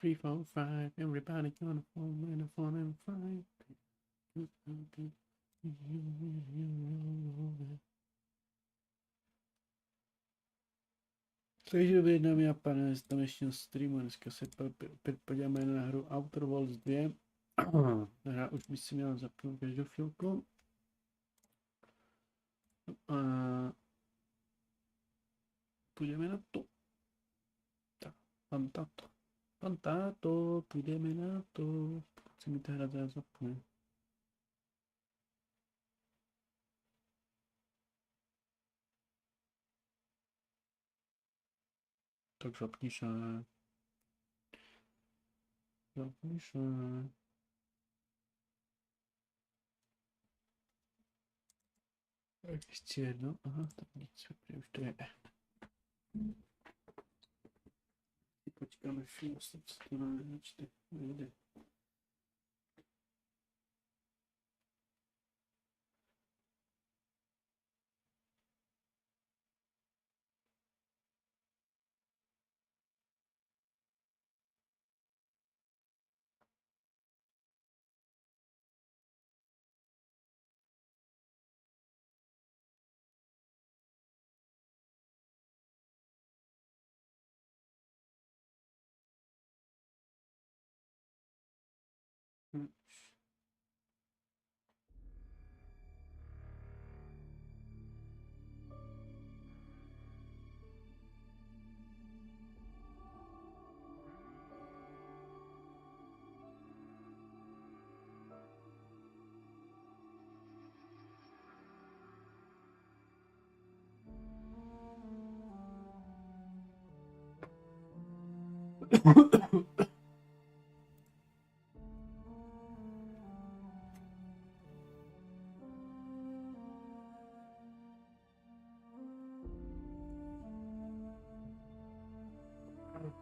3, 4, 5. Everybody gonna fall in a fun and fight. Takže vy, dámy a pane, z dnešního streamu dneska se podíváme na hru Outer Worlds 2. Hra už by si měla zapnout každou chvilku. A půjdeme na to. Tak, pan táto, půjdeme na to. Chci mi ta hra zapnout. Tak zapni se. Zapni se. Tak ještě jedno. Aha, tak nic, už to je. Počkáme chvíli, co to načte. Nejde.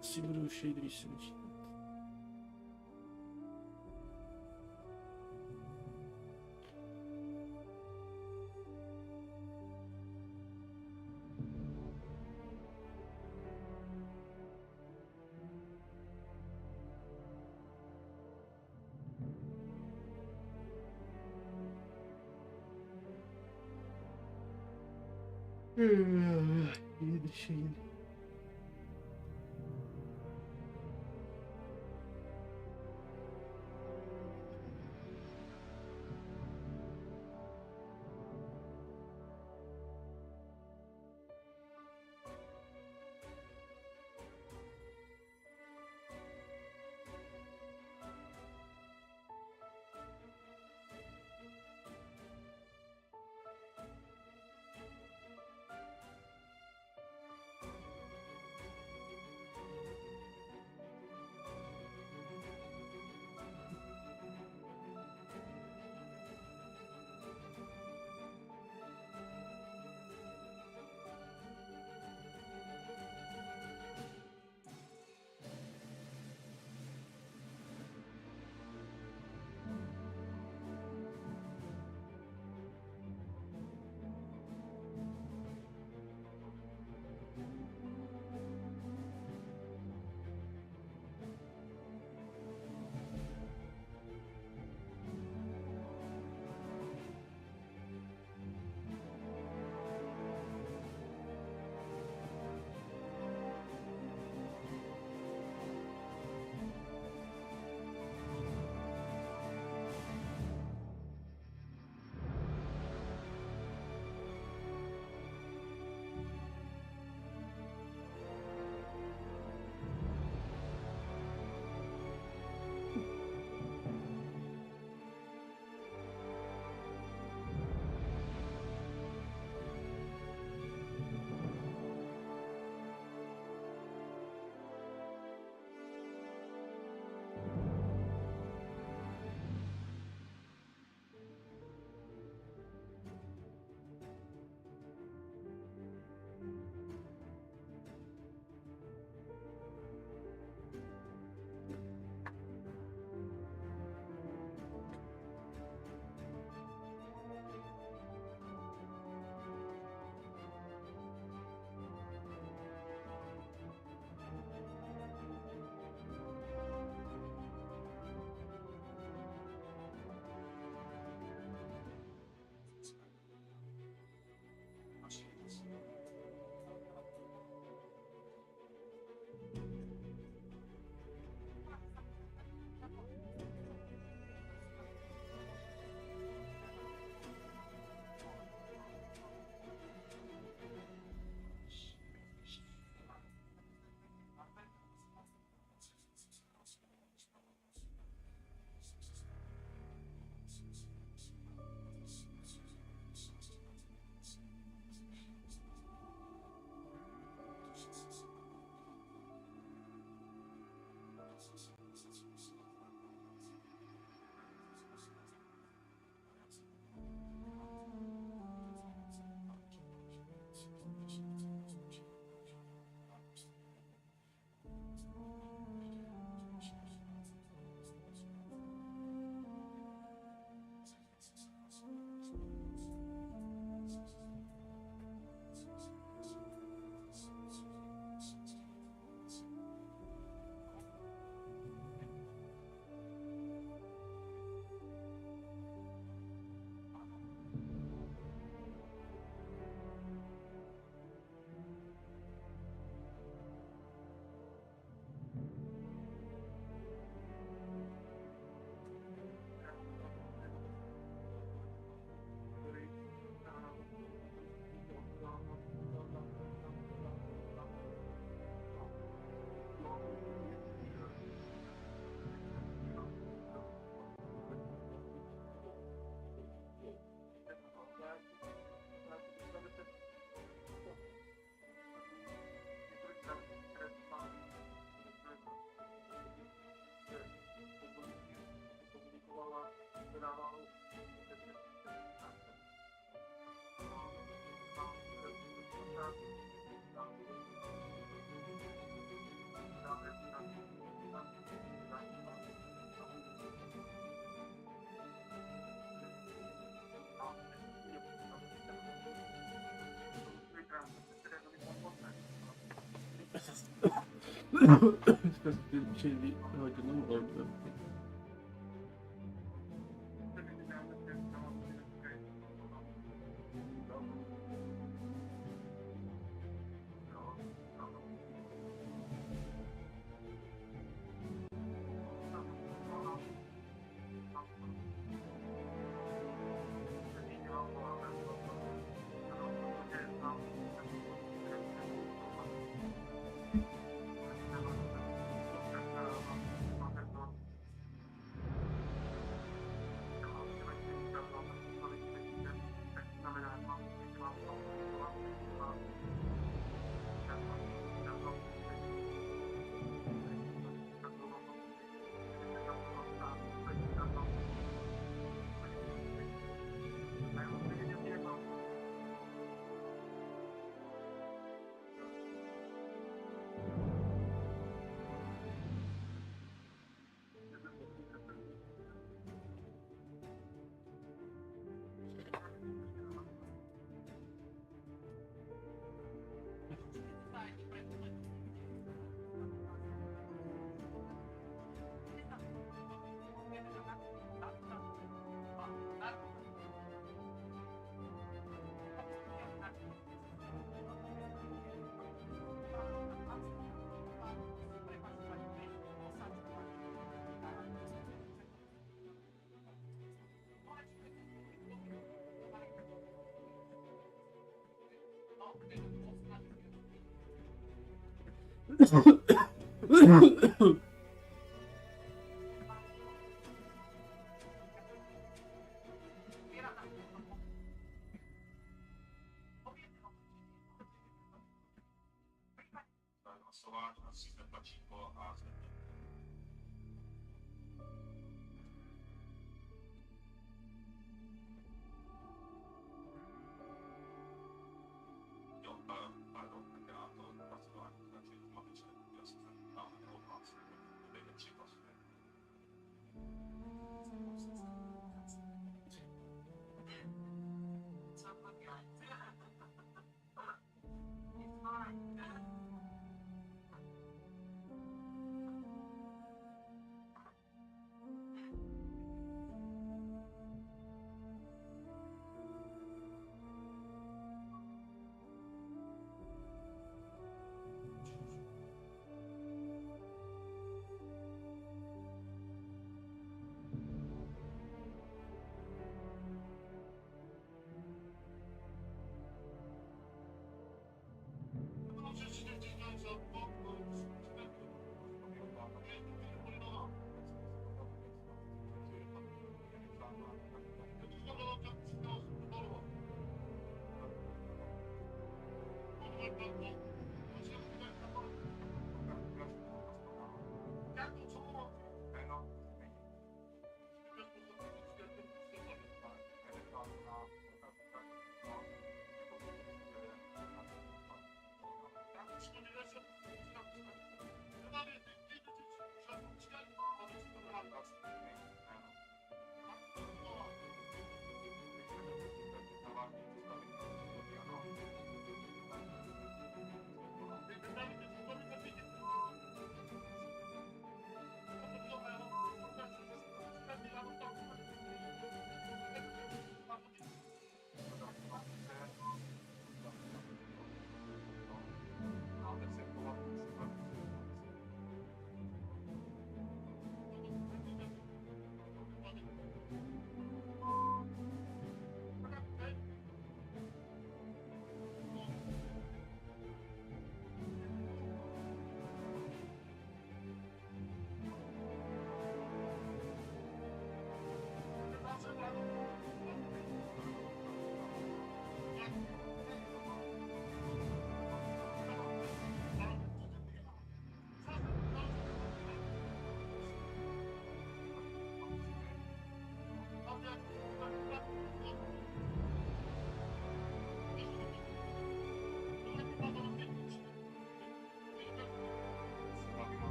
Si budu shadery se načítat. Shadery. Dneska přijeli hodinou volbu.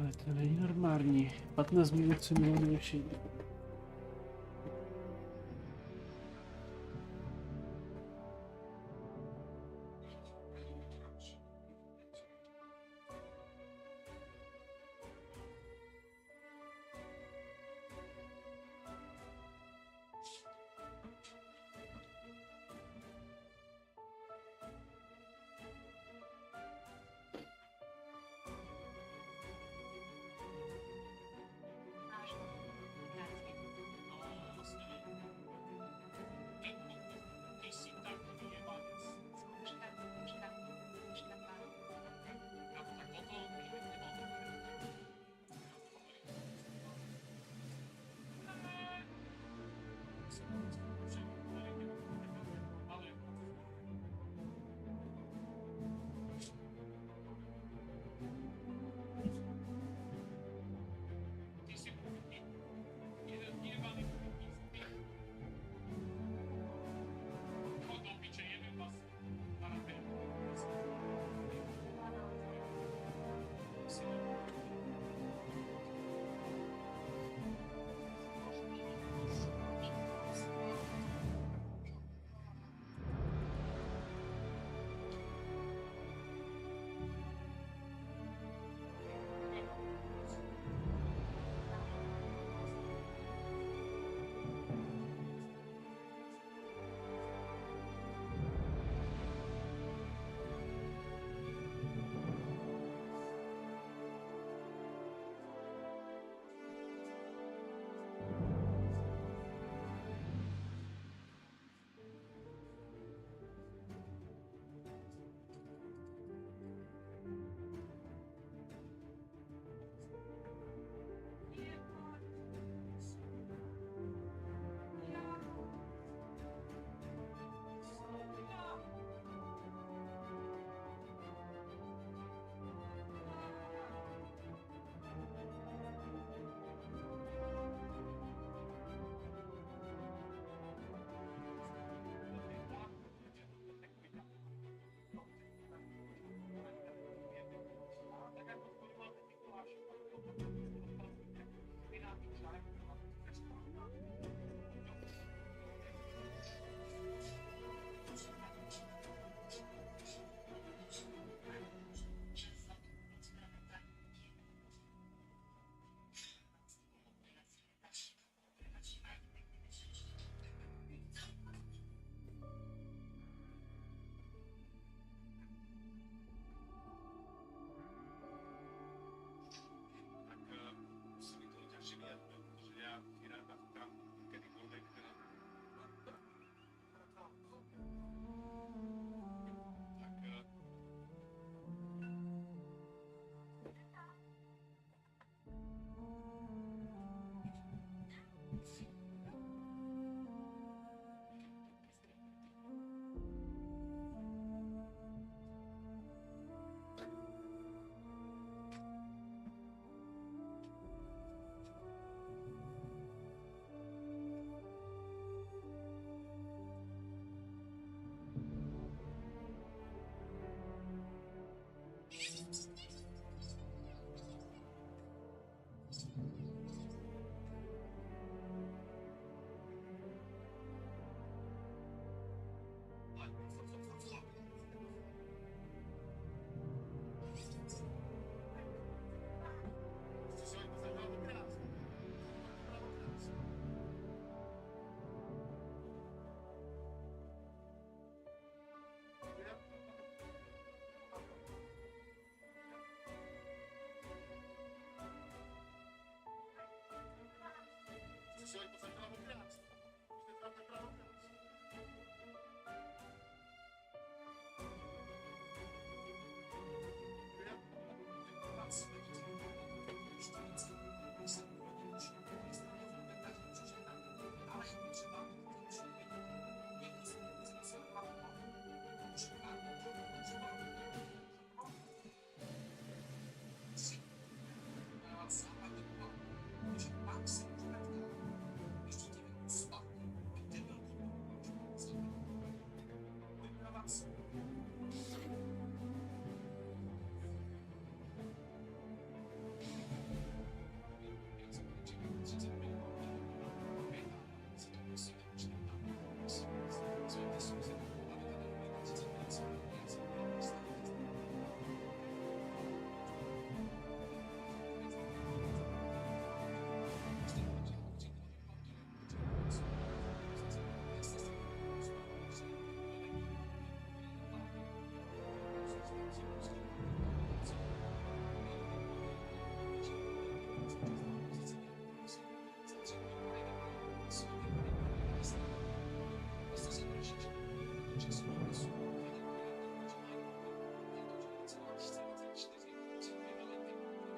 Ale to není normální. 15 minut se mi nevšiml.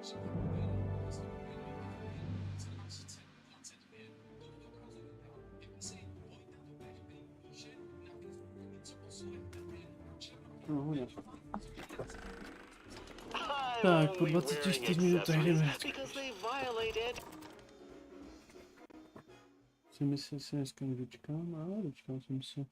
No, tak, po 24 minutách jdeme. Jsem myslel, že se dneska nedočkám, ale dočkal jsem se.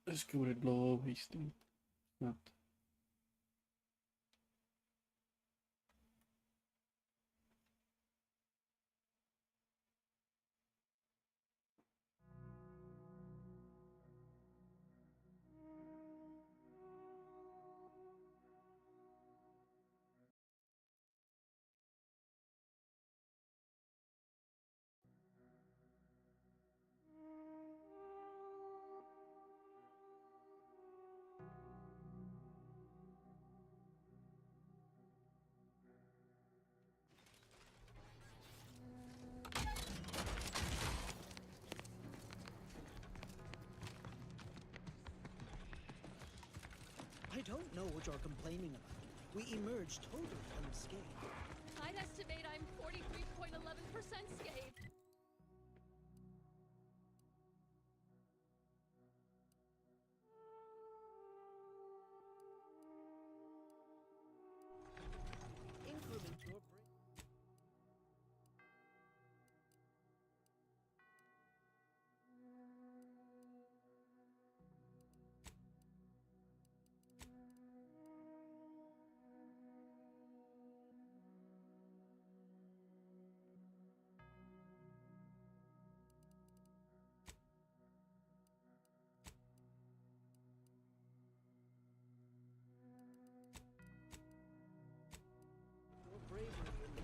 Dneska bude dlouhý stream. Snad. I don't know what you're complaining about. We emerged totally unscathed. I'd estimate I'm 43.11% scathed. Increment your brain. Your bravery in the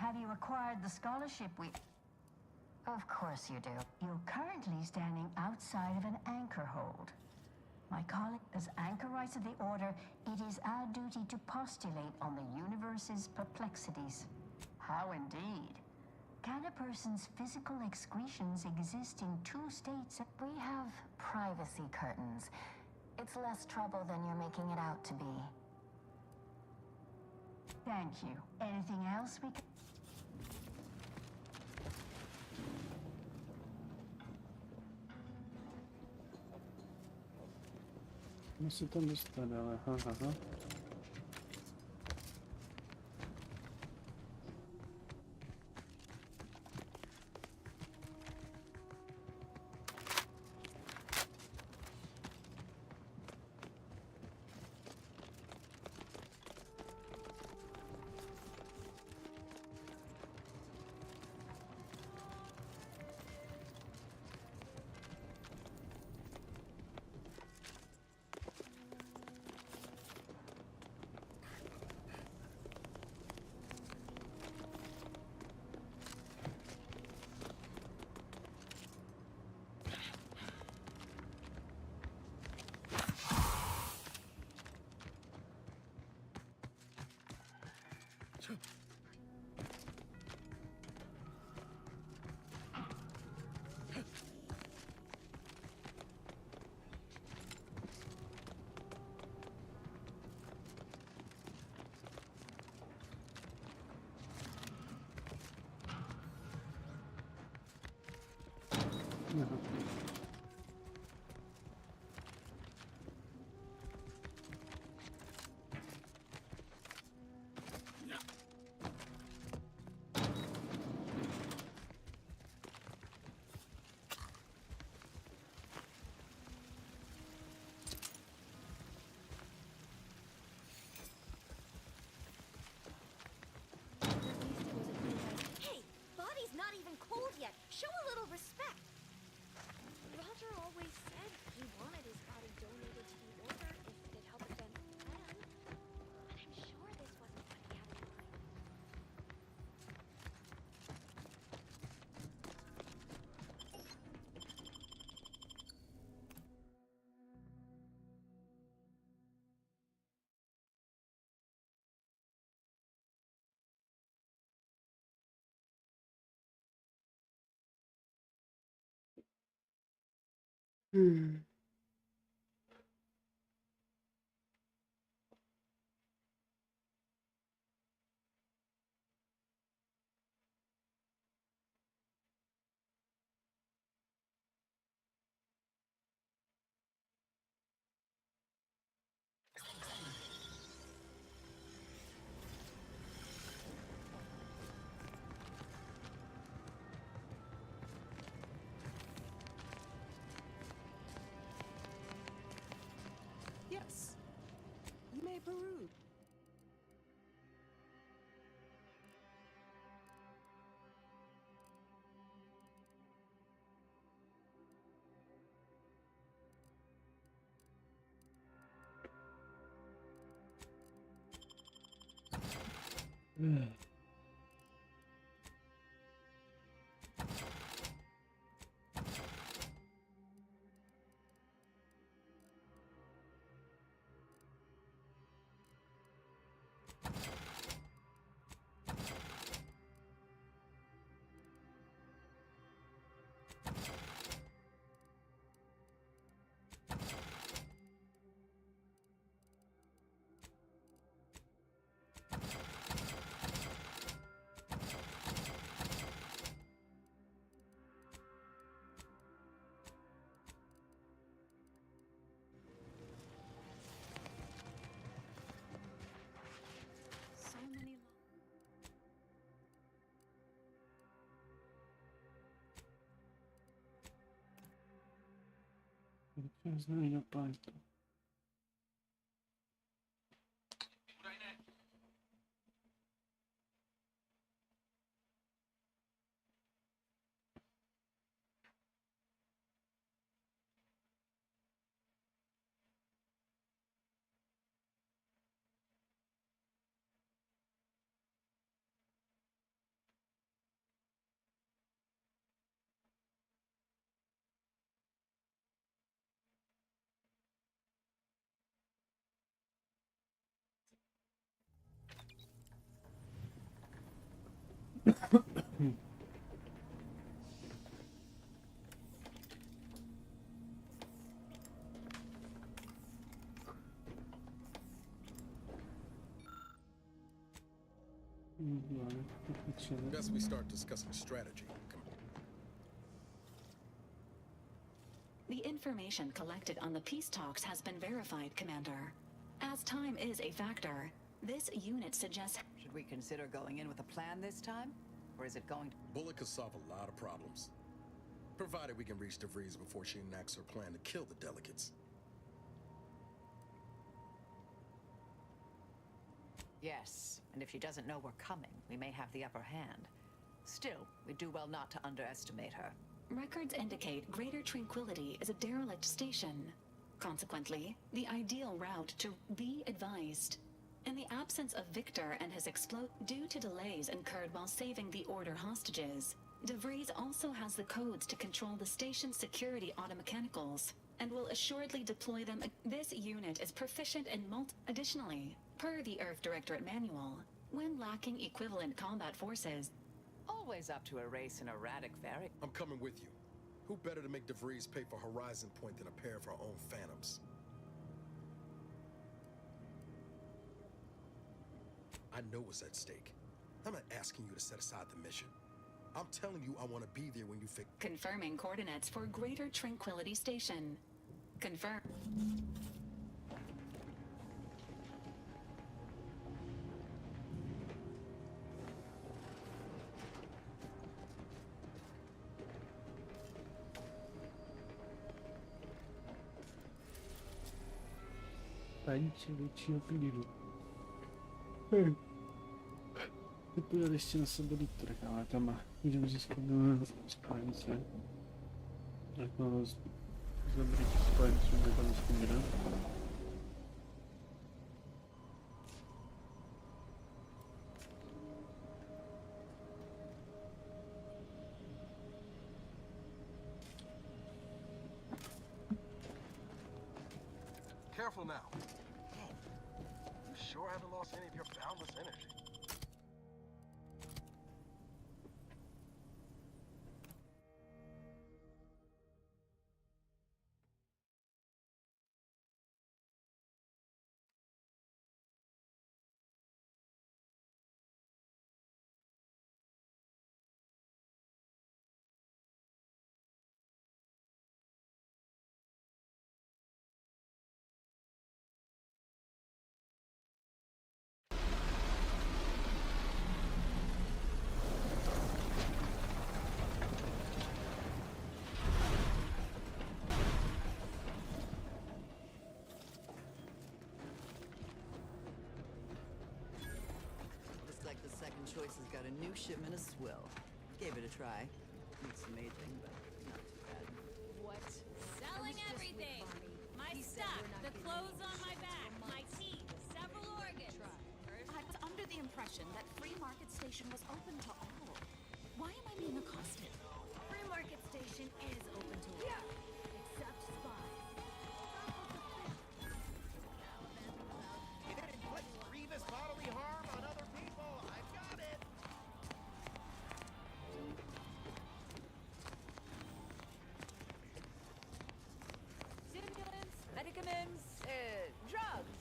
Have you acquired the scholarship we... Of course you do. You're currently standing outside of an anchor hold. My colleague, as anchorites of the Order, it is our duty to postulate on the universe's perplexities. How indeed? Can a person's physical excretions exist in two states? We have privacy curtains. It's less trouble than you're making it out to be. Thank you. Anything else we can... No se tam dostat, ale aha. Aha. Hey, body's not even cold yet. Show a little respect. Roger always said he wanted his body donated to the Order if it'd help advance the plan. But I'm sure this wasn't what he had in mind. Yes. You may peruse. So many. Znaleźć państwo. Best we start discussing strategy. Come on. The information collected on the peace talks has been verified, Commander. As time is a factor, this unit suggests... Should we consider going in with a plan this time? Or is it going to... Bullet could solve a lot of problems. Provided we can reach DeVries before she enacts her plan to kill the delegates. Yes, and if she doesn't know we're coming, we may have the upper hand. Still, we do well not to underestimate her. Records indicate Greater Tranquility is a derelict station. Consequently, the ideal route to be advised. In the absence of Victor and his due to delays incurred while saving the Order hostages, DeVries also has the codes to control the station's security automechanicals, and will assuredly deploy them. This unit is proficient in Additionally, per the Earth Directorate Manual, when lacking equivalent combat forces. Always up to a race in erratic vari. I'm coming with you. Who better to make DeVries pay for Horizon Point than a pair of our own Phantoms? I know what's at stake. I'm not asking you to set aside the mission. I'm telling you I want to be there when you fix. Confirming coordinates for Greater Tranquility Station. Confirm. Pensi vicino più di lui. E poi la destinazione addirittura cavata, ma vediamo se spendono Spencer. Ecco, sembra che Spencer ne quando spenderà. Careful now. You sure haven't lost any of your boundless energy. Choice has got a new shipment of swill. Gave it a try. Needs some aging, but not too bad. What? Selling everything. My stock, the clothes on my back, my teeth, several organs. I was under the impression that Free Market Station was open to all. Why am I being accosted? Free Market Station is open to all. Except spies. It inflicts grievous bodily harm on other people. I got it. Stimulants, medicaments, drugs.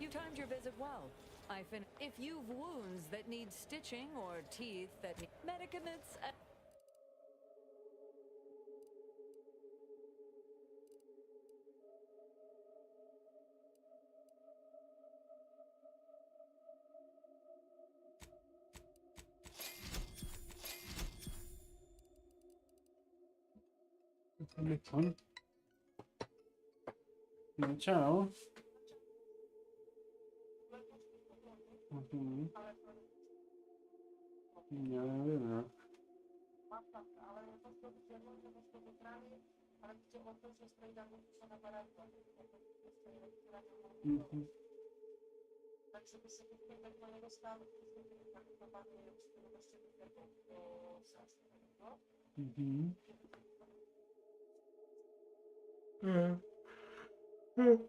You timed your visit well. If you've wounds that need stitching or teeth that need medicaments. Ciao. Nie wiem. Tak, żeby sobie tego stanu, prawdopodobnie jeszcze do sensu.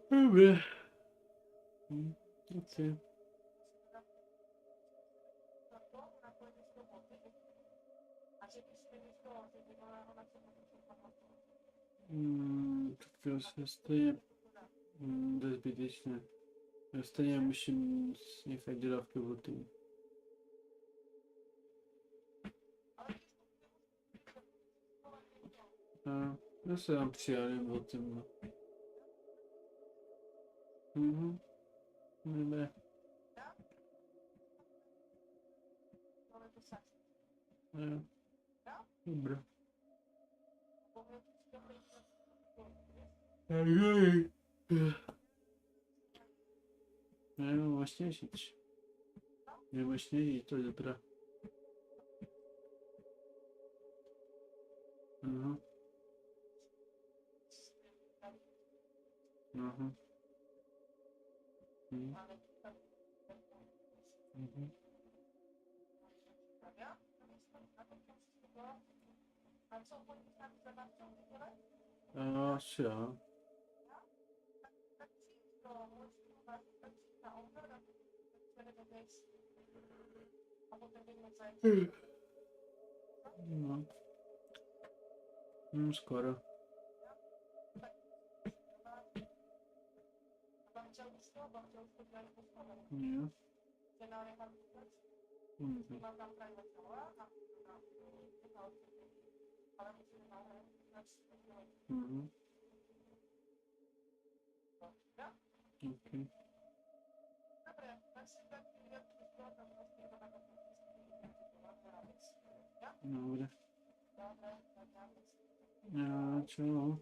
Dobra. Okej. Tylko zostaje bezbiecznie. Zostaje musimy zjechać dziurawkę w tym. Ja sobie mam przyjąłem o tym. Dobra. Dobra. Ojej. No właśnie sieć. Nie właśnie i to dobra. Mhm. Mhm. Mhm. A, No. Skoro. Nie. Mhm. Okej. Dobra. Ciao.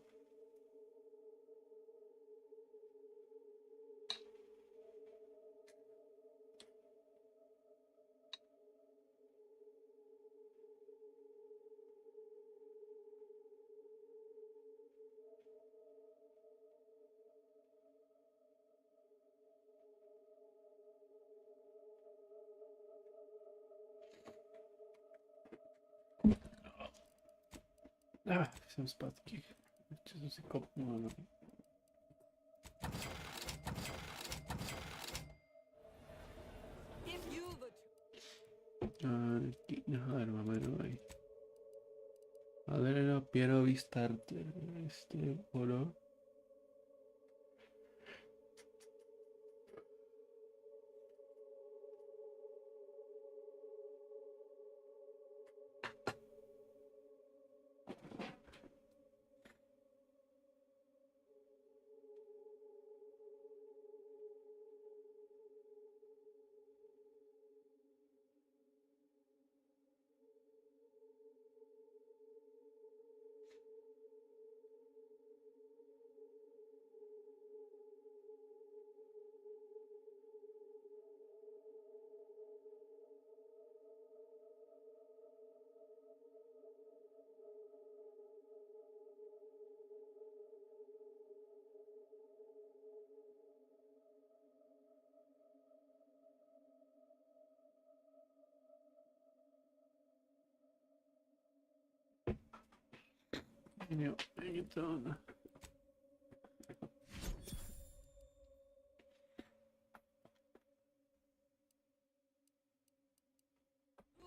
Są spadki. Czy to sobie kopnąłem? Arma, dawaj. A ver, dopiero starter. Oro. Nie, nie to ona.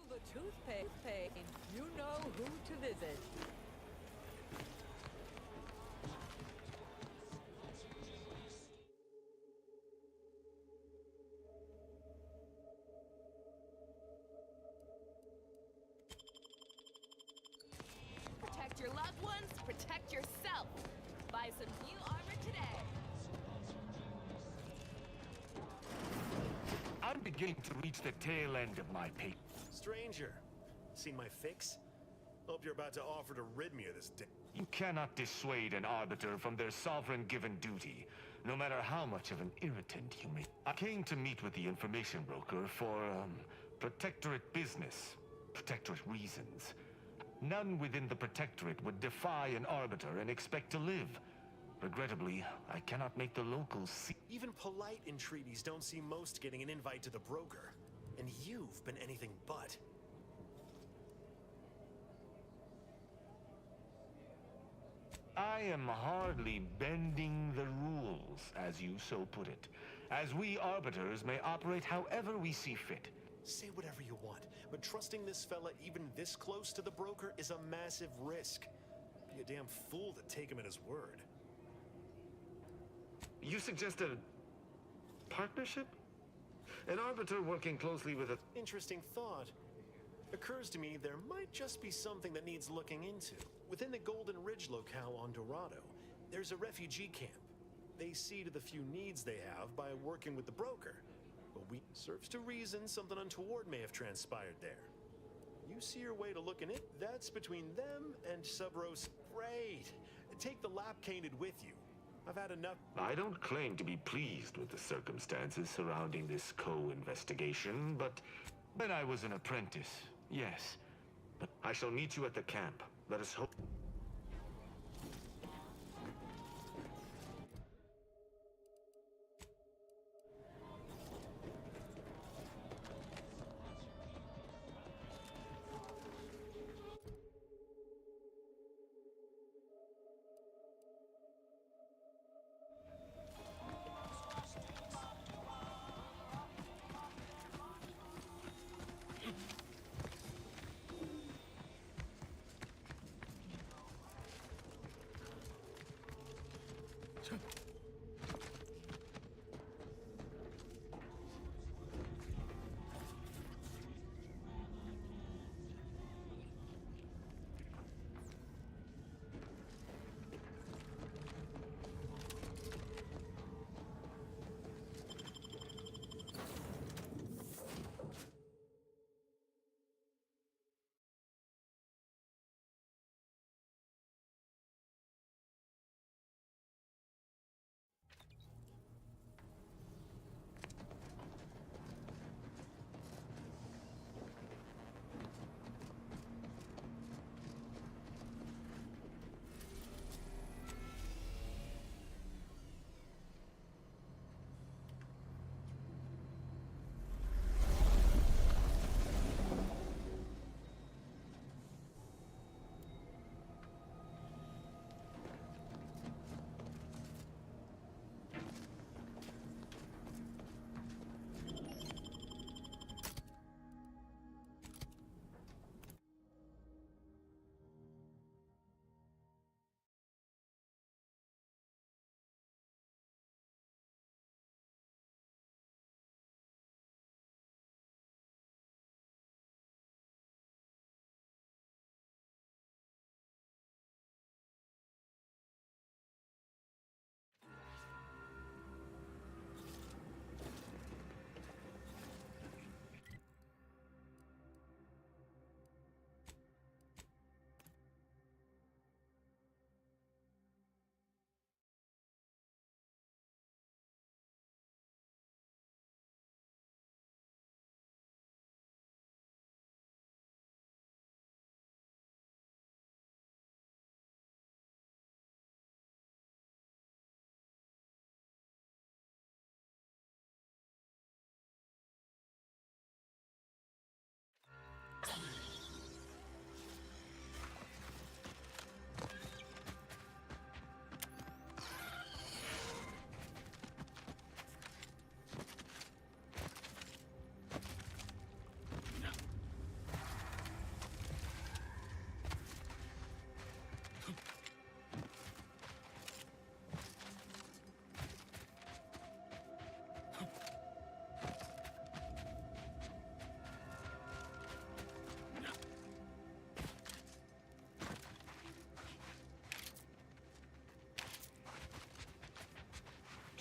The toothpaste. You know who to visit. Protect your loved ones, protect yourself. Buy some new armor today. I'm beginning to reach the tail end of my pay. Stranger, seen my fix? Hope you're about to offer to rid me of this You cannot dissuade an arbiter from their sovereign-given duty, no matter how much of an irritant you may. I came to meet with the information broker for, Protectorate business. Protectorate reasons. None within the Protectorate would defy an arbiter and expect to live. Regrettably, I cannot make the locals see. Even polite entreaties don't see most getting an invite to the broker. And you've been anything but. I am hardly bending the rules, as you so put it, as we arbiters may operate however we see fit. Say whatever you want, but trusting this fella even this close to the broker is a massive risk. Be a damn fool to take him at his word. You suggest a partnership? An arbiter working closely with a... Interesting thought. Occurs to me there might just be something that needs looking into. Within the Golden Ridge locale on Dorado, there's a refugee camp. They see to the few needs they have by working with the broker. But serves to reason something untoward may have transpired there. You see your way to looking it? That's between them and Subros. Great. Take the lap cainted with you. I've had enough. I don't claim to be pleased with the circumstances surrounding this co-investigation, but when I was an apprentice, yes. But I shall meet you at the camp. Let us hope.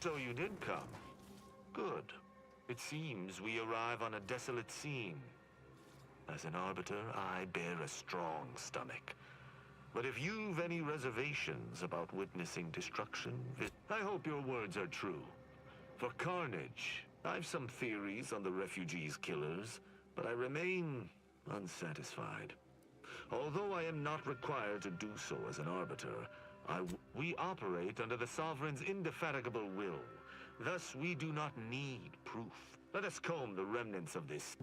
So you did come. Good. It seems we arrive on a desolate scene. As an arbiter, I bear a strong stomach. But if you've any reservations about witnessing destruction, I hope your words are true. For carnage, I've some theories on the refugees' killers, but I remain unsatisfied. Although I am not required to do so as an arbiter, we operate under the Sovereign's indefatigable will. Thus, we do not need proof. Let us comb the remnants of this.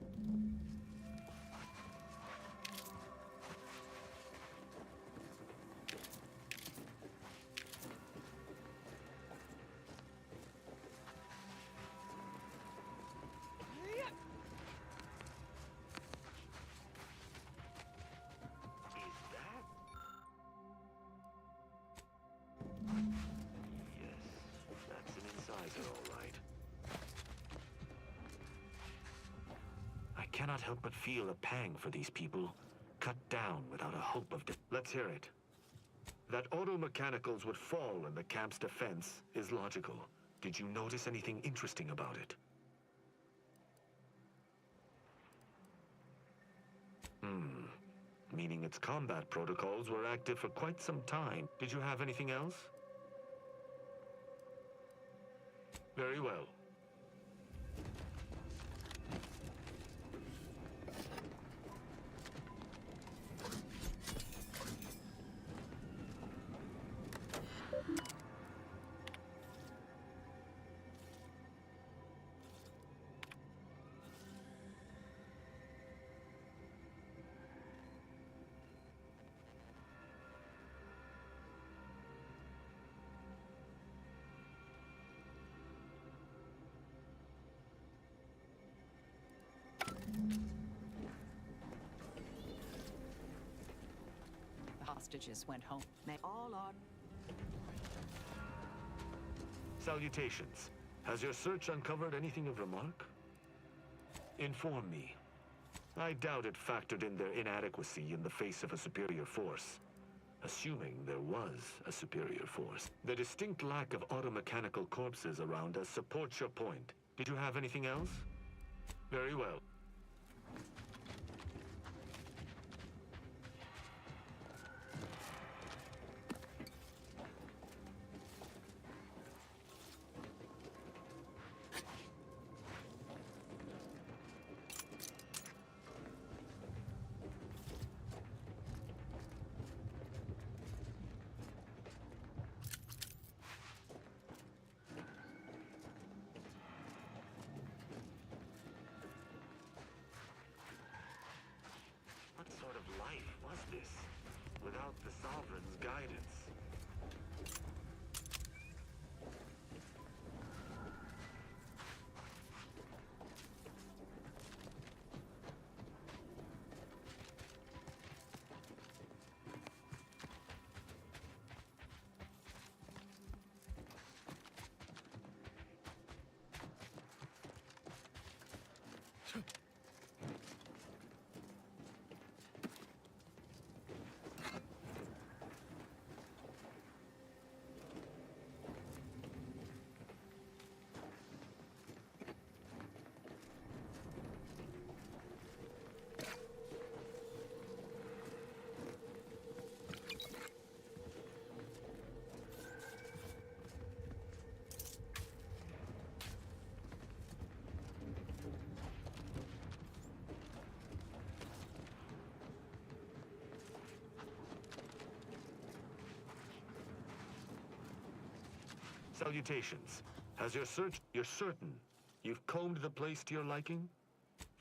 I cannot help but feel a pang for these people, cut down without a hope of Let's hear it. That auto mechanicals would fall in the camp's defense is logical. Did you notice anything interesting about it? Meaning its combat protocols were active for quite some time. Did you have anything else? Very well. The hostages went home. They all are... Salutations. Has your search uncovered anything of remark? Inform me. I doubt it factored in their inadequacy in the face of a superior force. Assuming there was a superior force. The distinct lack of automechanical corpses around us supports your point. Did you have anything else? Very well. What sort of life was this, without the Sovereign's guidance? Salutations. Has your search... You're certain you've combed the place to your liking?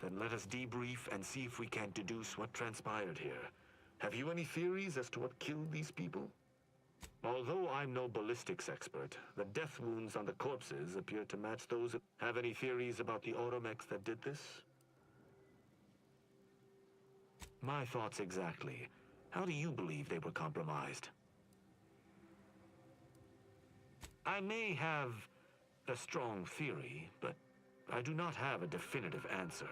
Then let us debrief and see if we can't deduce what transpired here. Have you any theories as to what killed these people? Although I'm no ballistics expert, the death wounds on the corpses appear to match those... Have any theories about the automechs that did this? My thoughts exactly. How do you believe they were compromised? I may have a strong theory, but I do not have a definitive answer.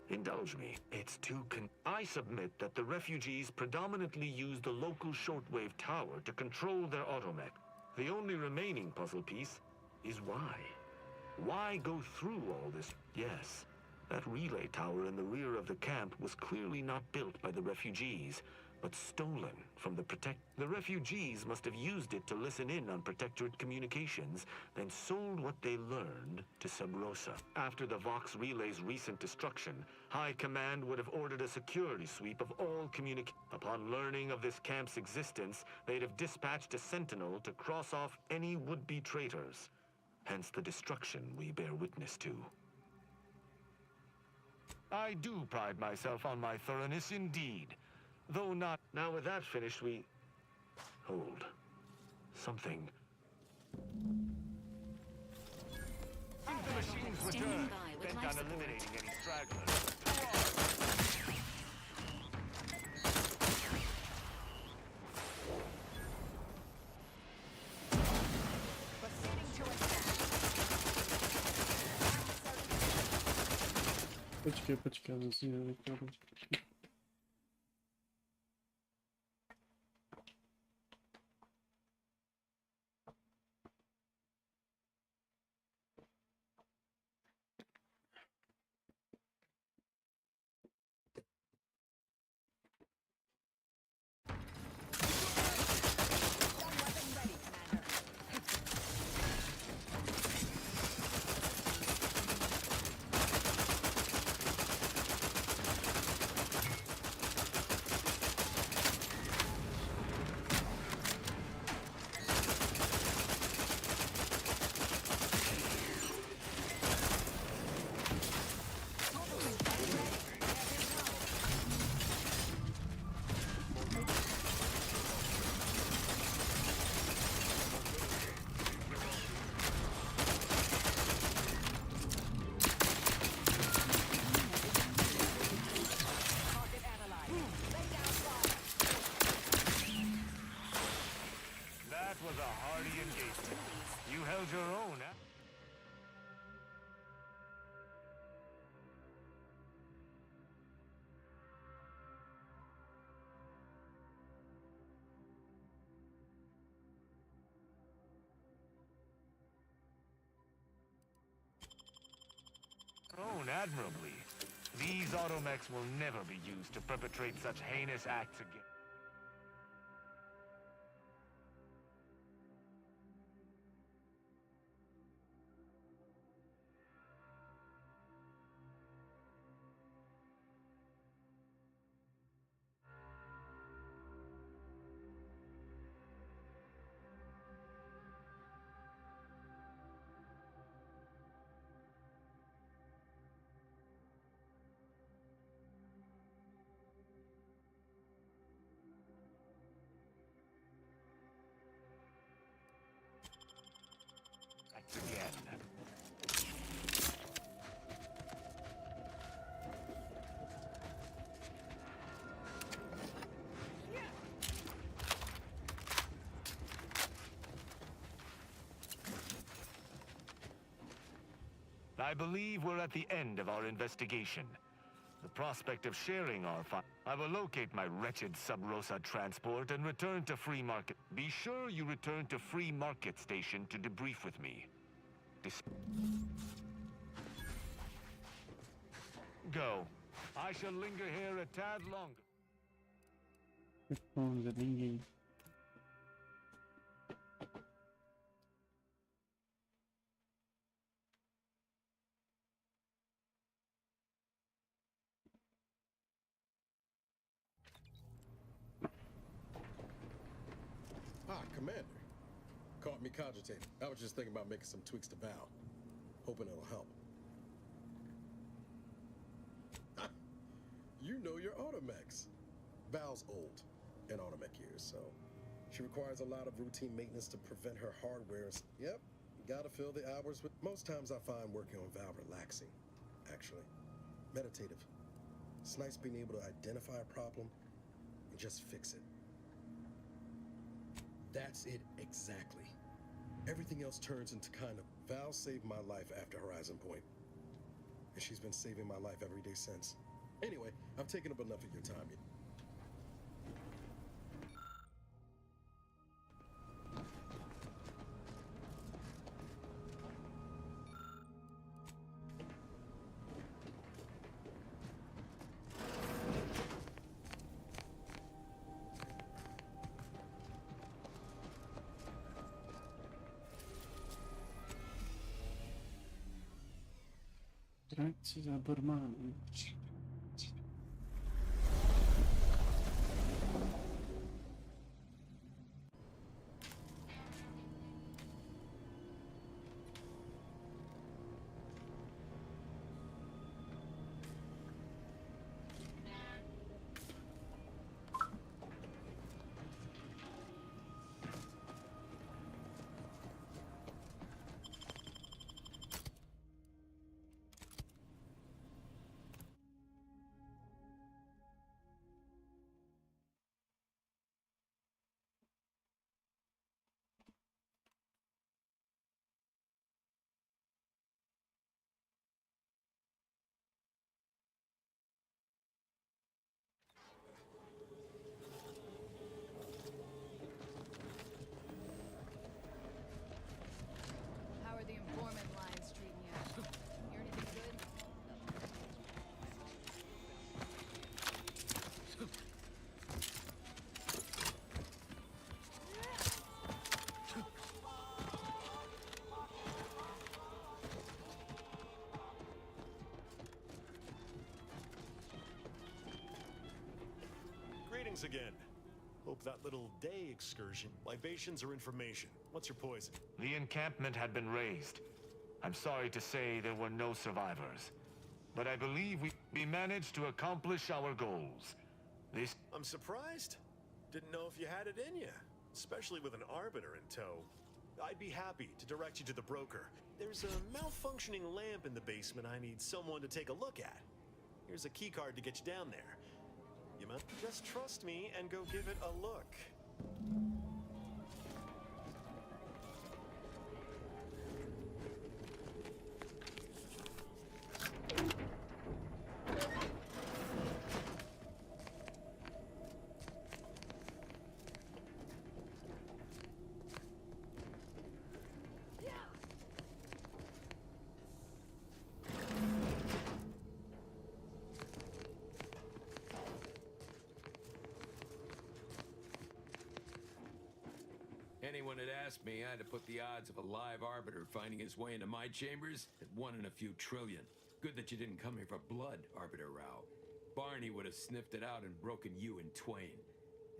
Indulge me. It's I submit that the refugees predominantly use the local shortwave tower to control their automech. The only remaining puzzle piece is why. Why go through all this? Yes, that relay tower in the rear of the camp was clearly not built by the refugees, but stolen from the The refugees must have used it to listen in on Protectorate communications, then sold what they learned to Sub Rosa. After the Vox Relay's recent destruction, High Command would have ordered a security sweep of all Upon learning of this camp's existence, they'd have dispatched a sentinel to cross off any would-be traitors. Hence the destruction we bear witness to. I do pride myself on my thoroughness indeed. Though not... Now with that finished, we... Hold. Something... The machines return, bent on eliminating any stragglers. Почекай, засняли пару. Flown admirably. These automechs will never be used to perpetrate such heinous acts again. Again. I believe we're at the end of our investigation. The prospect of sharing our I will locate my wretched Sub-Rosa transport and return to Free Market. Be sure you return to Free Market Station to debrief with me. Go. I shall linger here a tad longer. The phones are ringing. Commander. Caught me cogitating. I was just thinking about making some tweaks to Val. Hoping it'll help. Ah, you know your automechs. Val's old in automech years, so she requires a lot of routine maintenance to prevent her hardware. Yep, gotta fill the hours with... Most times I find working on Val relaxing, actually. Meditative. It's nice being able to identify a problem and just fix it. That's it exactly. Everything else turns into kind of... Val saved my life after Horizon Point. And she's been saving my life every day since. Anyway, I've taken up enough of your time. Grazie da Burmano. How are the informant lines treating you? Hear anything good? Greetings again. Hope that little day excursion. Libations or information? What's your poison? The encampment had been razed. I'm sorry to say there were no survivors. But I believe we managed to accomplish our goals. This... I'm surprised. Didn't know if you had it in you. Especially with an arbiter in tow. I'd be happy to direct you to the broker. There's a malfunctioning lamp in the basement I need someone to take a look at. Here's a keycard to get you down there. You must just trust me and go give it a look. anyone had asked me, I'd have put the odds of a live arbiter finding his way into my chambers at 1 in a few trillion. Good that you didn't come here for blood, Arbiter Rao. Barney would have sniffed it out and broken you in twain.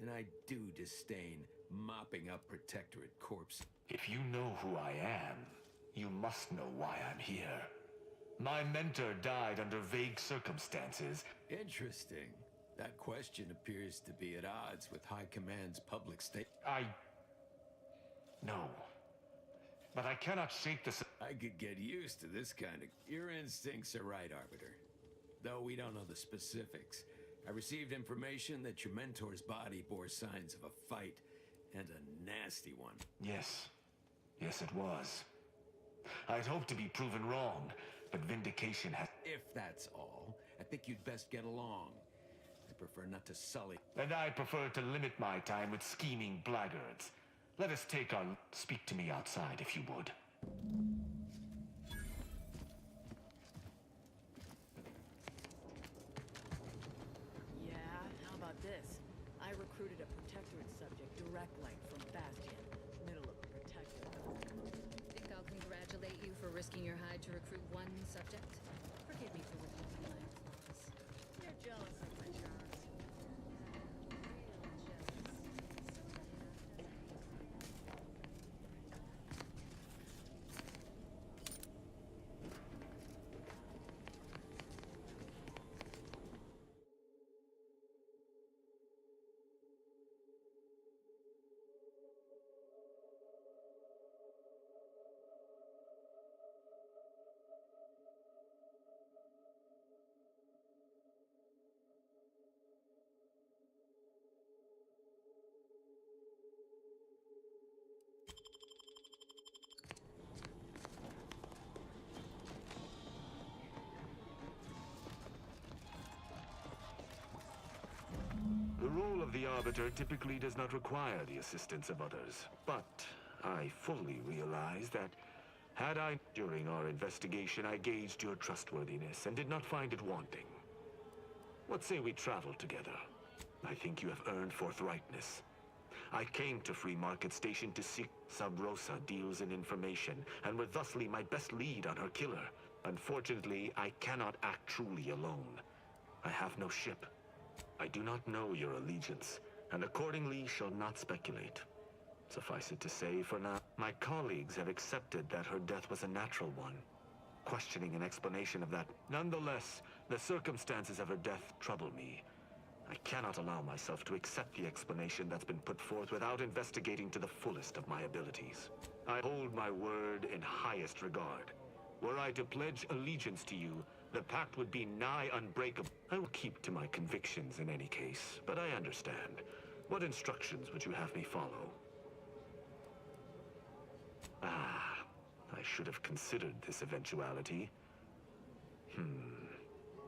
And I do disdain mopping up Protectorate corpses. If you know who I am, you must know why I'm here. My mentor died under vague circumstances. Interesting. That question appears to be at odds with High Command's public state. No. But I cannot shake this. I could get used to this kind of... Your instincts are right, Arbiter. Though we don't know the specifics. I received information that your mentor's body bore signs of a fight, and a nasty one. Yes. Yes, it was. I'd hoped to be proven wrong, but vindication has... If that's all, I think you'd best get along. I prefer not to sully... And I prefer to limit my time with scheming blackguards. Let us take on... Speak to me outside, if you would. Yeah, how about this? I recruited a Protectorate subject, direct link from Bastion, middle of a Protectorate. Think I'll congratulate you for risking your hide to recruit one subject? Forgive me for repeating my flaws. You're jealous of my charms. The role of the Arbiter typically does not require the assistance of others, but I fully realize that had I, during our investigation, I gauged your trustworthiness and did not find it wanting. What say we travel together? I think you have earned forthrightness. I came to Free Market Station to seek Sub Rosa deals in information, and were thusly my best lead on her killer. Unfortunately, I cannot act truly alone. I have no ship. I do not know your allegiance, and accordingly shall not speculate. Suffice it to say, for now, my colleagues have accepted that her death was a natural one, questioning an explanation of that. Nonetheless, the circumstances of her death trouble me. I cannot allow myself to accept the explanation that's been put forth without investigating to the fullest of my abilities. I hold my word in highest regard. Were I to pledge allegiance to you, the pact would be nigh unbreakable. I will keep to my convictions in any case, but I understand. What instructions would you have me follow? I should have considered this eventuality.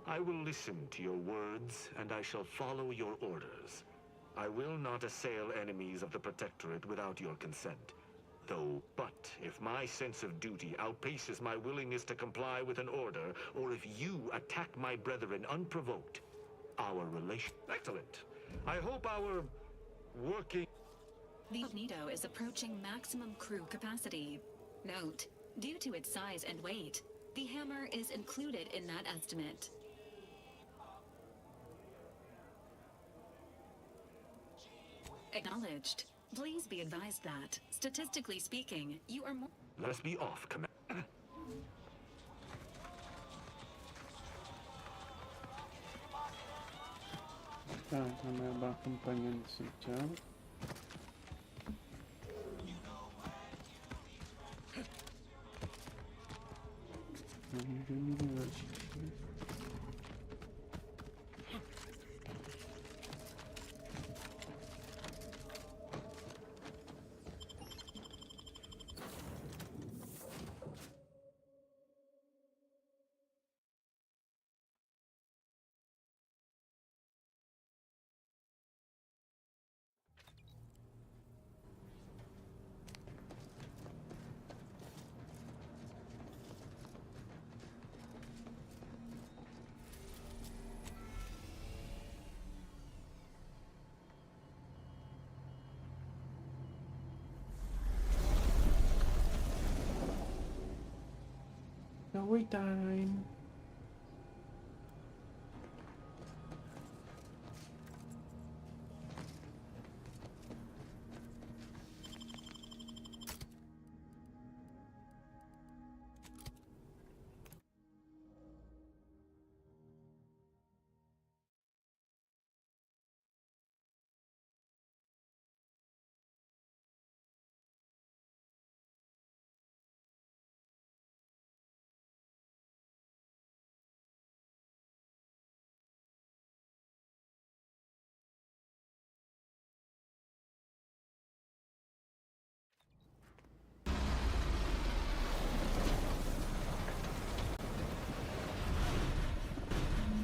I will listen to your words, and I shall follow your orders. I will not assail enemies of the Protectorate without your consent. But if my sense of duty outpaces my willingness to comply with an order, or if you attack my brethren unprovoked, our relation... Excellent. I hope our working... The Magneto is approaching maximum crew capacity. Note, due to its size and weight, the hammer is included in that estimate. Acknowledged. Please be advised that, statistically speaking, you are more... Let us be off, Command. Nama acompanhando esse tchau. Away time.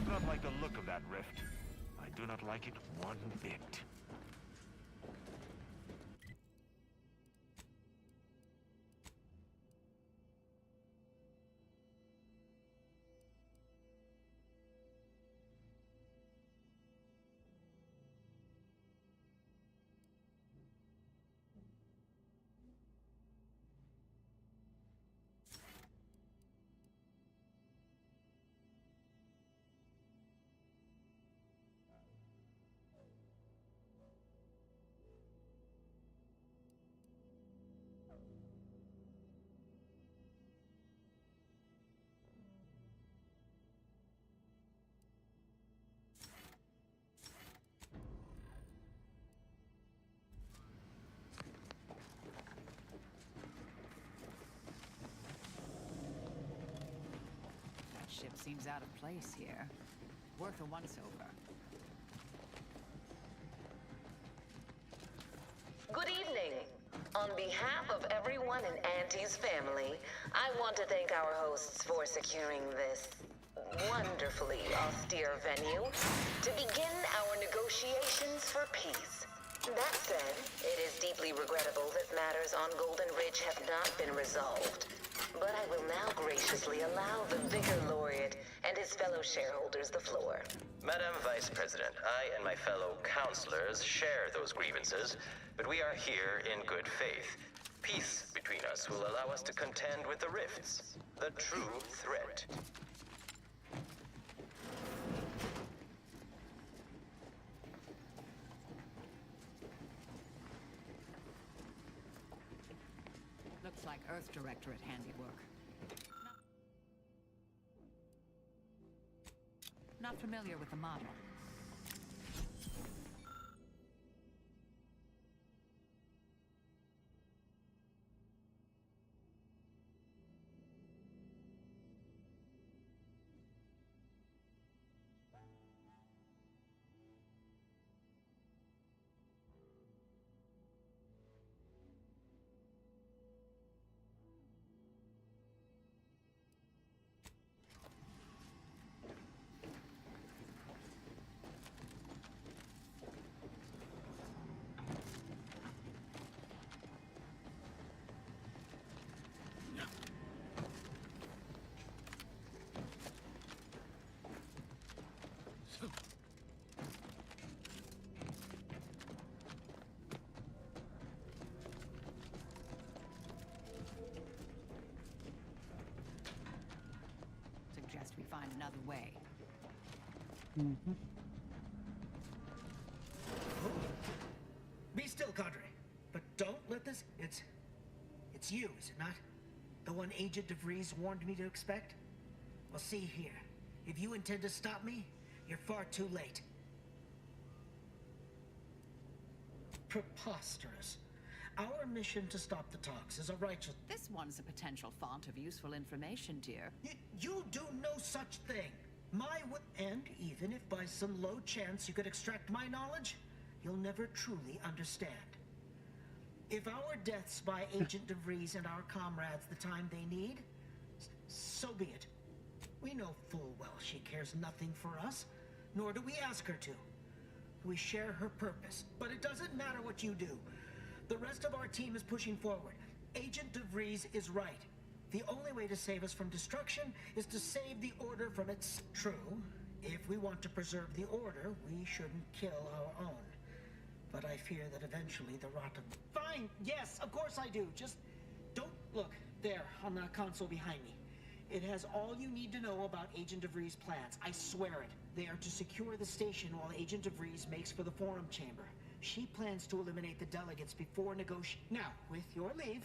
I do not like the look of that rift. I do not like it one bit. Ship seems out of place here. Worth a once-over. Good evening. On behalf of everyone in Auntie's family, I want to thank our hosts for securing this wonderfully austere venue to begin our negotiations for peace. That said, it is deeply regrettable that matters on Golden Ridge have not been resolved. But I will now graciously allow the Vicar Laureate and his fellow shareholders the floor. Madam Vice President, I and my fellow counselors share those grievances, but we are here in good faith. Peace between us will allow us to contend with the rifts, the true threat. Looks like Earth Directorate handiwork. Not familiar with the model. Suggest we find another way. Mm-hmm. Be still, Cadre. But don't let this... It's you, is it not? The one Agent DeVries warned me to expect? Well, see here. If you intend to stop me, you're far too late. Preposterous. Our mission to stop the talks is a righteous... This one's a potential font of useful information, dear. You do no such thing. And even if by some low chance you could extract my knowledge, you'll never truly understand. If our deaths by Agent DeVries and our comrades the time they need, so be it. We know full well she cares nothing for us, nor do we ask her to. We share her purpose, but it doesn't matter what you do. The rest of our team is pushing forward. Agent DeVries is right. The only way to save us from destruction is to save the Order from its... True. If we want to preserve the Order, we shouldn't kill our own. But I fear that eventually the rot of... Fine, yes, of course I do. Just don't... Look, there, on the console behind me. It has all you need to know about Agent DeVries' plans. I swear it. They are to secure the station while Agent DeVries makes for the forum chamber. She plans to eliminate the delegates before Now, with your leave.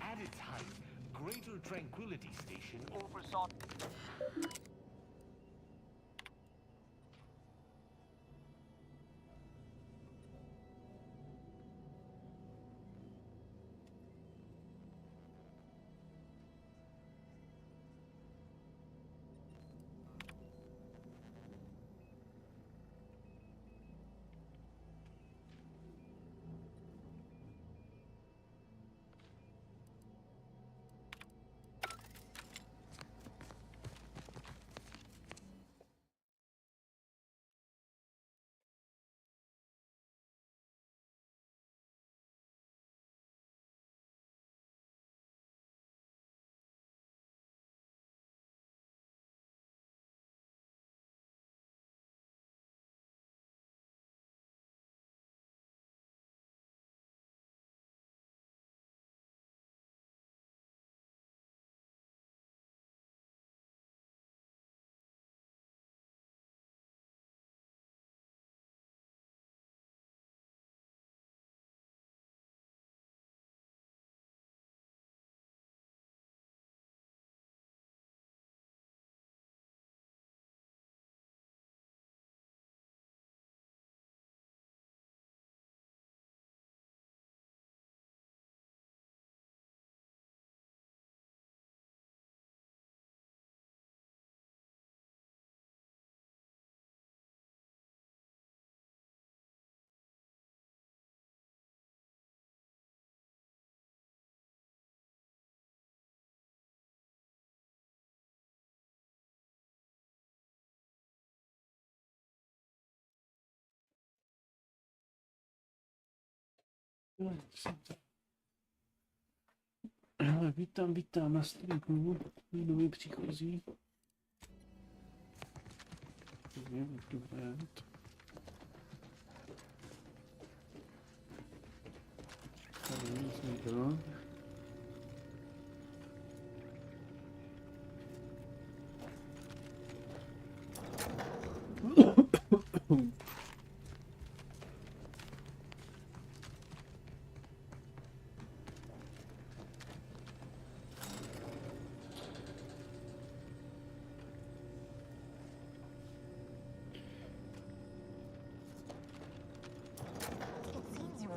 At its height, Greater Tranquility Station oversaw... Vítám na streamu, nový příchozí. Budu hrát. Tady nic nikdo.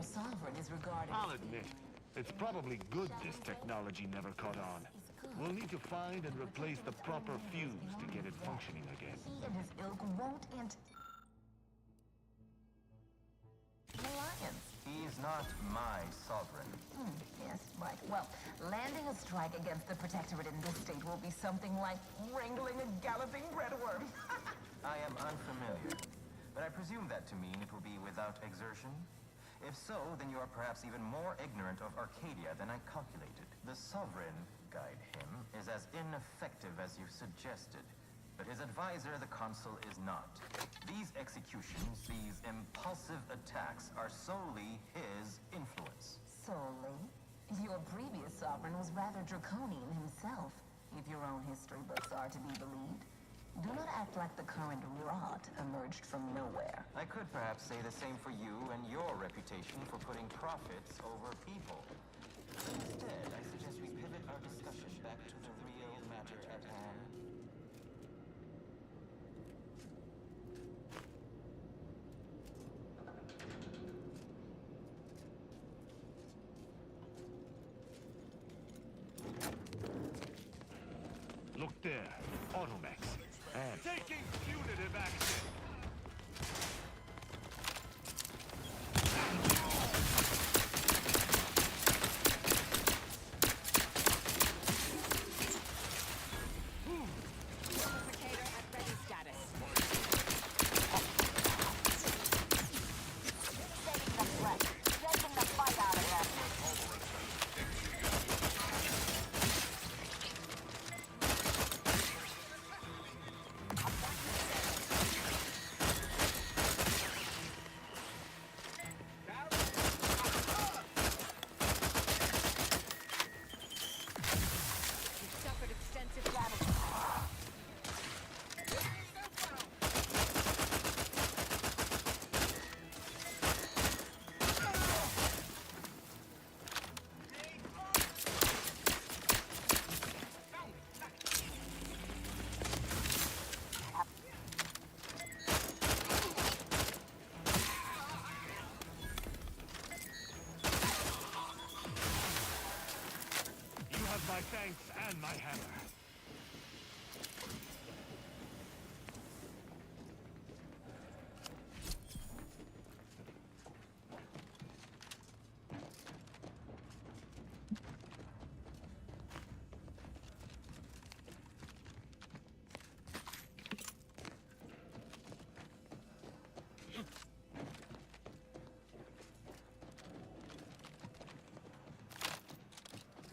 Sovereign is regarded. I'll admit, It's probably good this technology never caught on. We'll need to find and replace the proper fuse to get it functioning again. He and his ilk won't alliance. He is not my sovereign. Yes, right. Well, landing a strike against the Protectorate in this state will be something like wrangling a galloping breadworm. I am unfamiliar, but I presume that to mean it will be without exertion. If so, then you are perhaps even more ignorant of Arcadia than I calculated. The Sovereign, guide him, is as ineffective as you suggested. But his advisor, the Consul, is not. These executions, these impulsive attacks, are solely his influence. Solely? Your previous sovereign was rather draconian himself, if your own history books are to be believed. Do not act like the current rot emerged from nowhere. I could perhaps say the same for you and your reputation for putting profits over people. Instead, I suggest we pivot our discussion back to the real matter at hand. Look there, Automex. And taking punitive action. Replicator at ready status. Saving the flesh, taking the fight out of them. Suffered extensive damage. You have my thanks and my hammer.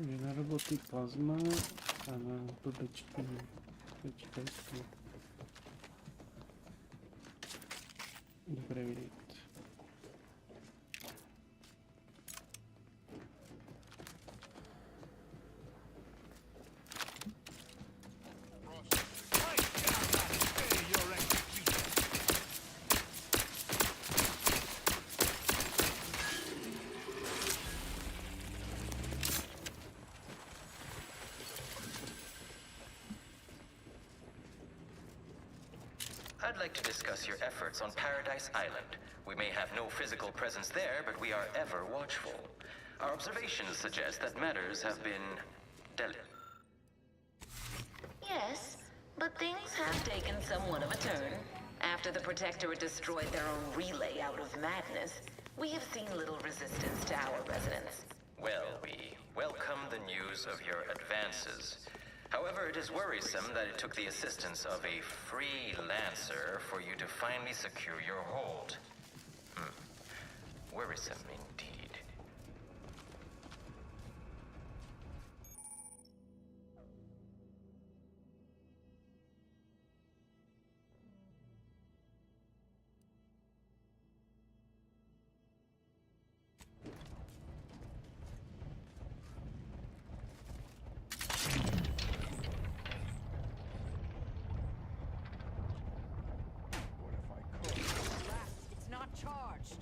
Una roboti plasma, sana dodečky, dobré vidět. I'd like to discuss your efforts on Paradise Island. We may have no physical presence there, but we are ever watchful. Our observations suggest that matters have been delicate. Yes, but things have taken somewhat of a turn. After the Protectorate destroyed their own relay out of madness, we have seen little resistance to our residents. Well, we welcome the news of your advances. However, it is worrisome that it took the assistance of a freelancer for you to finally secure your hold. Worrisome indeed. It's not charged.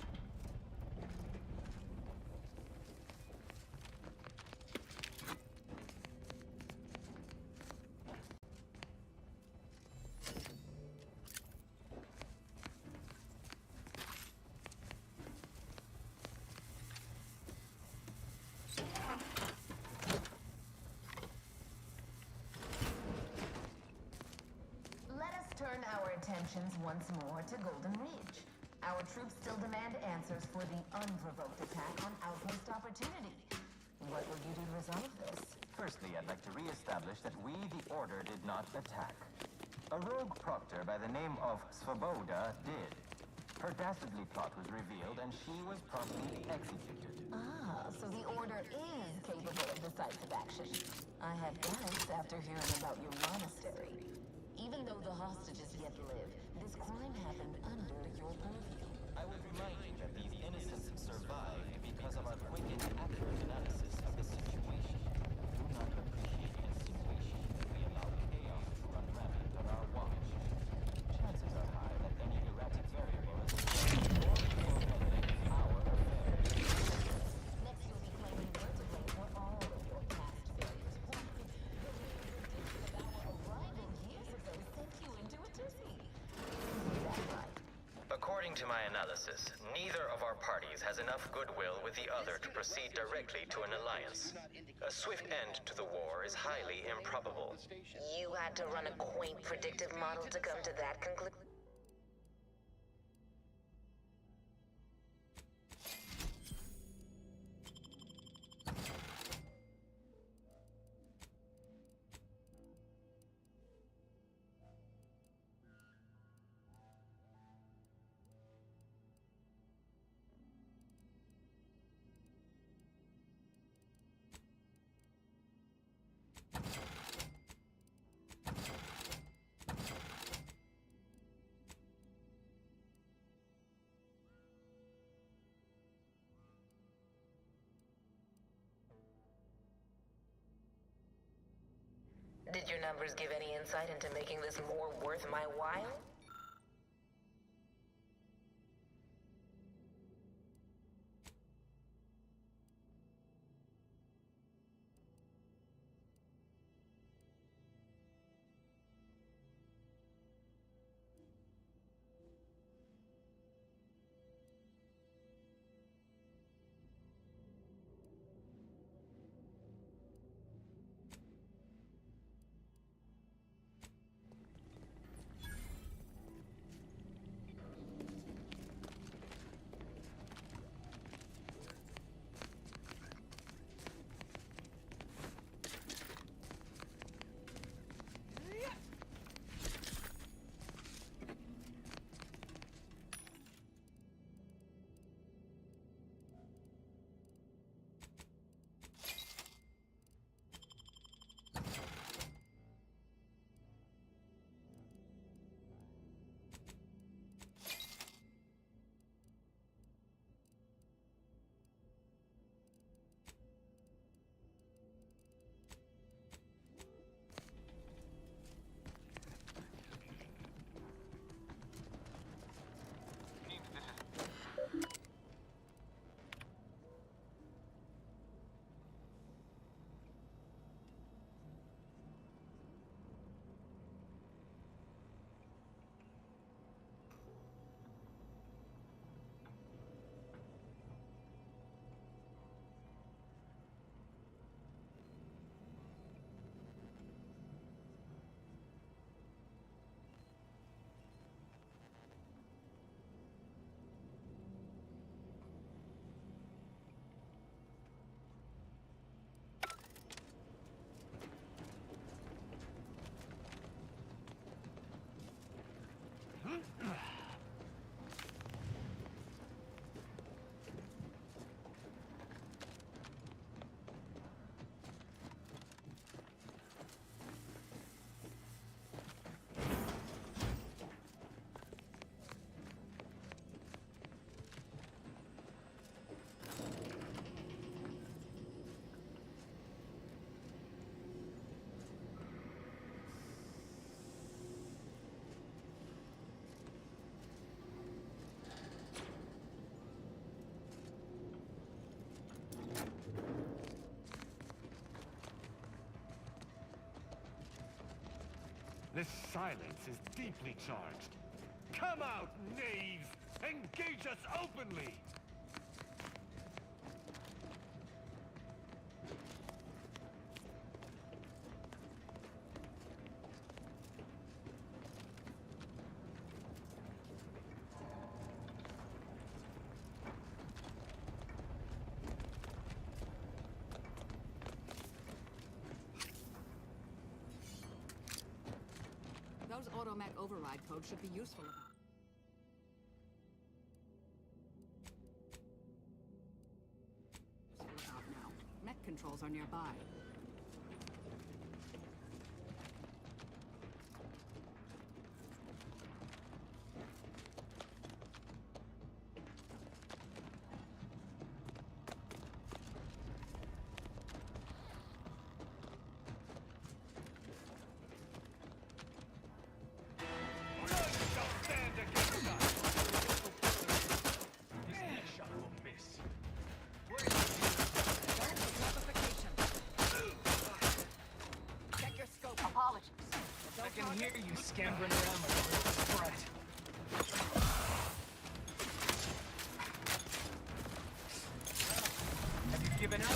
attentions once more to Golden Ridge. Our troops still demand answers for the unprovoked attack on Outpost Opportunity. What will you do to resolve this? Firstly, I'd like to re-establish that we, the Order, did not attack. A rogue proctor by the name of Svoboda did. Her dastardly plot was revealed, and she was promptly executed. Ah, so the Order is capable of decisive action. I had doubts after hearing about your monastery. Even though the hostages yet live, this crime happened under your purview. I would remind you that these innocents survived because of our quick and accurate analysis of the situation. Do not appreciate the insinuation that we allowed chaos to run rampant on our watch. Chances are high that any erratic variable is our affair. Next you'll be claiming vertebrae for all of your past failures. Our arrival years ago sent you into a tizzy. Is that right? According to my analysis, neither of our parties has enough goodwill with the other to proceed directly to an alliance. A swift end to the war is highly improbable. You had to run a quaint predictive model to come to that conclusion? Did your numbers give any insight into making this more worth my while? This silence is deeply charged. Come out, knaves! Engage us openly! automech override code should be useful. About now. Mech controls are nearby. I can hear you scampering around like a little sprite. Have you given up?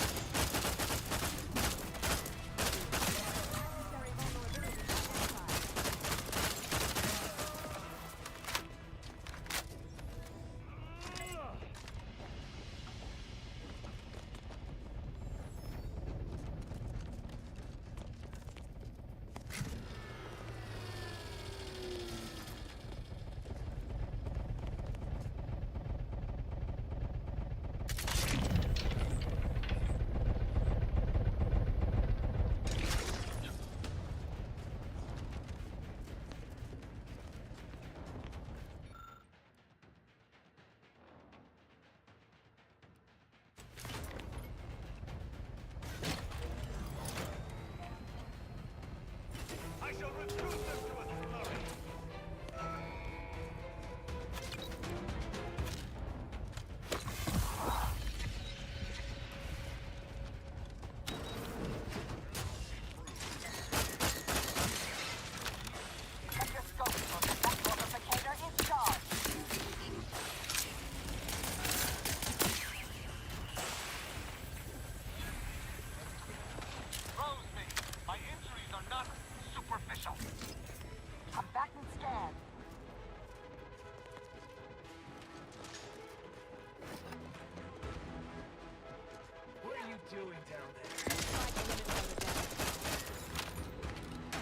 Doing down there?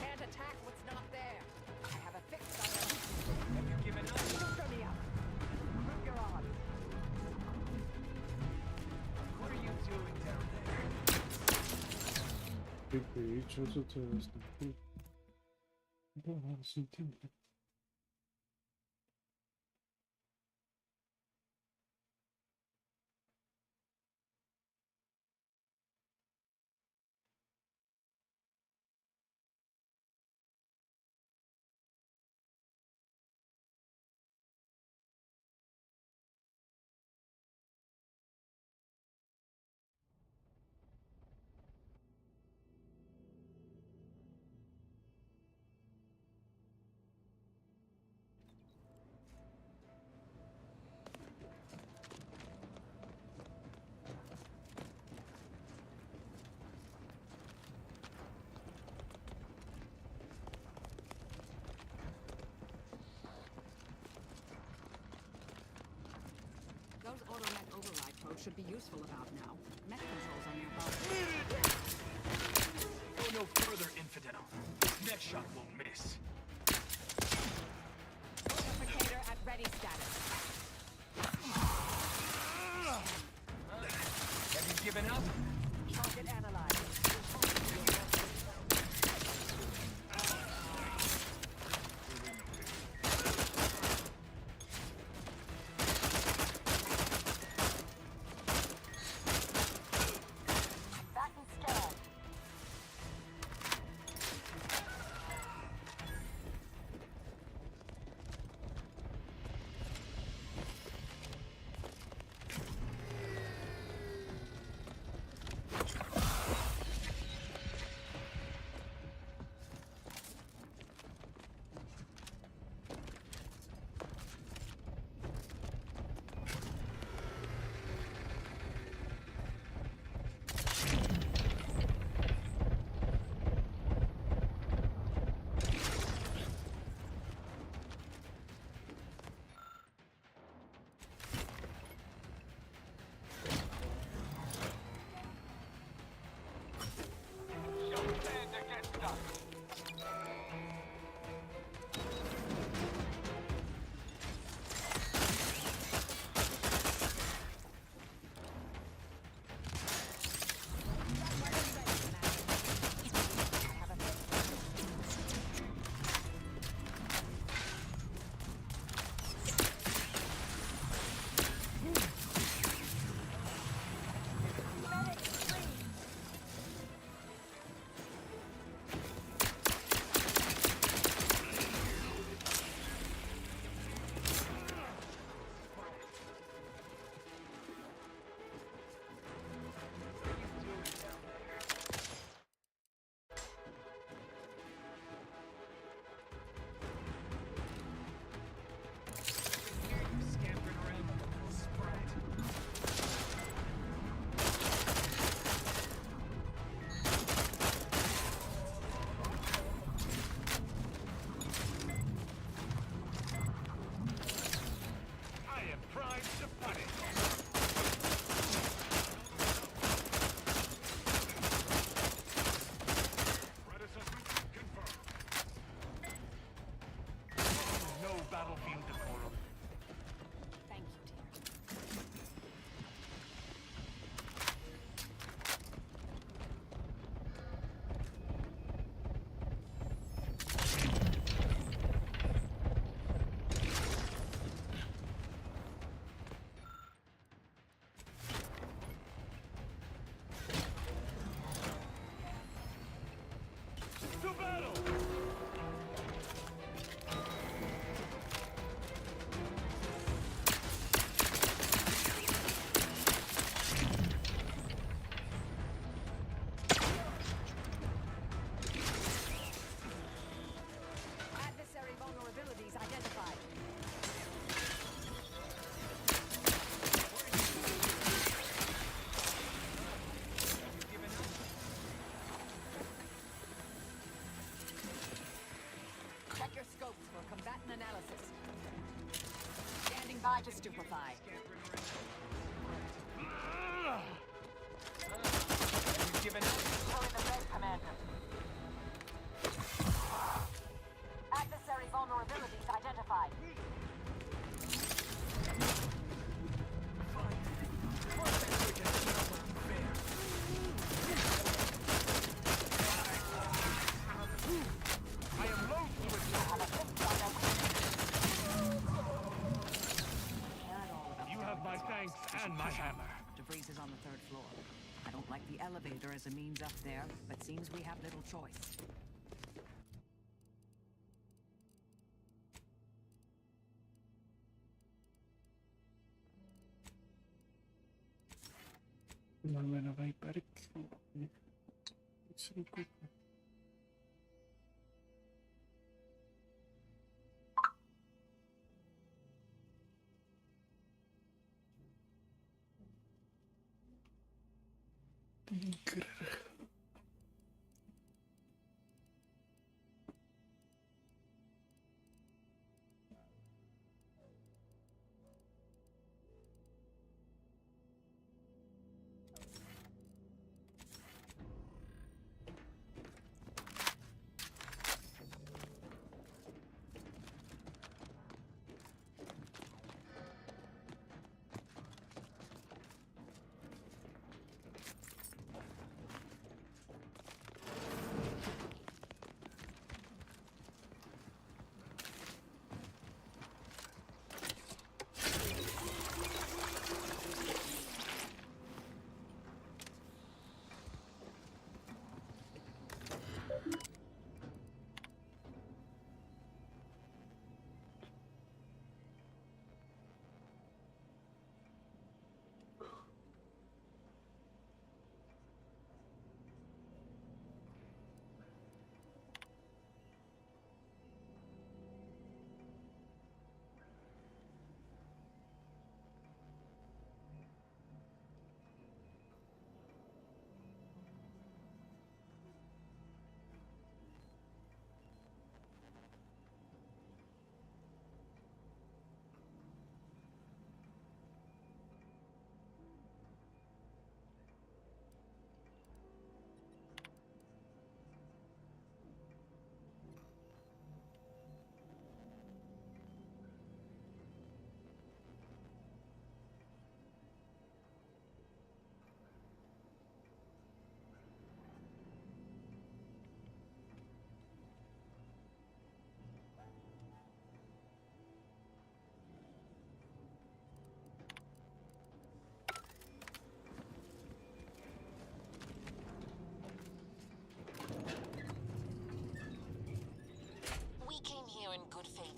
Can't attack what's not there. I have a fix on it. Have you given up? Show me up. Prove your odds. What are you doing down there? Окей, что тут такое? Да, сентябрь. Those automech override codes should be useful about now. Mech controls are nearby. Go no further, infidel. Next shot won't miss. Fortificator at ready status. Have you given up? Target analyzed. Adversary vulnerabilities identified. Check your scopes for combatant analysis. Standing by to stupefy. You've given up? Hurry the red, Commander. Adversary vulnerabilities identified. I am loath to You have my thanks and my hammer. DeVries is on the 3rd floor. I don't like the elevator as a means up there, but seems we have little choice. Almeno vai parecchio. Sono qui.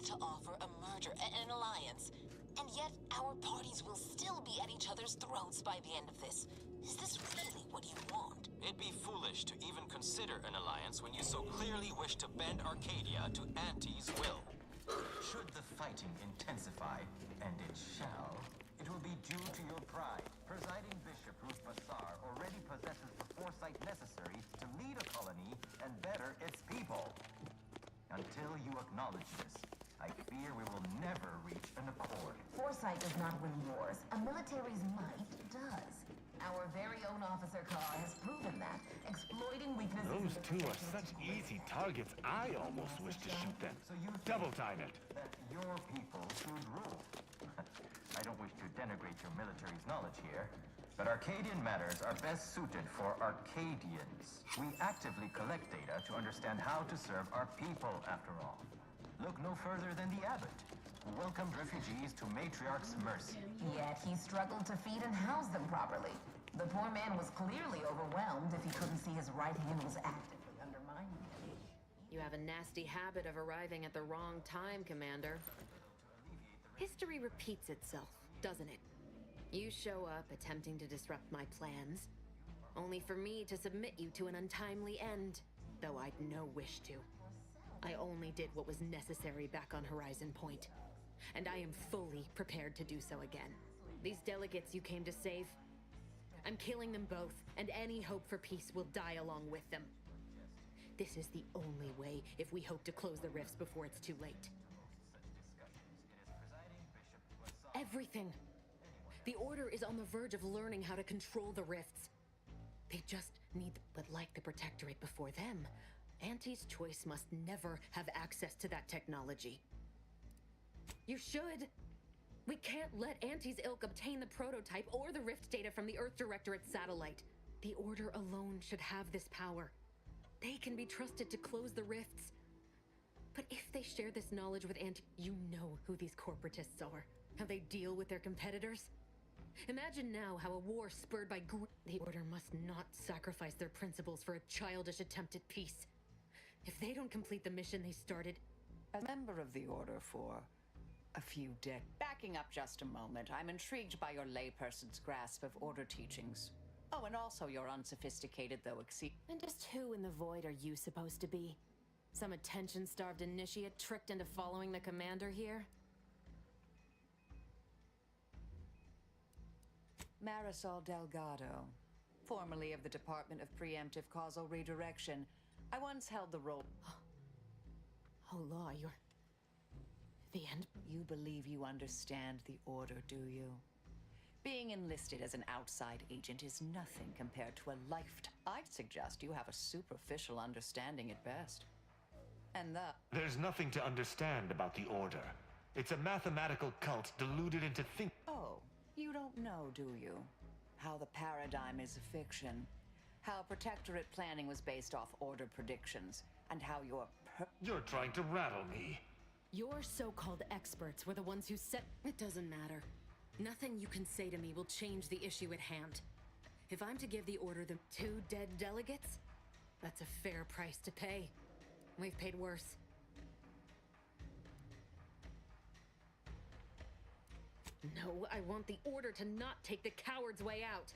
to offer a merger, an alliance. And yet, our parties will still be at each other's throats by the end of this. Is this really what you want? It'd be foolish to even consider an alliance when you so clearly wish to bend Arcadia to Auntie's will. Should the fighting intensify, and it shall, it will be due to your pride. Presiding Bishop Ruth Bassar already possesses the foresight necessary to lead a colony and better its people. Until you acknowledge this, I fear we will never reach an accord. Foresight does not win wars. A military's might does. Our very own Officer Carr has proven that, exploiting weaknesses... Those two are such easy targets, I almost wish to shoot them. So you Double time it. That your people should rule. I don't wish to denigrate your military's knowledge here, but Arcadian matters are best suited for Arcadians. We actively collect data to understand how to serve our people, after all. Look no further than the abbot, who welcomed refugees to Matriarch's mercy. Yet he struggled to feed and house them properly. The poor man was clearly overwhelmed if he couldn't see his right hand was actively undermining him. You have a nasty habit of arriving at the wrong time, Commander. History repeats itself, doesn't it? You show up attempting to disrupt my plans, only for me to submit you to an untimely end, though I'd no wish to. I only did what was necessary back on Horizon Point, and I am fully prepared to do so again. These delegates you came to save, I'm killing them both, and any hope for peace will die along with them. This is the only way if we hope to close the rifts before it's too late. Everything. The Order is on the verge of learning how to control the rifts. They just need, but like the Protectorate before them, Auntie's Choice must never have access to that technology. You should. We can't let Auntie's ilk obtain the prototype or the rift data from the Earth Directorate satellite. The Order alone should have this power. They can be trusted to close the rifts. But if they share this knowledge with Auntie, you know who these corporatists are, how they deal with their competitors. Imagine now how a war spurred by the Order must not sacrifice their principles for a childish attempt at peace. If they don't complete the mission they started... As a member of the Order for a few decades... Backing up just a moment, I'm intrigued by your layperson's grasp of Order teachings. Oh, and also your unsophisticated, though And just who in the void are you supposed to be? Some attention-starved initiate tricked into following the Commander here? Marisol Delgado, formerly of the Department of Preemptive Causal Redirection. I once held the role... Oh, Law, you're... The end? You believe you understand the Order, do you? Being enlisted as an outside agent is nothing compared to a lifetime. I'd suggest you have a superficial understanding at best. And There's nothing to understand about the Order. It's a mathematical cult deluded into Oh, you don't know, do you? How the paradigm is a fiction. How Protectorate planning was based off Order predictions. And how You're trying to rattle me. Your so-called experts were the ones who set... It doesn't matter. Nothing you can say to me will change the issue at hand. If I'm to give the Order the 2 dead delegates, that's a fair price to pay. We've paid worse. No, I want the Order to not take the coward's way out.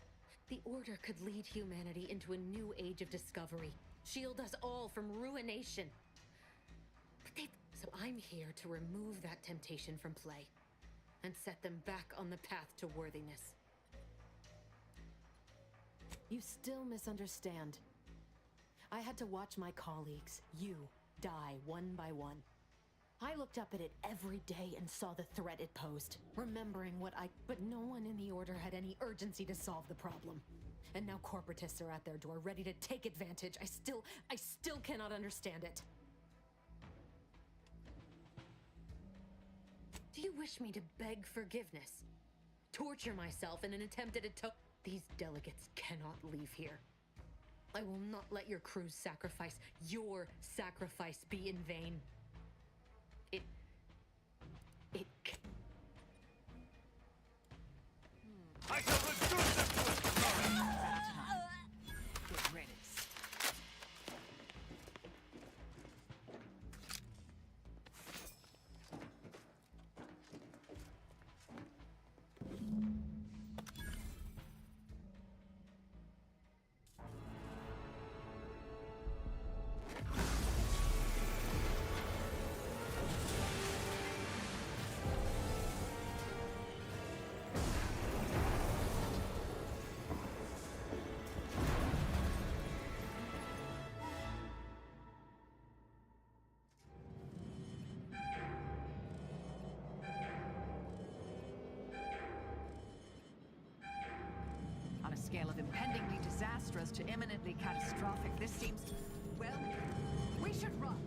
The Order could lead humanity into a new age of discovery, shield us all from ruination. So I'm here to remove that temptation from play, and set them back on the path to worthiness. You still misunderstand. I had to watch my colleagues, you, die one by one. I looked up at it every day and saw the threat it posed, remembering but no one in the Order had any urgency to solve the problem. And now corporatists are at their door, ready to take advantage. I still cannot understand it. Do you wish me to beg forgiveness? Torture myself in an attempt at These delegates cannot leave here. I will not let your crew's sacrifice, your sacrifice, be in vain. I shall reduce them to a Good riddance. On a scale of impendingly disastrous to imminently catastrophic, this seems... Well, we should run.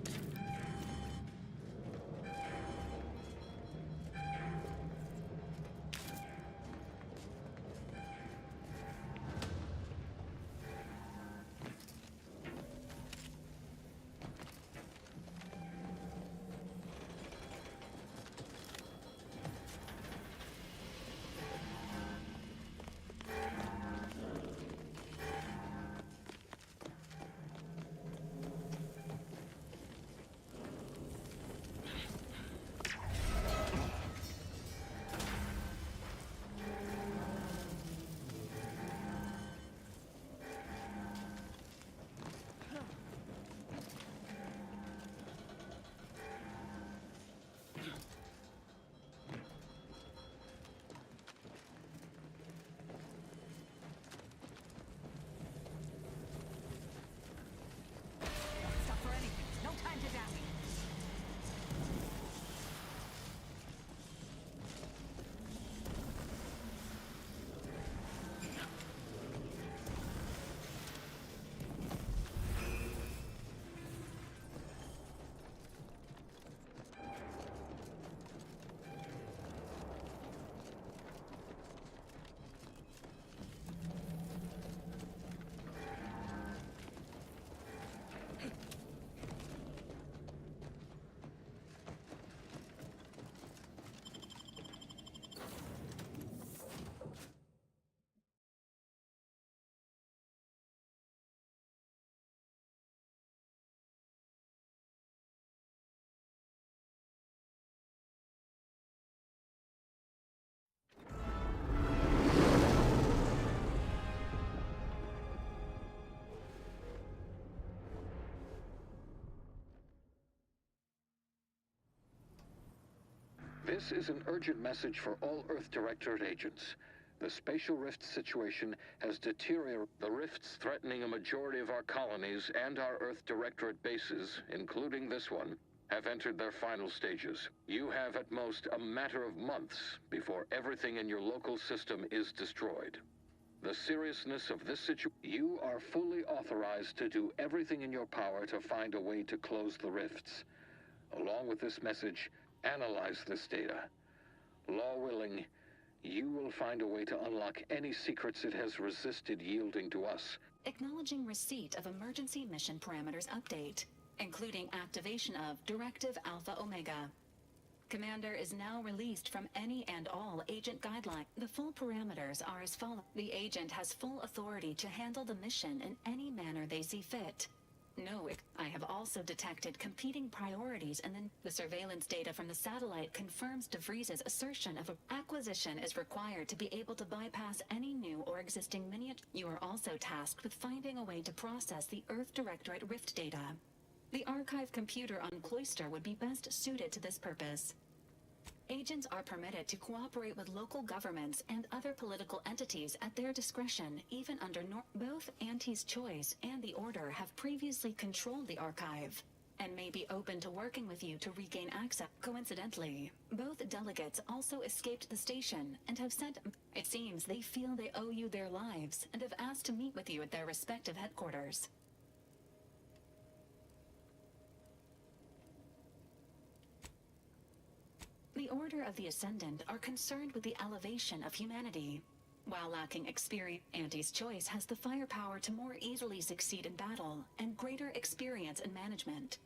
This is an urgent message for all Earth Directorate agents. The spatial rift situation has deteriorated. The rifts threatening a majority of our colonies and our Earth Directorate bases, including this one, have entered their final stages. You have at most a matter of months before everything in your local system is destroyed. The seriousness of this situation, you are fully authorized to do everything in your power to find a way to close the rifts. Along with this message, analyze this data. Law willing, you will find a way to unlock any secrets it has resisted yielding to us. Acknowledging receipt of emergency mission parameters update, including activation of Directive Alpha Omega. Commander is now released from any and all agent guidelines. The full parameters are as follows. The agent has full authority to handle the mission in any manner they see fit. No, I have also detected competing priorities, and then the surveillance data from the satellite confirms DeVries's assertion of acquisition is required to be able to bypass any new or existing miniature. You are also tasked with finding a way to process the Earth Directorate Rift data. The archive computer on Cloister would be best suited to this purpose. Agents are permitted to cooperate with local governments and other political entities at their discretion, even under both Auntie's Choice and the Order have previously controlled the archive, and may be open to working with you to regain access. Coincidentally, both delegates also escaped the station and have sent. It seems they feel they owe you their lives and have asked to meet with you at their respective headquarters. The Order of the Ascendant are concerned with the elevation of humanity. While lacking experience, Auntie's Choice has the firepower to more easily succeed in battle and greater experience in management.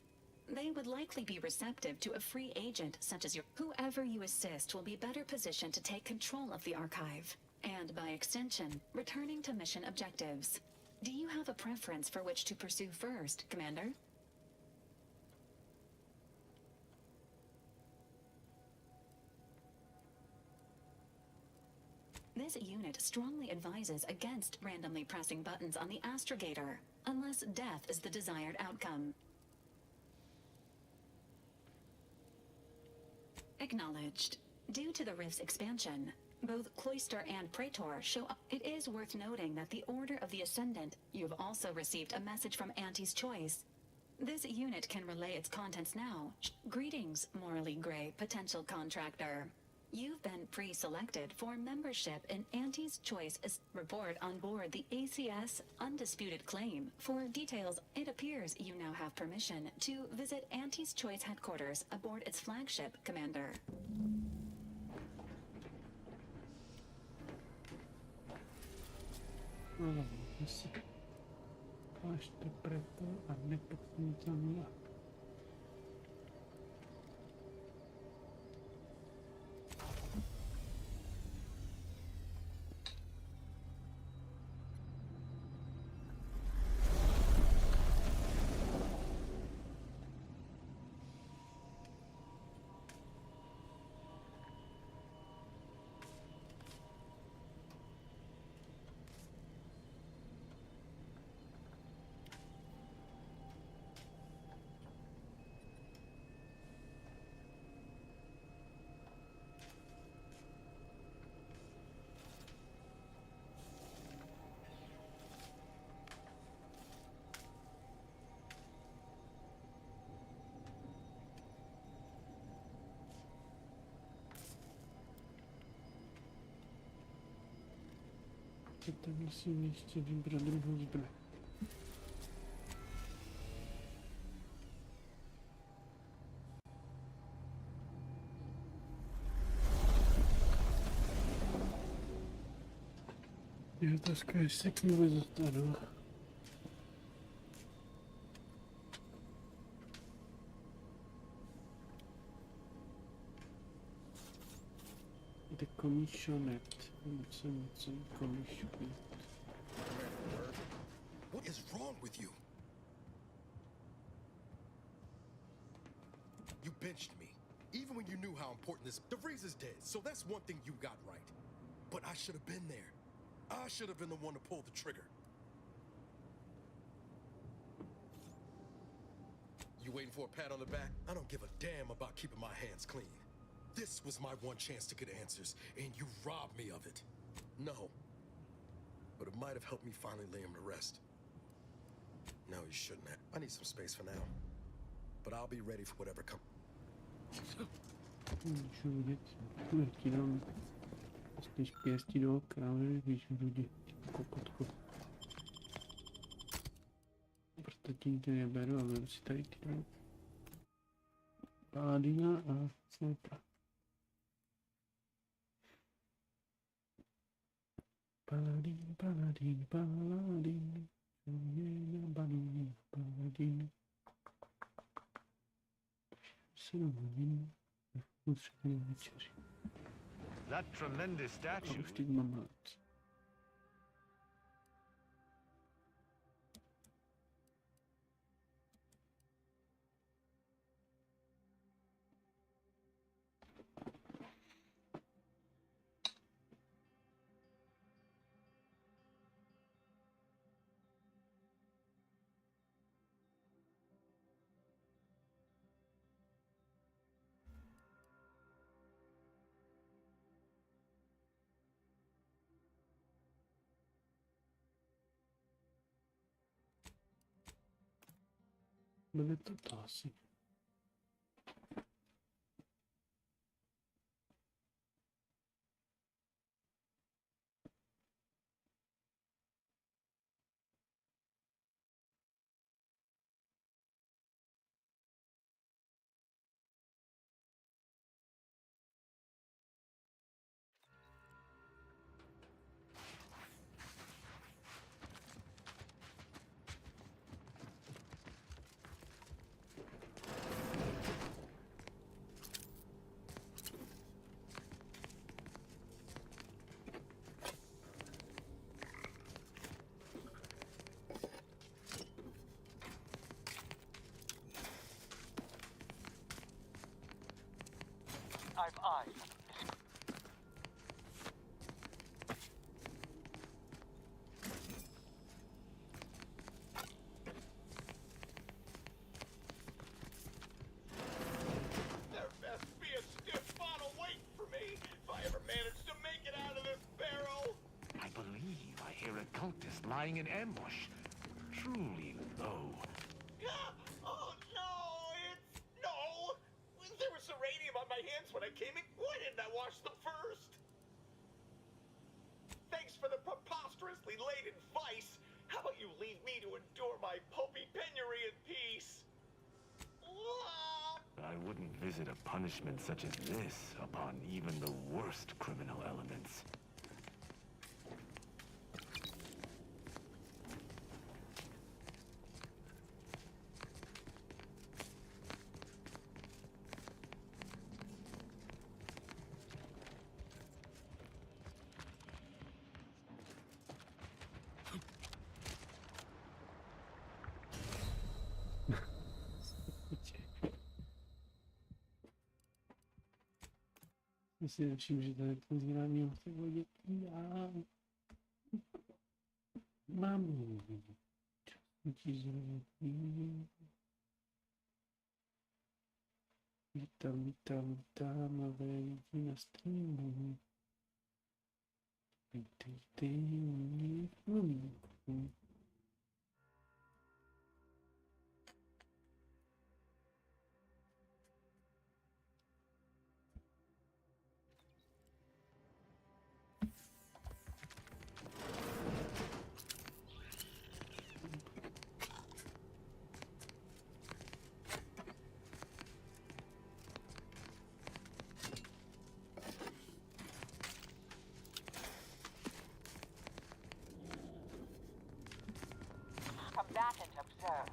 They would likely be receptive to a free agent such as whoever you assist will be better positioned to take control of the archive, and by extension, returning to mission objectives. Do you have a preference for which to pursue first, Commander? This unit strongly advises against randomly pressing buttons on the astrogator, unless death is the desired outcome. Acknowledged. Due to the rift's expansion, both Cloister and Praetor show up. It is worth noting that the Order of the Ascendant, you have also received a message from Auntie's Choice. This unit can relay its contents now. Greetings, morally gray potential contractor. You've been pre-selected for membership in Auntie's Choice report on board the ACS Undisputed Claim. For details, it appears you now have permission to visit Auntie's Choice headquarters aboard its flagship, Commander. Tam si ještě vybrat druhou zbraň. Je otázka, jestli k ní vůbec dostanu. Decommissioned. What is wrong with you? You benched me, even when you knew how important this. DeVries is dead, so that's one thing you got right. But I should have been there. I should have been the one to pull the trigger. You waiting for a pat on the back? I don't give a damn about keeping my hands clean. This was my one chance to get answers, and you robbed me of it. No. But it might have helped me finally lay him to rest. No, you shouldn't have. I need some space for now. But I'll be ready for whatever comes. Aquí dám spíš pěstí do krávy, víš, lidi, kokotku. Ostatní ty neberu a beru si tady ty dám. Paladina a snajpera. Paladin, paladin, paladin. Paladin, paladin. 7 hodin. That tremendous statue. Byly to asi. I've eyes. There best be a stiff bottle waiting for me if I ever manage to make it out of this barrel. I believe I hear a cultist lying in ambush. Truly low. Oh no, no! There was uranium on my hands when I came in. Why didn't I wash them first? Thanks for the preposterously laden vice. How about you leave me to endure my pulpy penury in peace? I wouldn't visit a punishment such as this upon even the worst criminal elements. Já si nevšiml, že tady to zírání v té vodě. Já... Mám... Vítám nové lidi na streamu. Vítejte u mě. Combatant observed.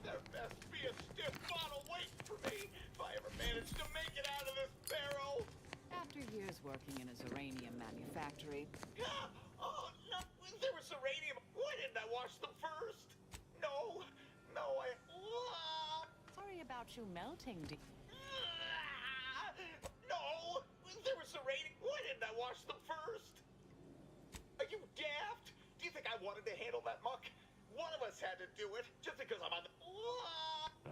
There best be a stiff bottle waiting for me if I ever manage to make it out of this barrel. After years working in a uranium manufactory, Oh no, there was uranium. Why didn't I wash them first? No, I... sorry about you melting, dear. serrating? Why didn't I wash them first? Are you daft? Do you think I wanted to handle that muck? One of us had to do it, just because I'm on the...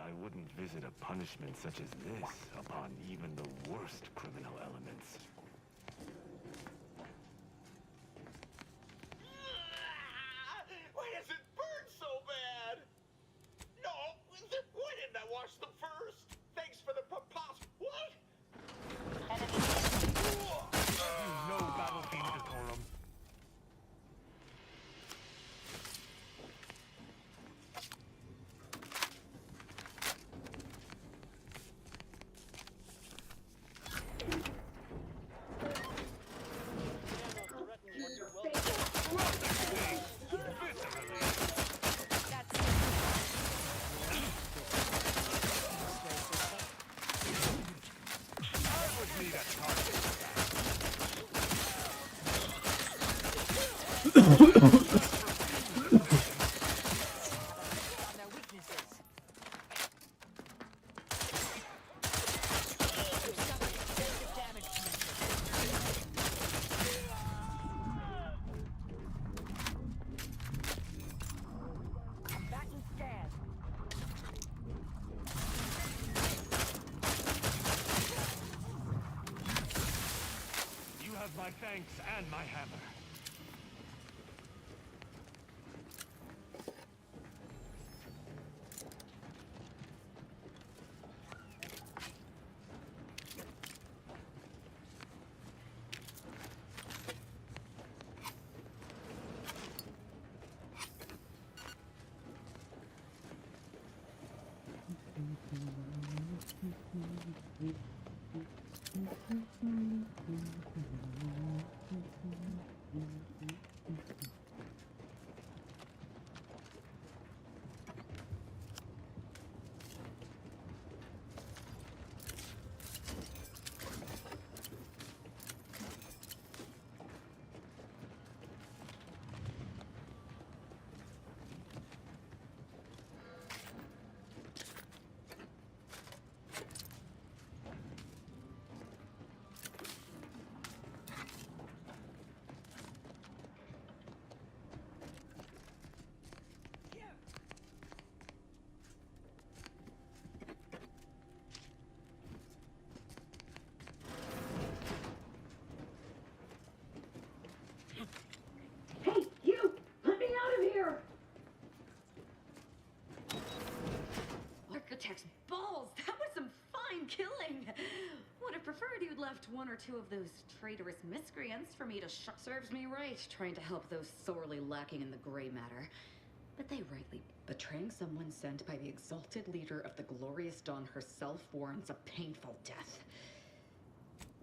I wouldn't visit a punishment such as this upon even the worst criminal elements. Why does it burn so bad? No, why didn't I wash them first? Thanks for the What? No battlefield decorum. You have my thanks and my hammer. Hey, you! Let me out of here! Architect's balls! That was some fine killing! Would have preferred you'd left one or two of those traitorous miscreants for me to serves me right, trying to help those sorely lacking in the gray matter. But they rightly betraying someone sent by the exalted leader of the glorious dawn herself warrants a painful death.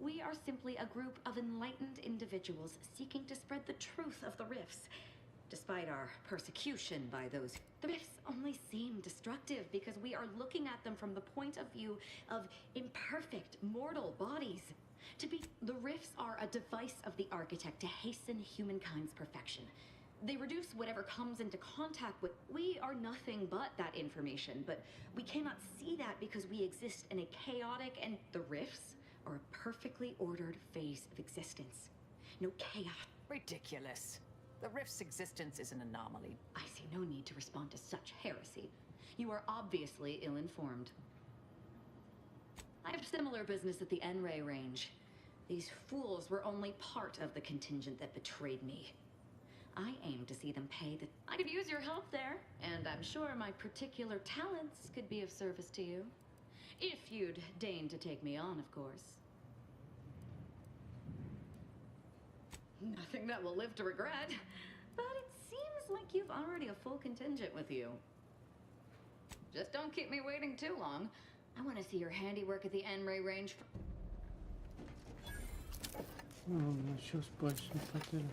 We are simply a group of enlightened individuals seeking to spread the truth of the rifts. Despite our persecution by those, the rifts only seem destructive because we are looking at them from the point of view of imperfect mortal bodies. The rifts are a device of the architect to hasten humankind's perfection. They reduce whatever comes into contact with. We are nothing but that information, but we cannot see that because we exist in a chaotic and the rifts are a perfectly ordered phase of existence. No chaos. Ridiculous. The rift's existence is an anomaly. I see no need to respond to such heresy. You are obviously ill-informed. I have similar business at the N-Ray range. These fools were only part of the contingent that betrayed me. I aim to see them pay the... I could use your help there, and I'm sure my particular talents could be of service to you. If you'd deign to take me on, of course. Nothing that will live to regret. But it seems like you've already a full contingent with you. Just don't keep me waiting too long. I want to see your handiwork at the N-Ray range. No, ще спать не хотели.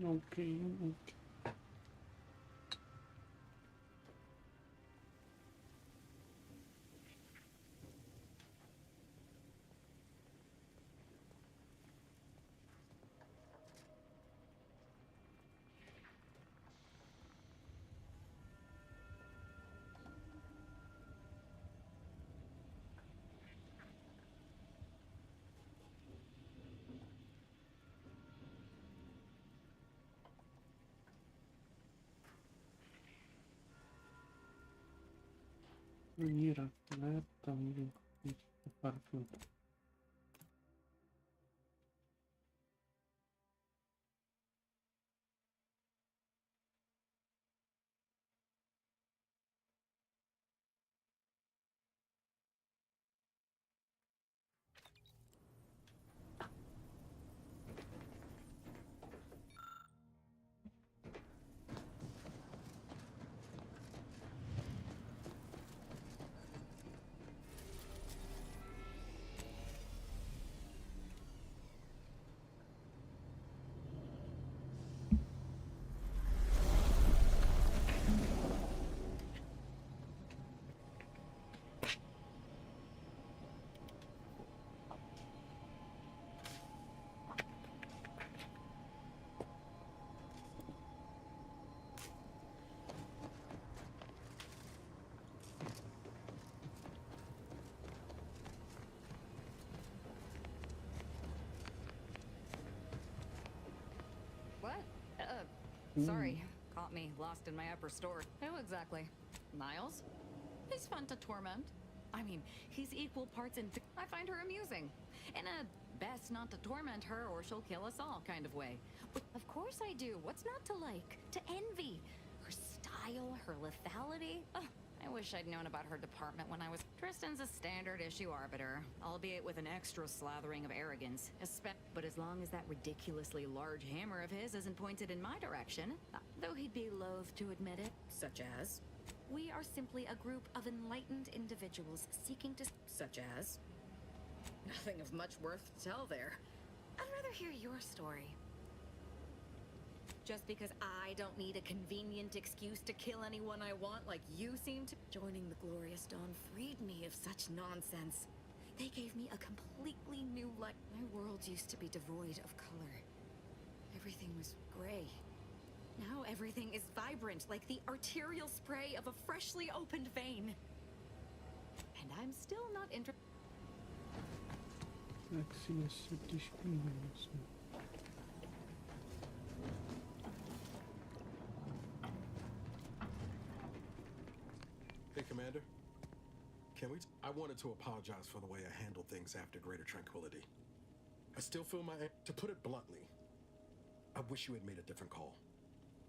Okay. Mira, también parte. What? Sorry. Caught me lost in my upper store. Who exactly? Miles? He's fun to torment. I mean, he's equal parts I find her amusing. In a best not to torment her or she'll kill us all kind of way. But of course I do. What's not to like? To envy? Her style, her lethality? Ugh, I wish I'd known about her department when I was... Tristan's a standard issue arbiter, albeit with an extra slathering of arrogance. But as long as that ridiculously large hammer of his isn't pointed in my direction, though he'd be loath to admit it. Such as? We are simply a group of enlightened individuals seeking to... Such as? Nothing of much worth to tell there. I'd rather hear your story. Just because I don't need a convenient excuse to kill anyone I want like you seem to. Joining the Glorious Dawn freed me of such nonsense. They gave me a completely new life. My world used to be devoid of color. Everything was gray. Now everything is vibrant, like the arterial spray of a freshly opened vein. And I'm still not interested. Hey, Commander. Can we... I wanted to apologize for the way I handled things after Greater Tranquility. I still feel my... To put it bluntly, I wish you had made a different call.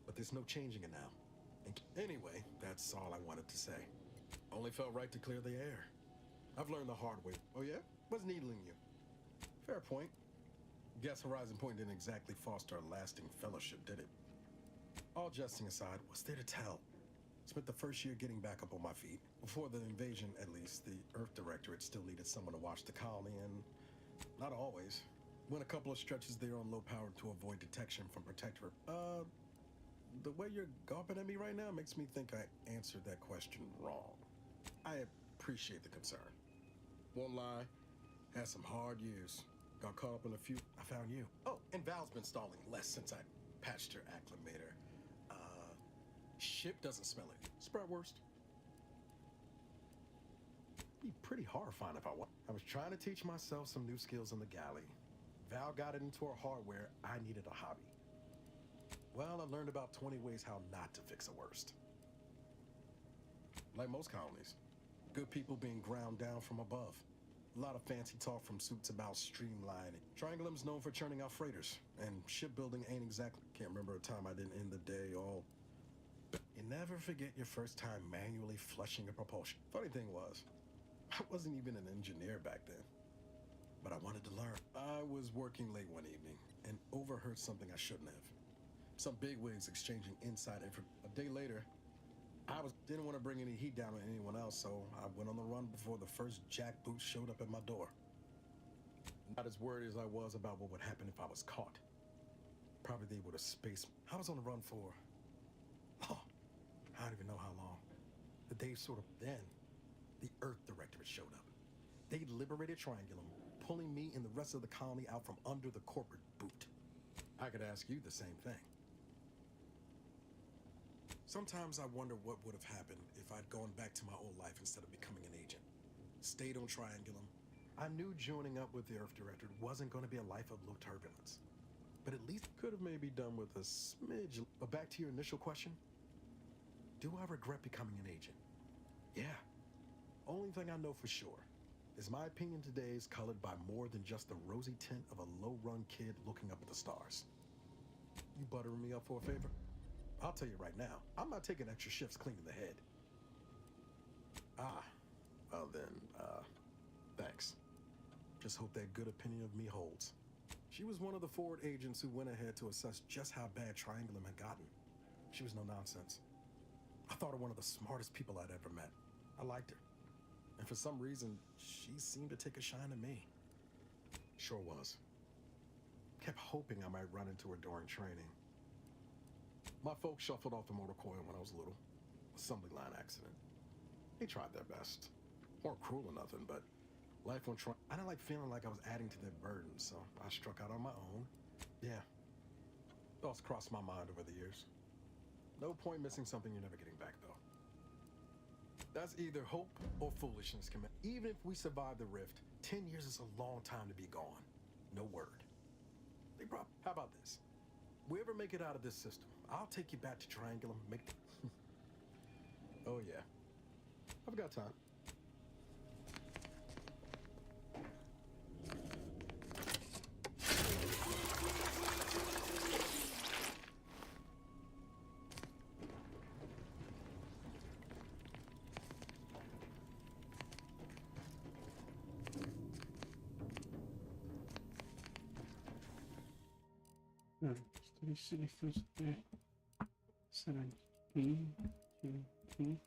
But there's no changing it now. And anyway, that's all I wanted to say. Only felt right to clear the air. I've learned the hard way. Oh yeah? What's needling you? Fair point. Guess Horizon Point didn't exactly foster a lasting fellowship, did it? All jesting aside, what's there to tell? Spent the first year getting back up on my feet. Before the invasion, at least, the Earth Directorate still needed someone to watch the colony, and not always. Went a couple of stretches there on low power to avoid detection from Protectorate. The way you're gawping at me right now makes me think I answered that question wrong. I appreciate the concern. Won't lie, had some hard years. Got caught up in a few. I found you. Oh, and Val's been stalling less since I patched her acclimator. Ship doesn't smell it. Spratwurst. Be pretty horrifying if I was. I was trying to teach myself some new skills in the galley. Val got it into her hardware. I needed a hobby. Well, I learned about 20 ways how not to fix a worst. Like most colonies, good people being ground down from above. A lot of fancy talk from suits about streamlining. Triangulum's known for churning out freighters, and shipbuilding ain't exactly... Can't remember a time I didn't end the day all... You never forget your first time manually flushing a propulsion. Funny thing was, I wasn't even an engineer back then. But I wanted to learn. I was working late one evening and overheard something I shouldn't have. Some bigwigs exchanging inside info. A day later, didn't want to bring any heat down on anyone else, so I went on the run before the first jackboot showed up at my door. Not as worried as I was about what would happen if I was caught. Probably they would have spaced. I was on the run for, oh, I don't even know how long. The day then, the Earth Directorate showed up. They liberated Triangulum, pulling me and the rest of the colony out from under the corporate boot. I could ask you the same thing. Sometimes I wonder what would have happened if I'd gone back to my old life instead of becoming an agent. Stayed on Triangulum. I knew joining up with the Earth Directorate wasn't going to be a life of low turbulence. But at least could have maybe done with a smidge. But back to your initial question. Do I regret becoming an agent? Yeah. Only thing I know for sure is my opinion today is colored by more than just the rosy tint of a low-run kid looking up at the stars. You buttering me up for a favor? I'll tell you right now, I'm not taking extra shifts cleaning the head. Well then, thanks. Just hope that good opinion of me holds. She was one of the forward agents who went ahead to assess just how bad Triangulum had gotten. She was no nonsense. I thought her one of the smartest people I'd ever met. I liked her. And for some reason, she seemed to take a shine to me. Sure was. Kept hoping I might run into her during training. My folks shuffled off the motor coil when I was little. Assembly line accident. They tried their best. Weren't cruel or nothing, but life on I didn't like feeling like I was adding to their burden, so I struck out on my own. Yeah. Thoughts crossed my mind over the years. No point missing something you're never getting back, though. That's either hope or foolishness. Even if we survive the rift, 10 years is a long time to be gone. No word. How about this? We ever make it out of this system, I'll take you back to Triangulum, make the... Oh yeah. I've got time. Queste risposte saranno qui, qui, qui.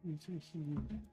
Interesting.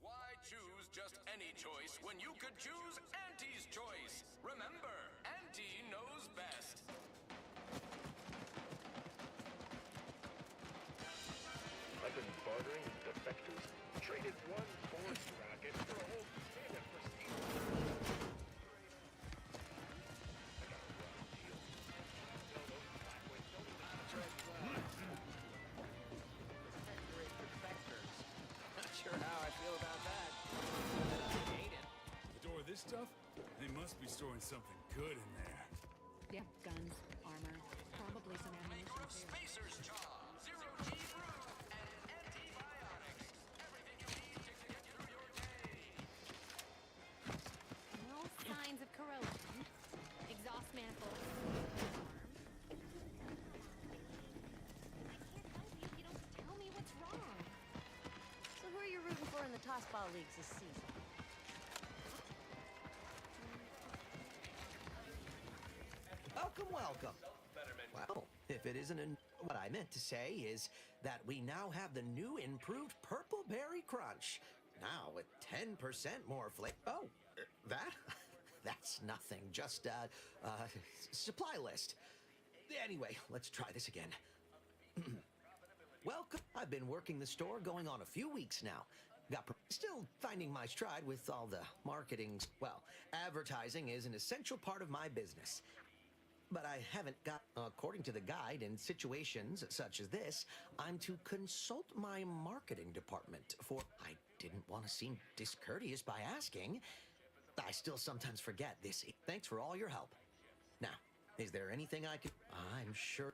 Why choose just any choice when you could choose Auntie's choice? Remember, Auntie knows best. I've been bartering with defectors. Traded one force rocket for a whole bit of prestige. Not sure how I feel about that. I hate it. must be storing something good in there. Yeah, guns, armor, probably some ammunition Maker of too. Spacer's Charm, zero-G brew, and antibiotics. Everything you need to get through your day. No signs of corrosion. Exhaust manifold. I can't help you if you don't tell me what's wrong. So who are you rooting for in the tossball leagues this season? Welcome, welcome. Well, if it isn't what I meant to say is that we now have the new improved Purple Berry Crunch. Now with 10% more flavor. Oh, that? That's nothing. Just supply list. Anyway, let's try this again. Welcome. I've been working the store going on a few weeks now. Still finding my stride with all the marketing. Well, advertising is an essential part of my business. But I haven't got, according to the guide, in situations such as this, I'm to consult my marketing department for. I didn't want to seem discourteous by asking. I still sometimes forget this. Thanks for all your help. Now, is there anything I can? I'm sure.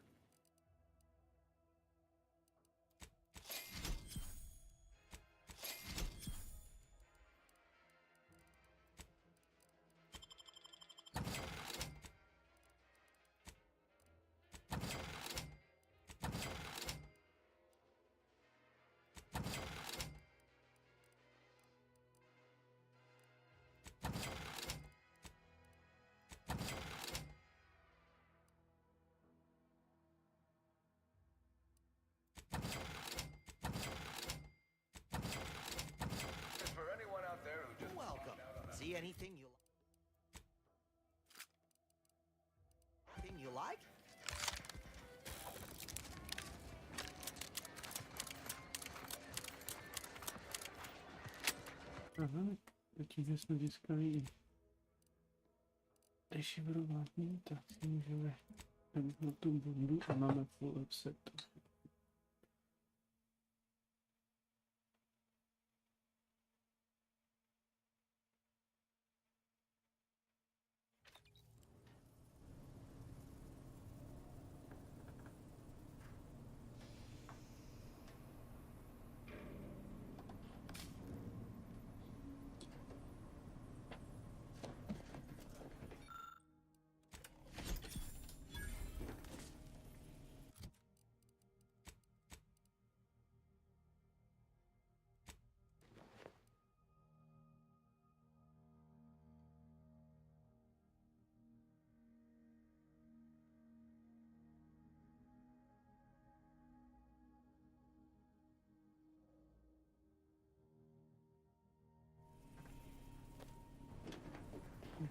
For anyone out there who just Welcome. See anything you like? Aha, jaký jsme získali i dešifrování, tak si můžeme na tu bundu a máme full upset.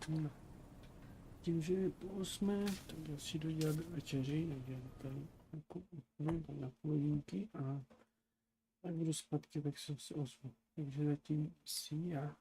No. Tím, že je po 8, tak si dodělat večeři, takže tady jako na půl hodinky a jak budu zpátky, tak se ozvu. Takže zatím si já.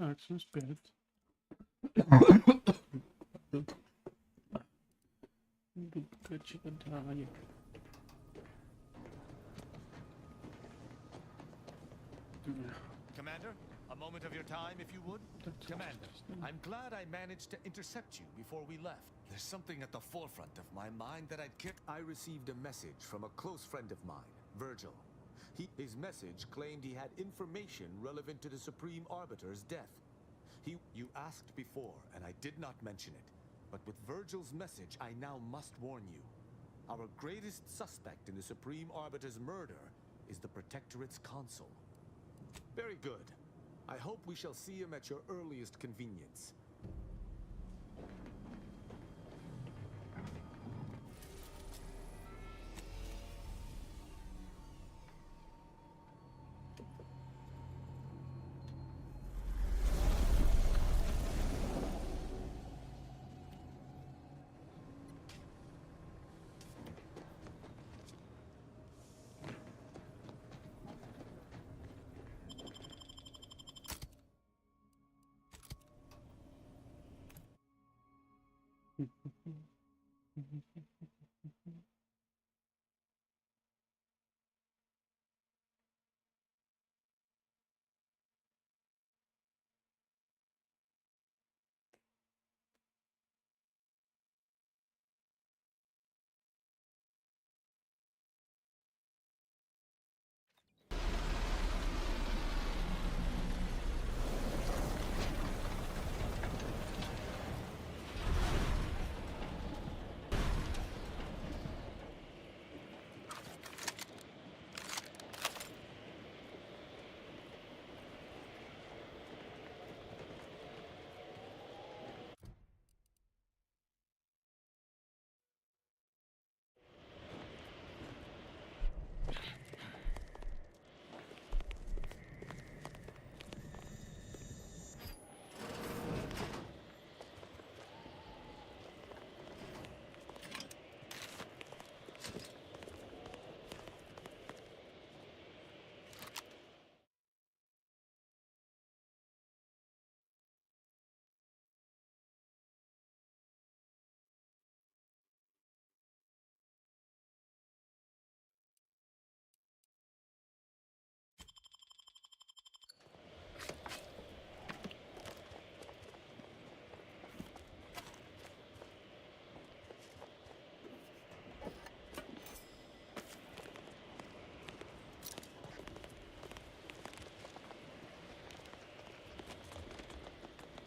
Action Spirit. Duplicate die. Commander, a moment of your time, if you would. Commander, I'm glad I managed to intercept you before we left. There's something at the forefront of my mind that I'd care. I received a message from a close friend of mine, Virgil. His message claimed he had information relevant to the Supreme Arbiter's death. You asked before, and I did not mention it. But with Virgil's message, I now must warn you. Our greatest suspect in the Supreme Arbiter's murder is the Protectorate's consul. Very good. I hope we shall see him at your earliest convenience.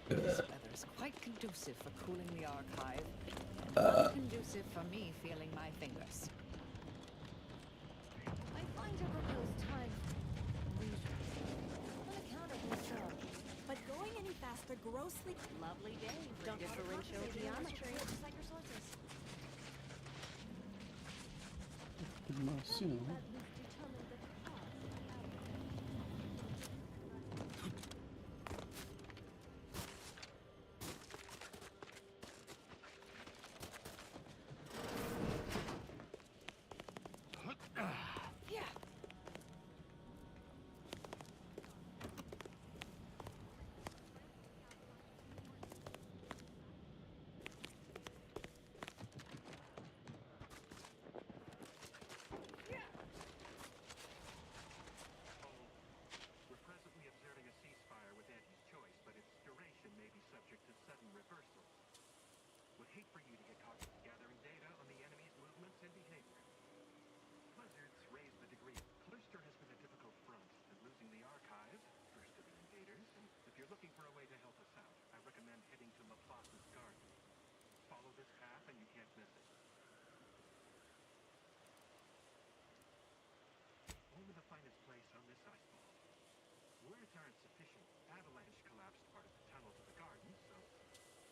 This weather's quite conducive for cooling the archive, and unconducive for me feeling my fingers. I find your proposed time reasonable. On account of myself. But going any faster grossly... Lovely day for differential geometry. Just like your sources. Máximo. Hate for you to get caught gathering data on the enemy's movements and behavior. Blizzard's raised the degree. Cloister has been a difficult front, and losing the archive, first to the invaders, and if you're looking for a way to help us out, I recommend heading to Laplace's garden. Follow this path and you can't miss it. Only the finest place on this iceball. Words aren't sufficient. Avalanche collapsed part of the tunnel to the garden, so...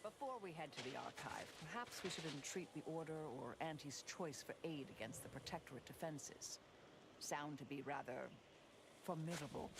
Before we head to the archive, perhaps we should entreat the Order or Auntie's choice for aid against the Protectorate defenses. Sound to be rather formidable.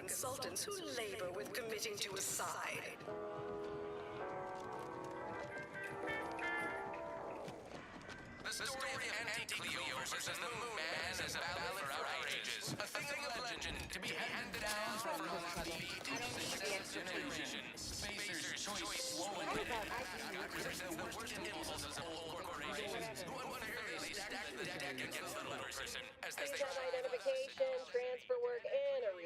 consultants who labor with committing to a side. The story of Anti-Cleo versus the Moon Man is a ballad for our ages. A thing of legend to be handed down from successive generations. Spacer's choice woven represent the worst impulses of all corporations who unfairly stack the deck against the little person as they Job identification, transfer work, and a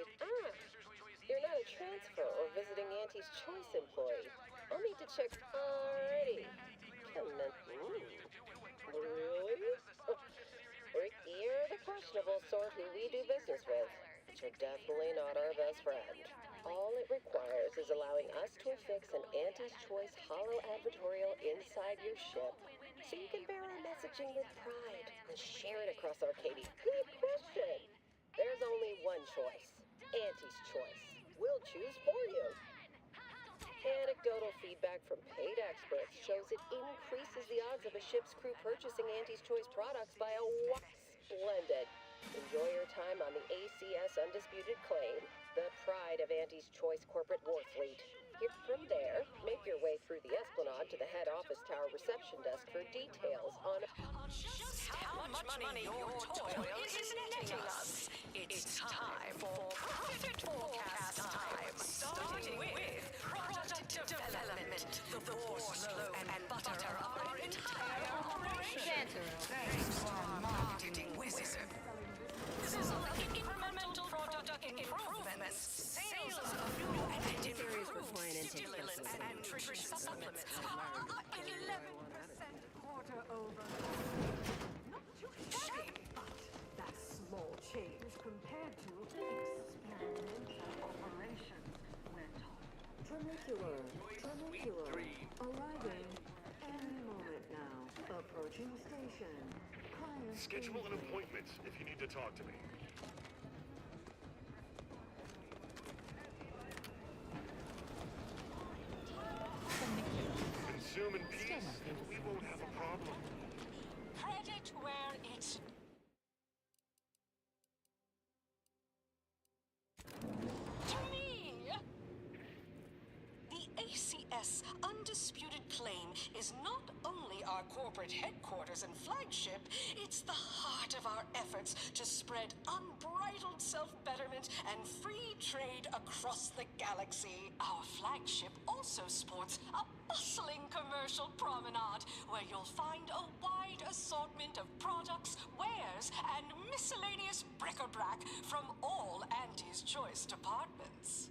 you're not a transfer or visiting Auntie's Choice employee. I'll need to check already. Really? Ricky, you're the questionable sort who we do business with, but you're definitely not our best friend. All it requires is allowing us to affix an Auntie's Choice hollow advertorial inside your ship, so you can bear our messaging with pride and share it across Arcadia. Good question. There's only one choice. Auntie's Choice. We'll choose for you. Anecdotal feedback from paid experts shows it increases the odds of a ship's crew purchasing Auntie's Choice products by a splendid. Enjoy your time on the ACS Undisputed Claim, the pride of Auntie's Choice corporate war fleet. From there, make your way through the Esplanade to the head office tower reception desk for details on Just how much money your toil is netting us. It's time for Profit Forecast time, starting with product development, the force, loaf, and butter of our entire operation. Thanks to our marketing wizard. This is incremental product improvements, sales of new and improved stimulants and nutrition supplements are 11% quarter over. Not too shabby, but that's small change compared to experimental operations. We're Tramicular, arriving any moment now. Approaching station. Schedule an appointment if you need to talk to me. Consume in peace, and we won't have a problem. Credit where it's to me. The ACS Undisputed Claim is not only our corporate headquarters and flagship, it's the heart of our efforts to spread unbridled self-betterment and free trade across the galaxy. Our flagship also sports a bustling commercial promenade where you'll find a wide assortment of products, wares, and miscellaneous bric-a-brac from all Auntie's Choice departments.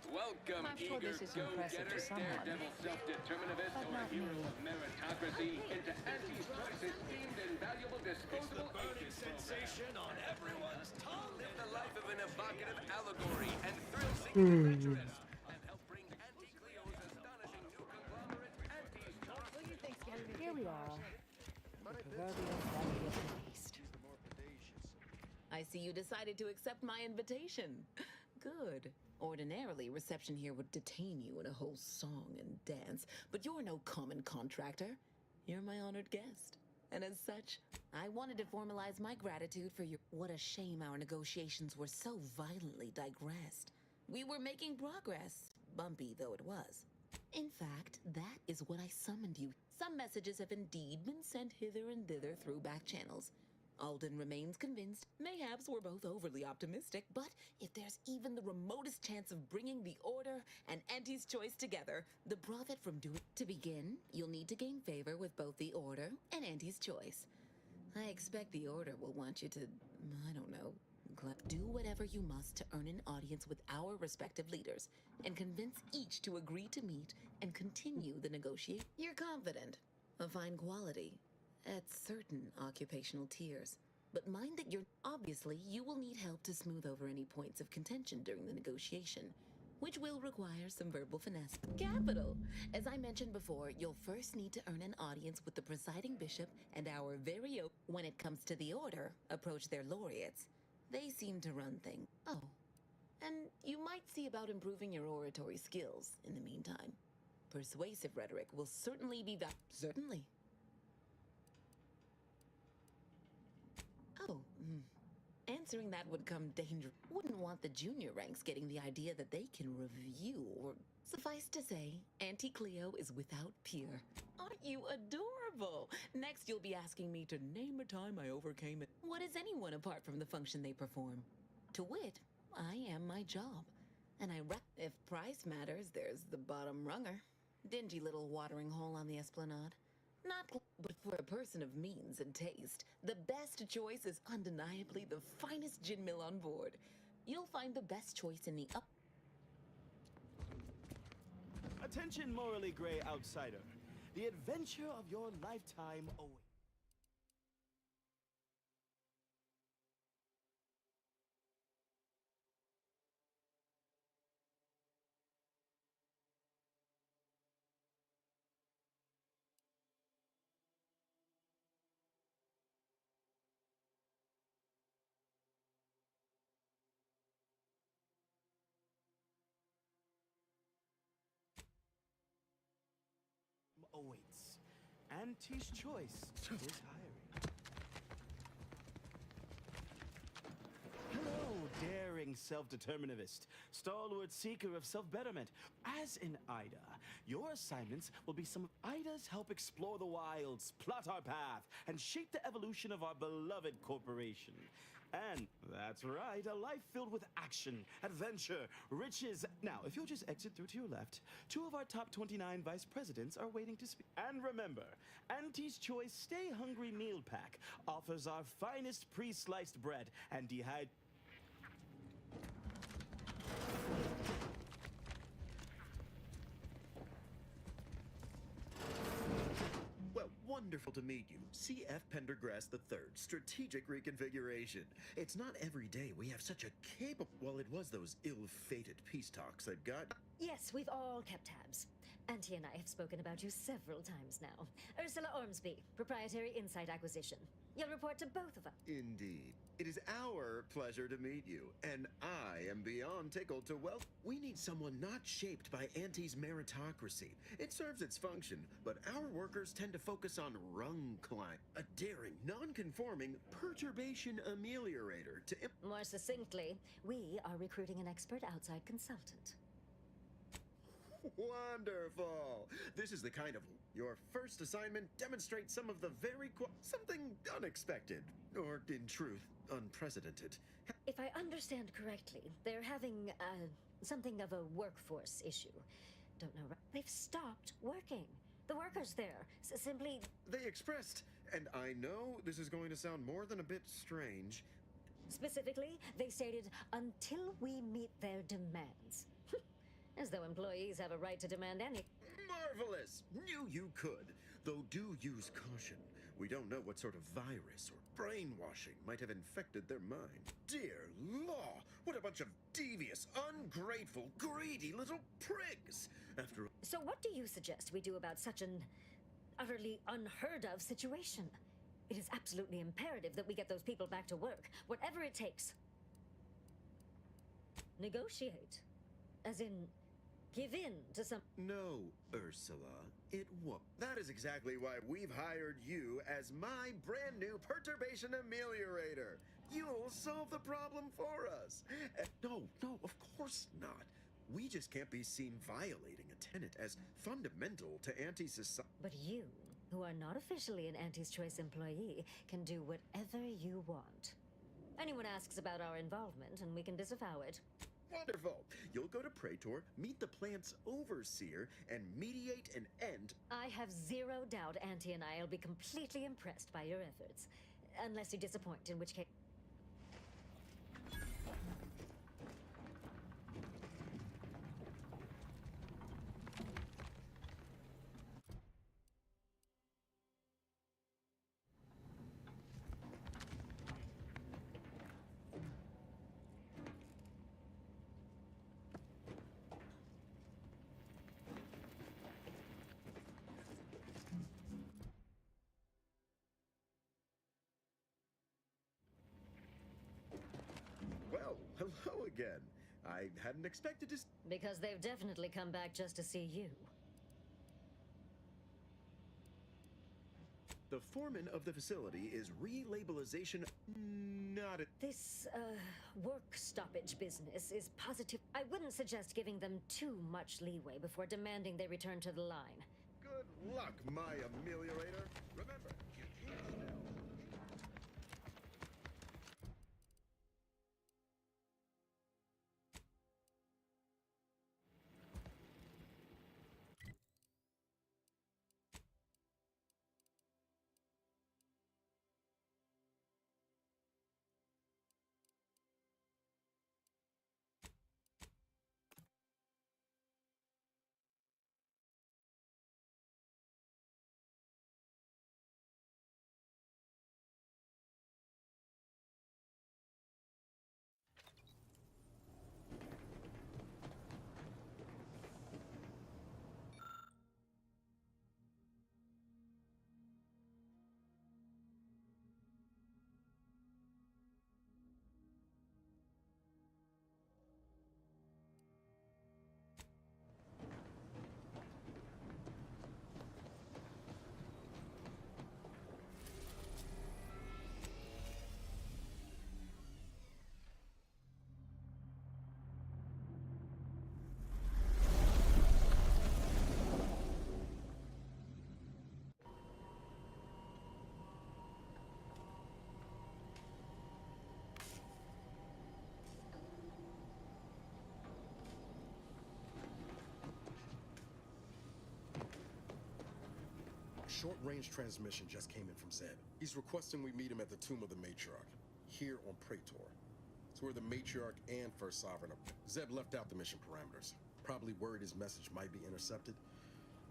Welcome, eager go-getter, daredevil, self-determinivist, or hero of meritocracy into Auntie's Choice esteemed and valuable disposable. It's the burning sensation on everyone's tongue. Live the life of an evocative allegory and thrill-seeking adventurist, and help bring Anti-Cleo's astonishing new conglomerate, Auntie's Choice. Here we are. The proverbial belly of the beast. I see you decided to accept my invitation. Good. Ordinarily, reception here would detain you in a whole song and dance, but you're no common contractor. You're my honored guest. And as such, I wanted to formalize my gratitude for your... What a shame our negotiations were so violently digressed. We were making progress, bumpy though it was. In fact, that is what I summoned you. Some messages have indeed been sent hither and thither through back channels. Alden remains convinced. Mayhaps we're both overly optimistic, but if there's even the remotest chance of bringing the Order and Auntie's Choice together, the profit from doing... To begin, you'll need to gain favor with both the Order and Auntie's Choice. I expect the Order will want you to, I don't know, do whatever you must to earn an audience with our respective leaders and convince each to agree to meet and continue the negotiation. You're confident, of fine quality, at certain occupational tiers. But mind that obviously you will need help to smooth over any points of contention during the negotiation, which will require some verbal finesse. Capital! As I mentioned before, you'll first need to earn an audience with the presiding bishop and our very own. When it comes to the Order, approach their laureates. They seem to run things. Oh, and you might see about improving your oratory skills in the meantime. Persuasive rhetoric will certainly be certainly. Oh, answering that would come danger. Wouldn't want the junior ranks getting the idea that they can review or... Suffice to say, Auntie Cleo is without peer. Aren't you adorable? Next, you'll be asking me to name a time I overcame it. What is anyone apart from the function they perform? To wit, I am my job. And if price matters, there's the bottom runger. Dingy little watering hole on the esplanade. Not, but for a person of means and taste, the best choice is undeniably the finest gin mill on board. You'll find the best choice in the up. Attention, morally gray outsider. The adventure of your lifetime awaits. Auntie's Choice is hiring. Hello, daring self-determinivist, stalwart seeker of self-betterment. As in Ida, your assignments will be some of Ida's help explore the wilds, plot our path, and shape the evolution of our beloved corporation. And that's right, a life filled with action, adventure, riches. Now, if you'll just exit through to your left, 2 of our top 29 vice presidents are waiting to speak. And remember, Auntie's Choice Stay Hungry Meal Pack offers our finest pre-sliced bread and dehydrated. Well, wonderful to meet you. C.F. Pendergrass III, Strategic Reconfiguration. It's not every day we have such a capable... Well, it was those ill-fated peace talks I've got. Yes, we've all kept tabs. Auntie and I have spoken about you several times now. Ursula Ormsby, Proprietary Insight Acquisition. You'll report to both of us. Indeed. It is our pleasure to meet you, and I am beyond tickled to We need someone not shaped by Auntie's meritocracy. It serves its function, but our workers tend to focus on rung climb, a daring, non-conforming perturbation ameliorator to... More succinctly, we are recruiting an expert outside consultant. Wonderful! This is the kind of... Your first assignment demonstrates some of the very something unexpected, or in truth, unprecedented. If I understand correctly, they're having, something of a workforce issue. Don't know, they've stopped working. The workers there simply... They expressed, and I know this is going to sound more than a bit strange. Specifically, they stated, until we meet their demands. As though employees have a right to demand any... Marvelous! Knew you could. Though do use caution. We don't know what sort of virus or brainwashing might have infected their mind. Dear law! What a bunch of devious, ungrateful, greedy little prigs! After all... So what do you suggest we do about such an utterly unheard of situation? It is absolutely imperative that we get those people back to work, whatever it takes. Negotiate. As in... give in to some... No, Ursula. It won't. That is exactly why we've hired you as my brand new perturbation ameliorator. You'll solve the problem for us. No, of course not. We just can't be seen violating a tenet as fundamental to anti-society. But you, who are not officially an Auntie's Choice employee, can do whatever you want. Anyone asks about our involvement, and we can disavow it. Wonderful! You'll go to Praetor, meet the plant's overseer, and mediate an end. I have zero doubt Auntie and I will be completely impressed by your efforts. Unless you disappoint, in which case... again. I hadn't expected to... Because they've definitely come back just to see you. The foreman of the facility is relabelization not a... This, work stoppage business is positive. I wouldn't suggest giving them too much leeway before demanding they return to the line. Good luck, my ameliorator. Remember, you can't smell. Short-range transmission just came in from Zeb. He's requesting we meet him at the tomb of the Matriarch, here on Praetor. It's where the Matriarch and First Sovereign are. Zeb left out the mission parameters. Probably worried his message might be intercepted.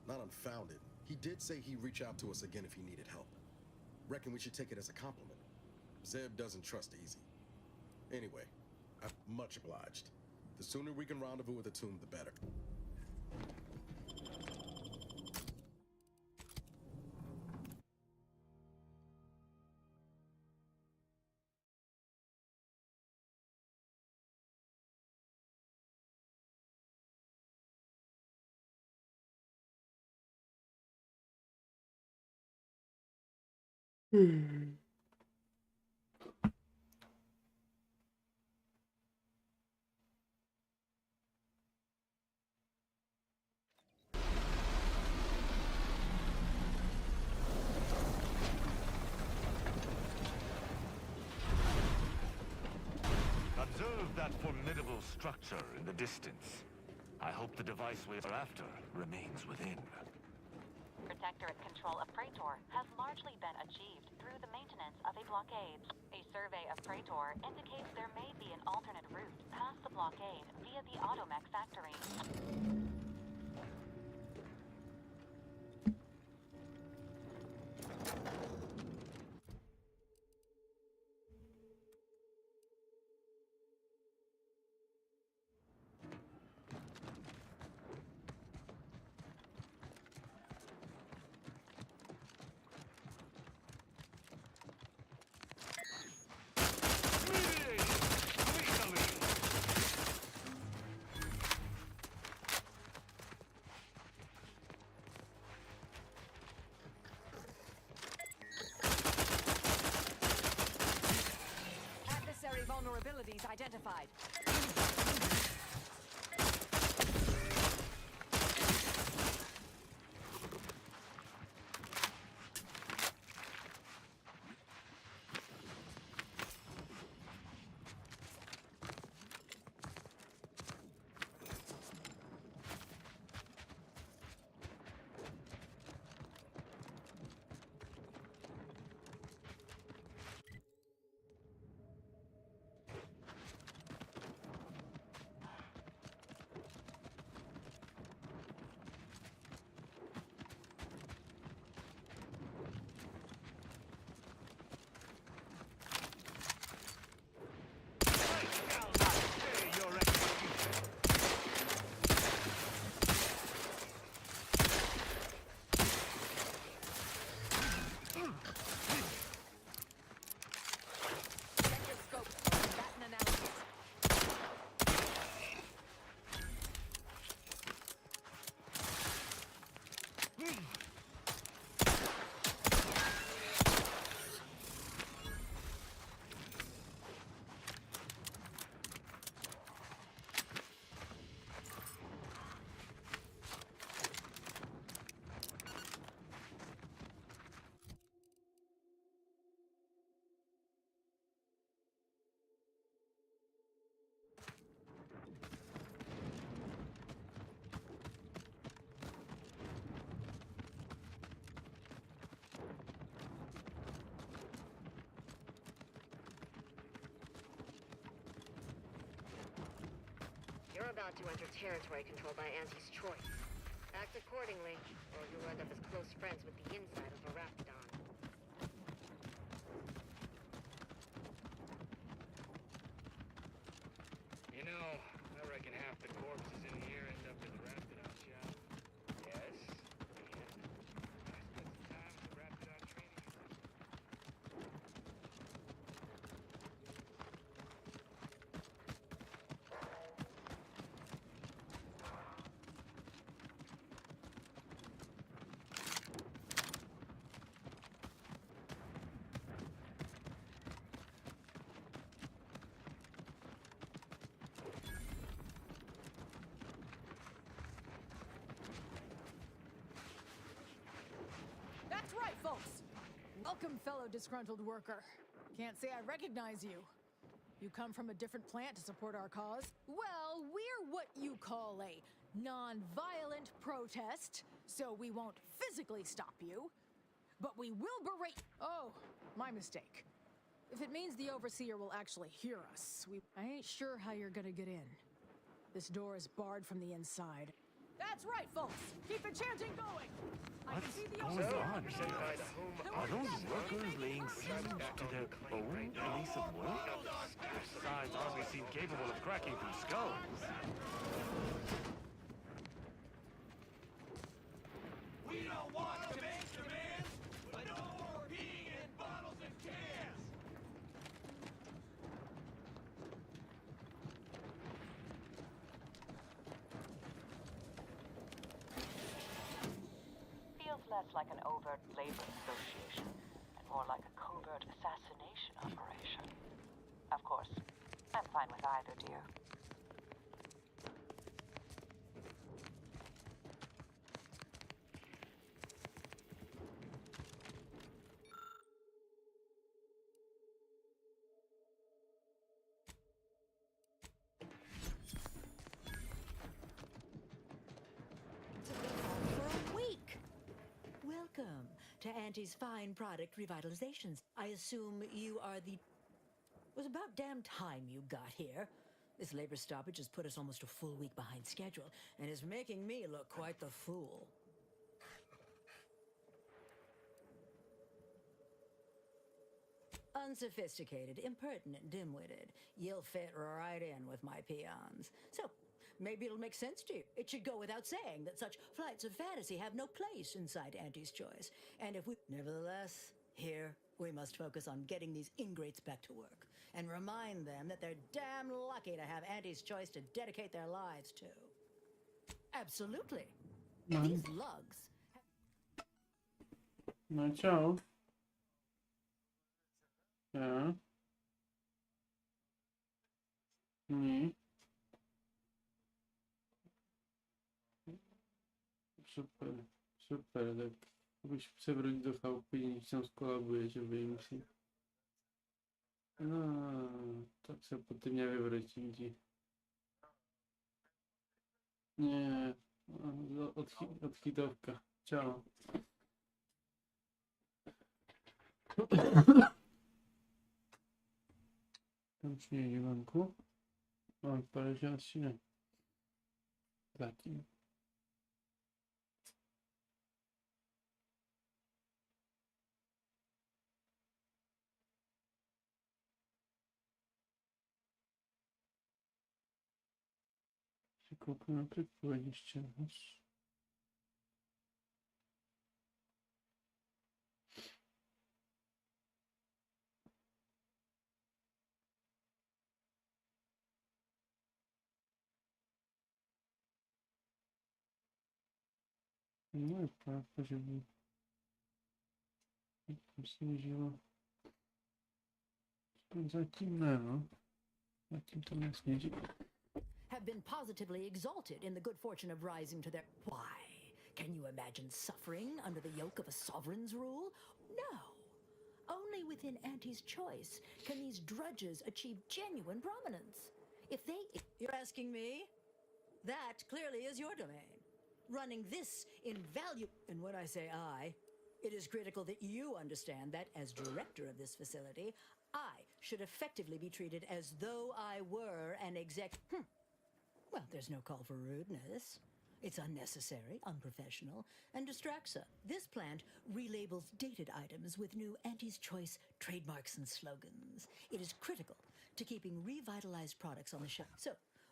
Not unfounded. He did say he'd reach out to us again if he needed help. Reckon we should take it as a compliment. Zeb doesn't trust easy. Anyway, I'm much obliged. The sooner we can rendezvous at the tomb, the better. Observe that formidable structure in the distance. I hope the device we are after remains within. Protectorate control of Praetor has largely been achieved through the maintenance of a blockade. A survey of Praetor indicates there may be an alternate route past the blockade via the Automech factory. Vulnerabilities identified. You're about to enter territory controlled by Auntie's choice. Act accordingly, or you'll end up as close friends with the inside of a Raptidon. You know, I reckon half the corpses in here end up in the Raptidon shop. Yes, and I spent some time at the Raptidon training center. That's right, folks. Welcome, fellow disgruntled worker. Can't say I recognize you. You come from a different plant to support our cause? Well, we're what you call a non-violent protest, so we won't physically stop you, but we will berate— Oh, my mistake. If it means the Overseer will actually hear us, I ain't sure how you're gonna get in. This door is barred from the inside. That's right, folks! Keep the chanting going! I can see the Overseer! Are those workers laying siege to their own place of work? Besides, hardly seem capable of cracking through skulls. We don't want to make demands, but no more peeing in bottles and cans! Feels less like an overt labor negotiation and more like a covert assassination operation. Of course, I'm fine with either, dear. For a week. Welcome to Auntie's Fine Product Revitalizations. I assume you are the... It was about damn time you got here. This labor stoppage has put us almost a full week behind schedule and is making me look quite the fool. Unsophisticated, impertinent, dim-witted. You'll fit right in with my peons. So, maybe it'll make sense to you. It should go without saying that such flights of fantasy have no place inside Auntie's Choice. And if we... Nevertheless, here we must focus on getting these ingrates back to work and remind them that they're damn lucky to have Auntie's Choice to dedicate their lives to. Absolutely. These lugs... No, ciao. Ja. Nie. Super, super, tak. Jakbyś przewrócił do VP i wciąż kolabujecie w misji. No, tak sobie po tym nie wywróci gdzie. Nie, od hitowka. Ciao. Tam czy nie, Iwanku? O, parę się odcinek. Taki. Się kupiłem plik, powiedzieliście nas. No i prawda, żeby sniedziło. Zakinęło. Jakim to nas sniedzie? have been positively exalted in the good fortune of rising to their... Why? Can you imagine suffering under the yoke of a sovereign's rule? No. Only within Auntie's Choice can these drudges achieve genuine prominence. If they... You're asking me? That clearly is your domain. Running this invaluable... And when I say I, it is critical that you understand that as director of this facility, I should effectively be treated as though I were an exec... Well, there's no call for rudeness. It's unnecessary, unprofessional, and distracts her. This plant relabels dated items with new Auntie's Choice trademarks and slogans. It is critical to keeping revitalized products on the shelf. So,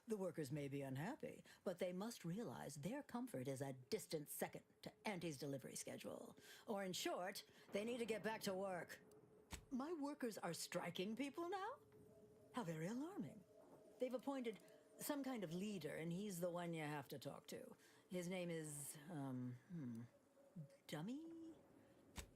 the workers may be unhappy, but they must realize their comfort is a distant second to Auntie's delivery schedule. Or in short, they need to get back to work. My workers are striking people now? How very alarming. They've appointed some kind of leader, and he's the one you have to talk to. His name is, Dummy?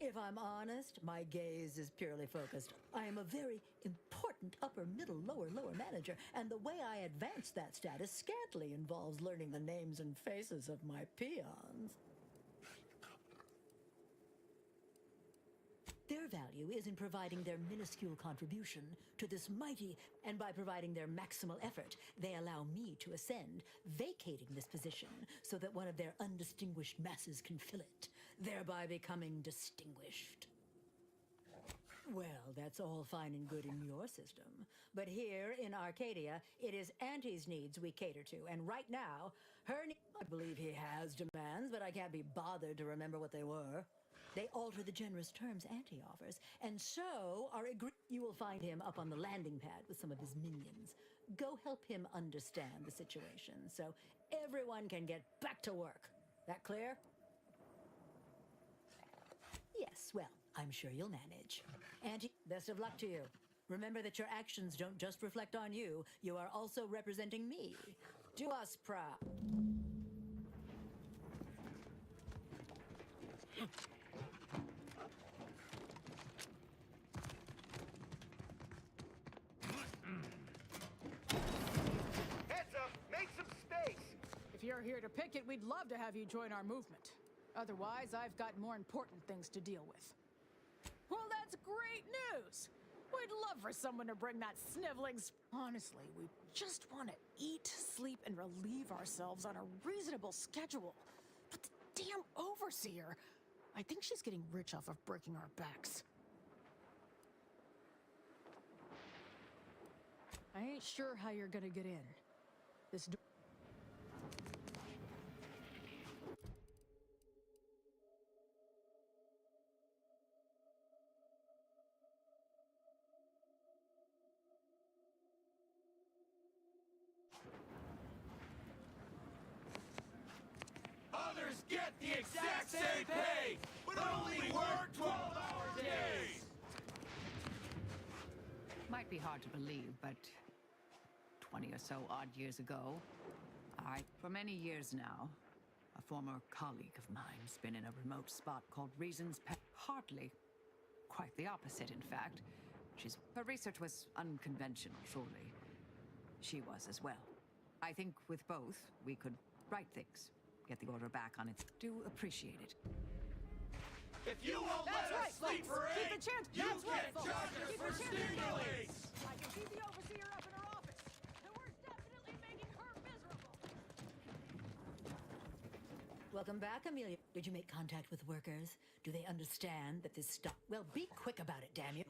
If I'm honest, my gaze is purely focused. I am a very important upper, middle, lower manager, and the way I advance that status scantily involves learning the names and faces of my peons. Their value is in providing their minuscule contribution to this mighty, and by providing their maximal effort, they allow me to ascend, vacating this position so that one of their undistinguished masses can fill it, thereby becoming distinguished. Well, that's all fine and good in your system. But here in Arcadia, it is Auntie's needs we cater to, and right now, I believe he has demands, but I can't be bothered to remember what they were. They alter the generous terms Auntie offers, and so are you will find him up on the landing pad with some of his minions. Go help him understand the situation, so everyone can get back to work. That clear? Yes, well, I'm sure you'll manage. Auntie, best of luck to you. Remember that your actions don't just reflect on you, you are also representing me. Do us proud. Heads up! Make some space! If you're here to picket, we'd love to have you join our movement. Otherwise, I've got more important things to deal with. Well, that's great news! We'd love for someone to bring that sniveling Honestly, we just want to eat, sleep, and relieve ourselves on a reasonable schedule. But the damn overseer, I think she's getting rich off of breaking our backs. I ain't sure how you're gonna get in. This door. Others get the exact same pay, but only work 12-hour days! Might be hard to believe, but 20 or so odd years ago, for many years now, a former colleague of mine's been in a remote spot called Reason's Pet. Hardly. Quite the opposite, in fact. Her research was unconventional, surely. She was as well. I think with both, we could right things. Get the order back on its... Do appreciate it. If you won't let us sleep for 8, you can't charge us for stimulants! I can keep the overseer up in her office, and we're definitely making her miserable. Welcome back, Amelia. Did you make contact with workers? Do they understand that this stuff... Well, be quick about it, damn you.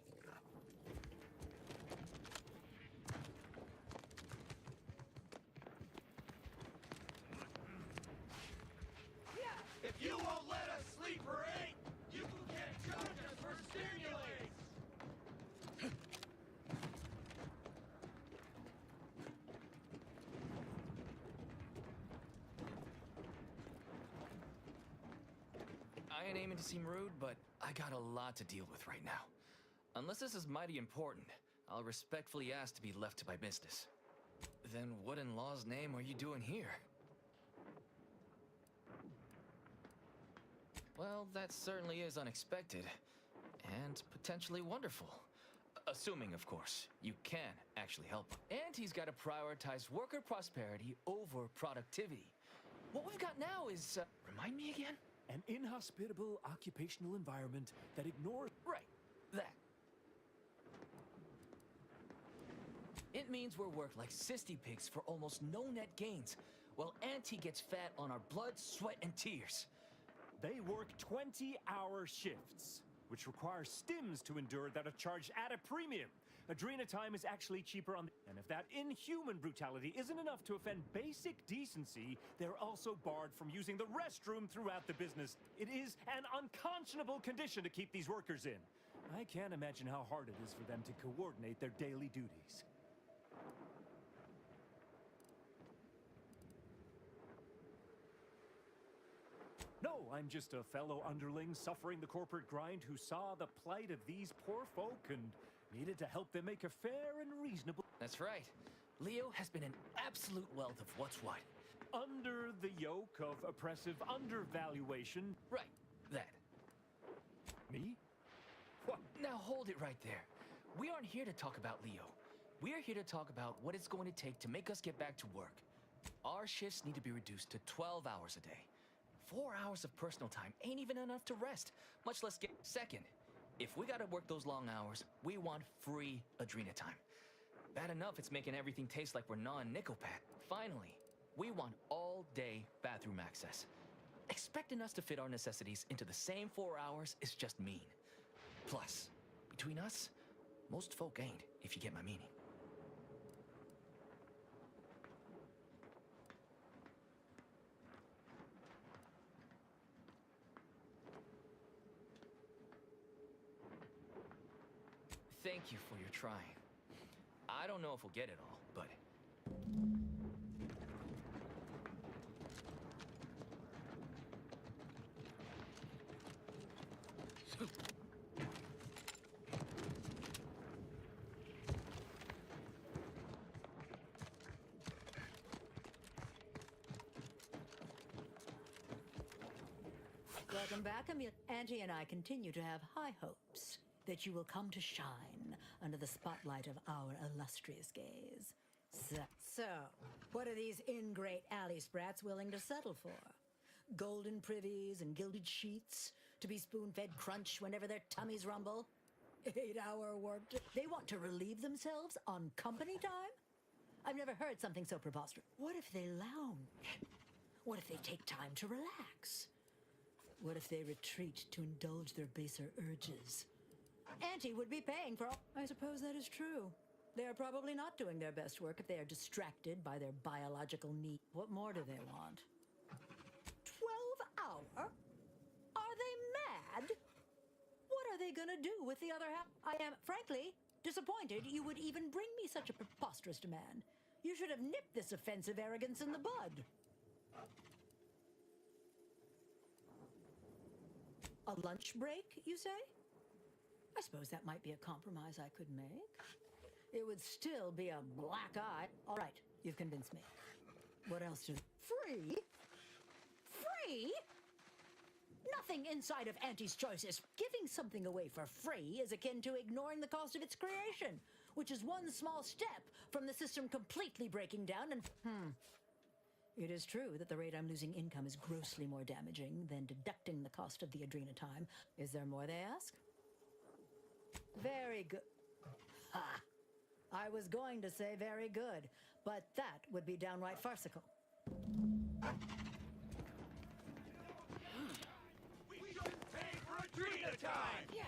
If you won't let us sleep for 8, you can't charge us for stimulants! I ain't aiming to seem rude, but I got a lot to deal with right now. Unless this is mighty important, I'll respectfully ask to be left to my business. Then what in law's name are you doing here? Well, that certainly is unexpected, and potentially wonderful. Assuming, of course, you can actually help. And he's got to prioritize worker prosperity over productivity. What we've got now is, remind me again? An inhospitable occupational environment that ignores... Right, that. It means we're worked like cysty pigs for almost no net gains, while Auntie gets fat on our blood, sweat, and tears. They work 20-hour shifts, which require stims to endure that are charged at a premium. Adrena time is actually cheaper on the... And if that inhuman brutality isn't enough to offend basic decency, they're also barred from using the restroom throughout the business. It is an unconscionable condition to keep these workers in. I can't imagine how hard it is for them to coordinate their daily duties. No, I'm just a fellow underling suffering the corporate grind who saw the plight of these poor folk and needed to help them make a fair and reasonable... That's right. Leo has been an absolute wealth of what's what. Under the yoke of oppressive undervaluation. Right, that. Me? What? Now hold it right there. We aren't here to talk about Leo. We're here to talk about what it's going to take to make us get back to work. Our shifts need to be reduced to 12 hours a day. 4 hours of personal time ain't even enough to rest, much less get... Second, if we gotta work those long hours, we want free Adrena time. Bad enough it's making everything taste like we're non-Nickelpat. Finally, we want all-day bathroom access. Expecting us to fit our necessities into the same 4 hours is just mean. Plus, between us, most folk ain't, if you get my meaning. Thank you for your trying. I don't know if we'll get it all, but... Welcome back, Amelia. Auntie and I continue to have high hopes that you will come to shine under the spotlight of our illustrious gaze. So, what are these ingrate alley sprats willing to settle for? Golden privies and gilded sheets to be spoon-fed crunch whenever their tummies rumble? 8-hour work. They want to relieve themselves on company time? I've never heard something so preposterous. What if they lounge? What if they take time to relax? What if they retreat to indulge their baser urges? Auntie would be paying for all... I suppose that is true. They are probably not doing their best work if they are distracted by their biological need. What more do they want? 12 hour? Are they mad? What are they gonna do with the other half? I am, frankly, disappointed you would even bring me such a preposterous demand. You should have nipped this offensive arrogance in the bud. A lunch break, you say? I suppose that might be a compromise I could make. It would still be a black eye. All right, you've convinced me. What else do... Free? Free? Nothing inside of Auntie's choices. Giving something away for free is akin to ignoring the cost of its creation, which is one small step from the system completely breaking down and... It is true that the rate I'm losing income is grossly more damaging than deducting the cost of the Adrena time. Is there more, they ask? Very good. Ha! I was going to say very good, but that would be downright farcical. We just pay for Adrena time! Yeah.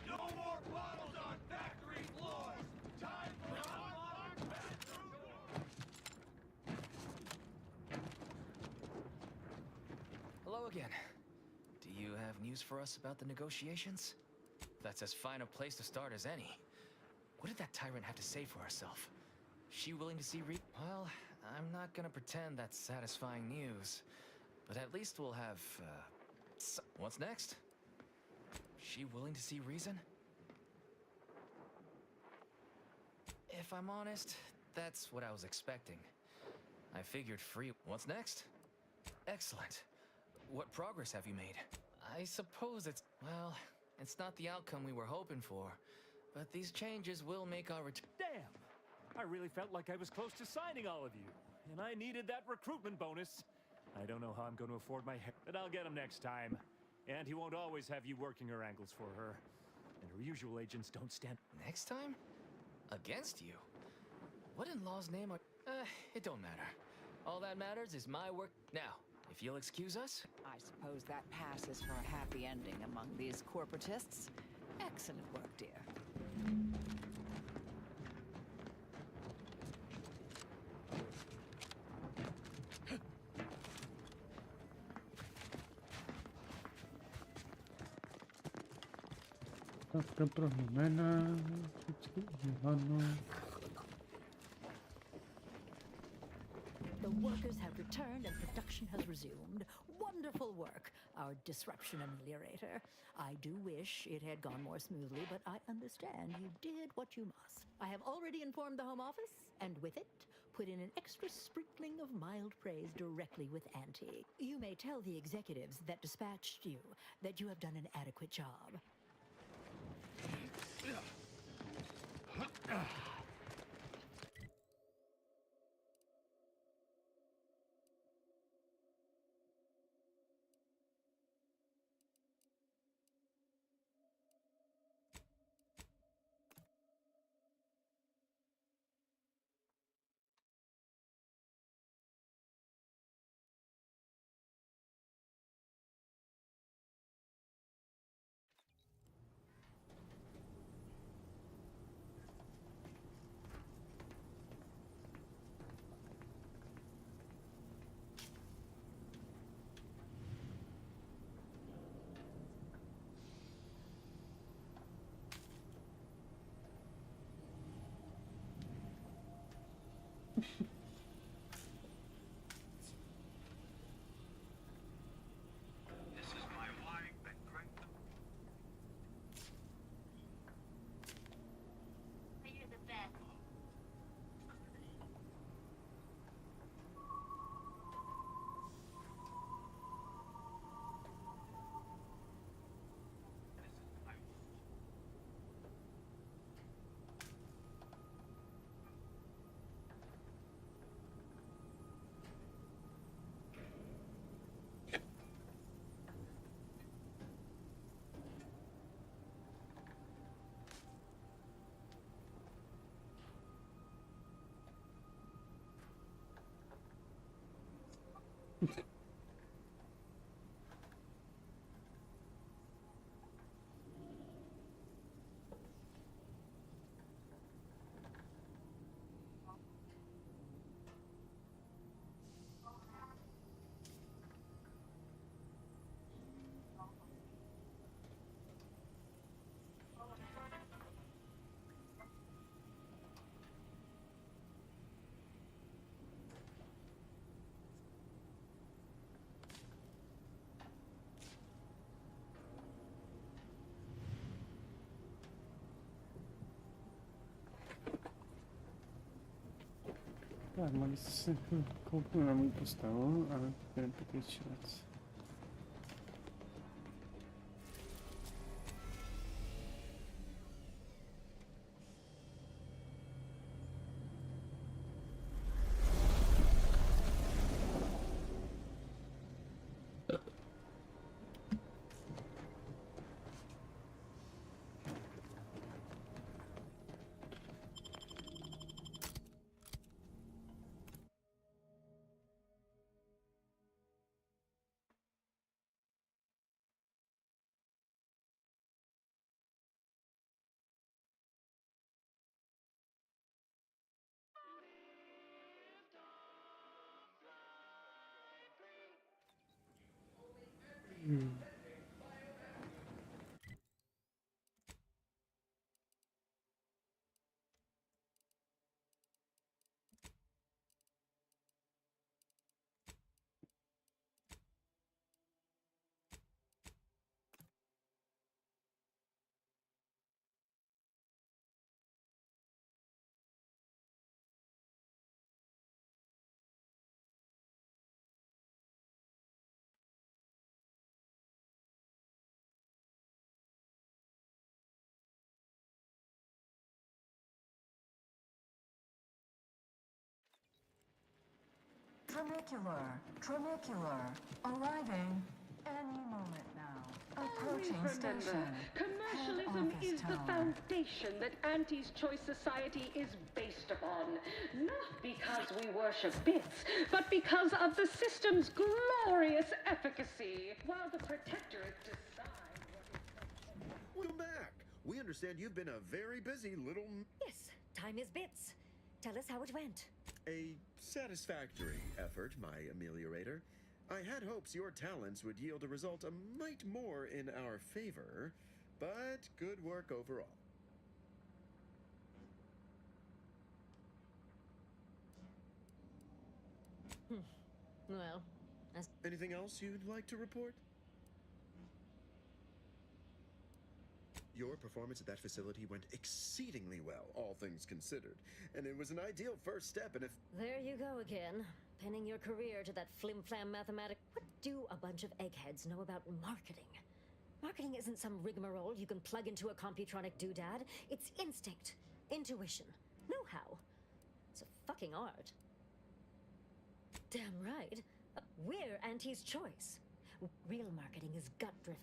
No more bottles on factory floors! Time for unlocked bathroom doors! Hello again. Do you have news for us about the negotiations? That's as fine a place to start as any. What did that tyrant have to say for herself? She willing to see Well, I'm not gonna pretend that's satisfying news. But at least we'll have, what's next? She willing to see reason? If I'm honest, that's what I was expecting. I figured free... What's next? Excellent. What progress have you made? I suppose it's... Well, it's not the outcome we were hoping for. But these changes will make our Damn! I really felt like I was close to signing all of you. And I needed that recruitment bonus. I don't know how I'm going to afford my hair, but I'll get him next time. And he won't always have you working her ankles for her. And her usual agents don't stand... Next time? Against you? What in law's name are... it don't matter. All that matters is my work... Now, if you'll excuse us. I suppose that passes for a happy ending among these corporatists. Excellent work, dear. The workers have returned and production has resumed. Wonderful work, our disruption ameliorator. I do wish it had gone more smoothly, but I understand you did what you must. I have already informed the Home Office, and with it, put in an extra sprinkling of mild praise directly with Auntie. You may tell the executives that dispatched you that you have done an adequate job. Tak, mali se kouknu na můj postavu a budeme pokračovat. Tramicular, arriving any moment now. Approaching Greetings, remember, Stasha. commercialism Head is the office foundation that Auntie's Choice Society is based upon. Not because we worship bits, but because of the system's glorious efficacy. While the Protectorate decides Welcome back. We understand you've been a very busy little... Yes, time is bits. Tell us how it went. A satisfactory effort, my ameliorator. I had hopes your talents would yield a result a mite more in our favor, but good work overall. Well, anything else you'd like to report? Your performance at that facility went exceedingly well, all things considered. And it was an ideal first step in there you go again. Pinning your career to that flim-flam mathematics. What do a bunch of eggheads know about marketing? Marketing isn't some rigmarole you can plug into a computronic doodad. It's instinct, intuition, know-how. It's a fucking art. Damn right. We're Auntie's Choice. Real marketing is gut-driven.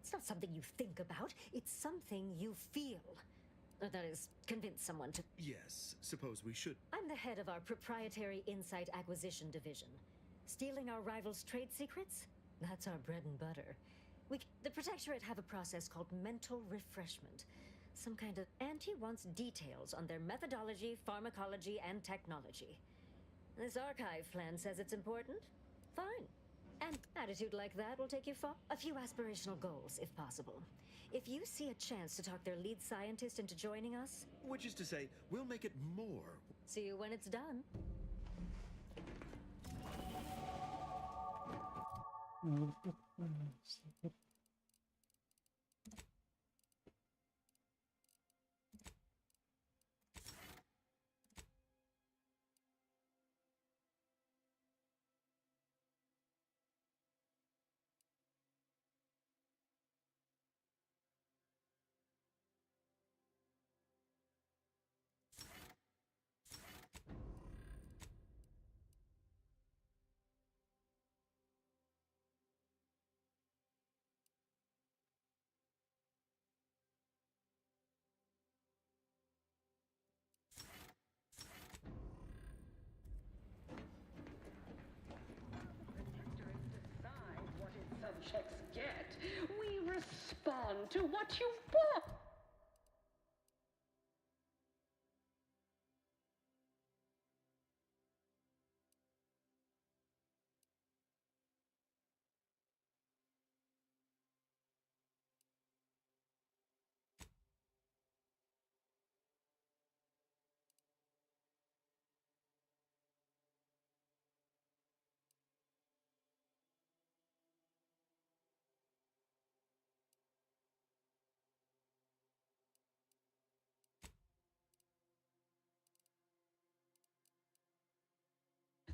It's not something you think about, it's something you feel. That is, convince someone to... Yes, suppose we should. I'm the head of our proprietary insight acquisition division. Stealing our rivals' trade secrets? That's our bread and butter. The Protectorate have a process called mental refreshment. Some kind of... Auntie wants details on their methodology, pharmacology, and technology. This archive plan says it's important? Fine. An attitude like that will take you far. A few aspirational goals, if possible. If you see a chance to talk their lead scientist into joining us... Which is to say, we'll make it more. See you when it's done. subjects get. We respond to what you want.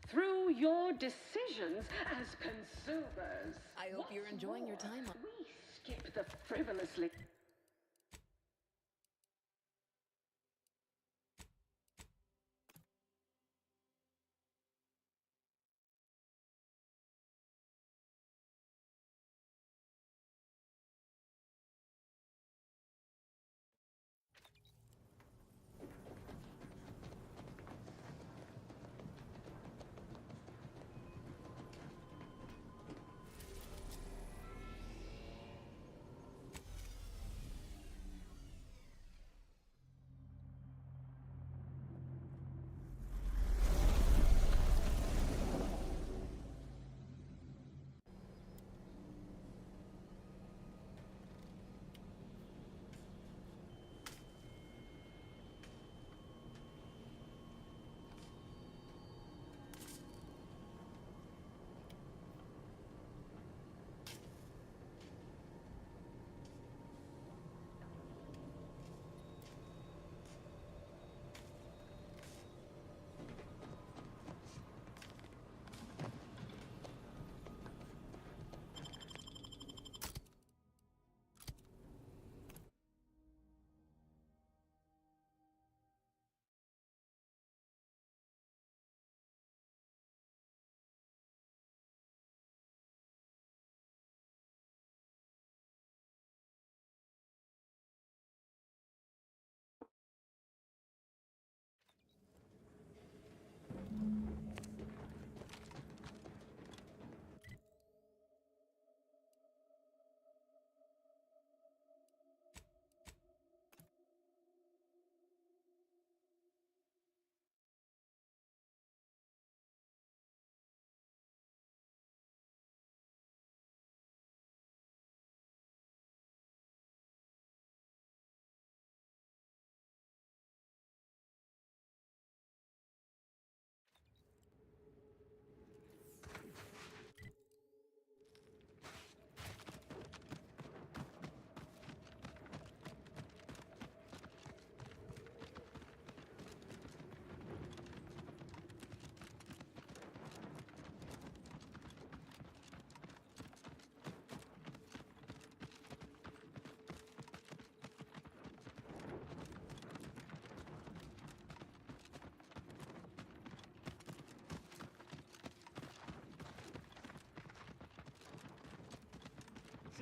Through your decisions as consumers. I hope you're enjoying your time. We skip the frivolously.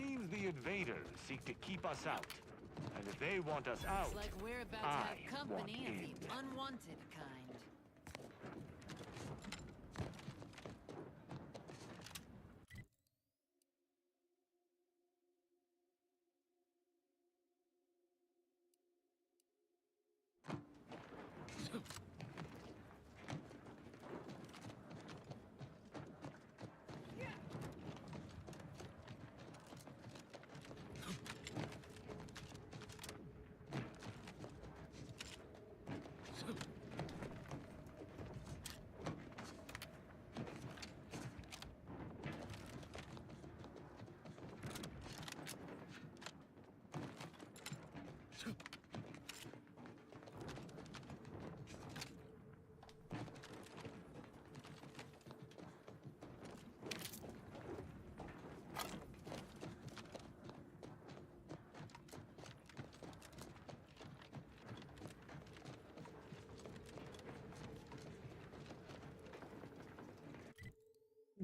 seems the invaders seek to keep us out. And if they want us out, Looks like we're about to I have want company of in. the unwanted kind.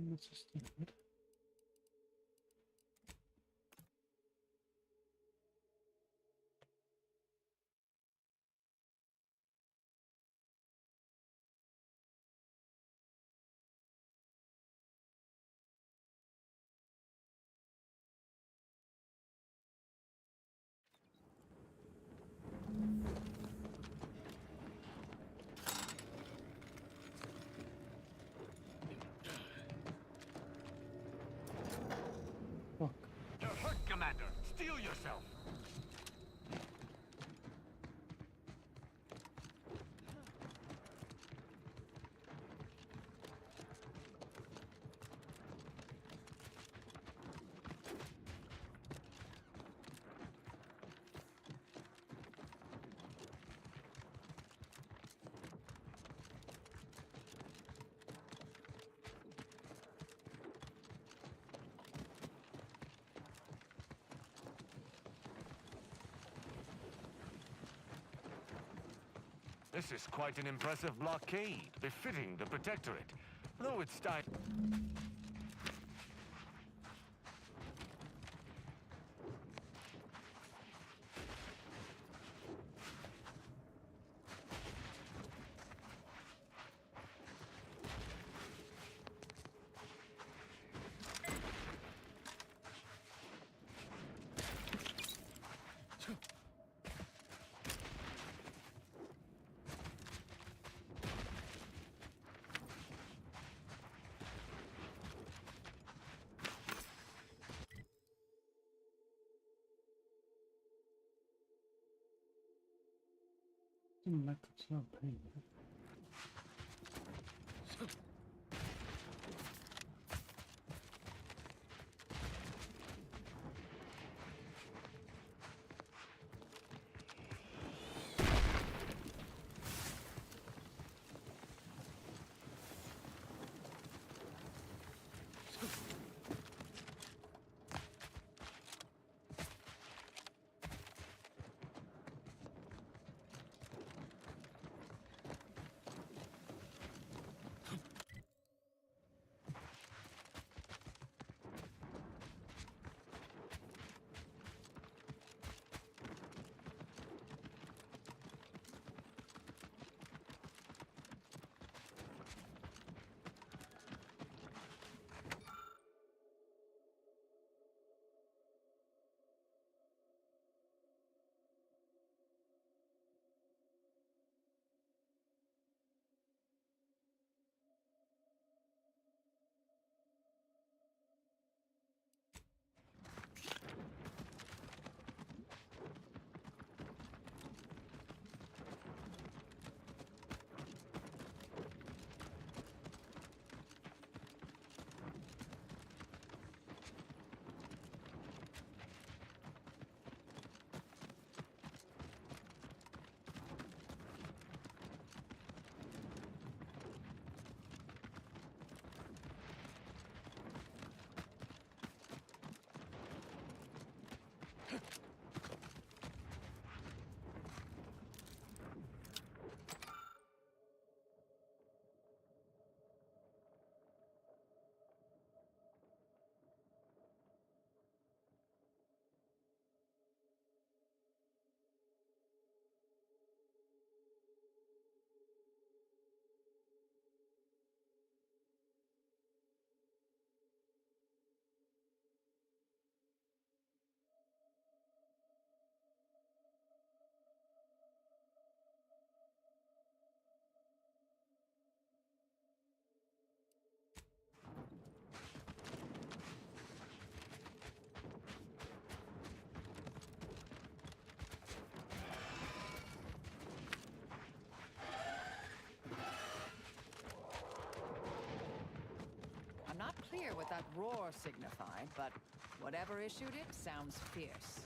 That's just stupid. You're hurt, Commander. Steel yourself. This is quite an impressive blockade, befitting the Protectorate. Though it's time... Like it's not pain. that roar signified, but whatever issued it sounds fierce.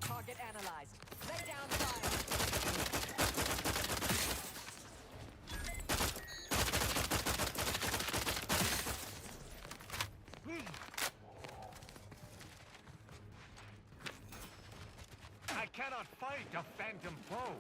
Target analyzed. Lay down fire. I cannot fight a phantom foe.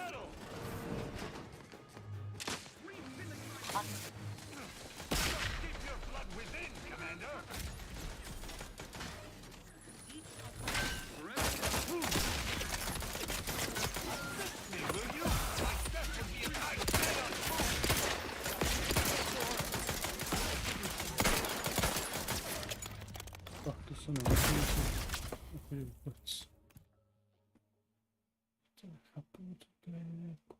battle! Keep your blood within, Commander! Assist me, will you? My death would be a nightmare. Porta sonora. Aquele putz. Caputo, treco.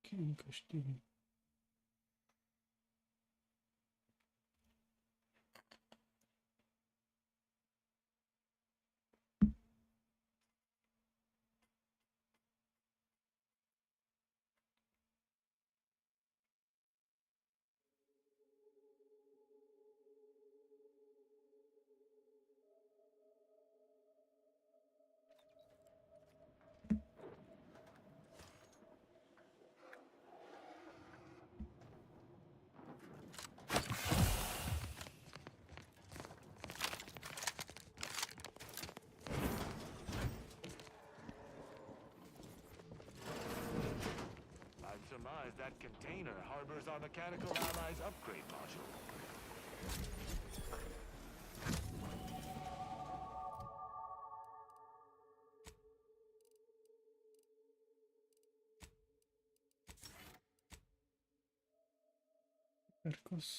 Quem castigo? That container harbors our mechanical allies' upgrade module. Percos.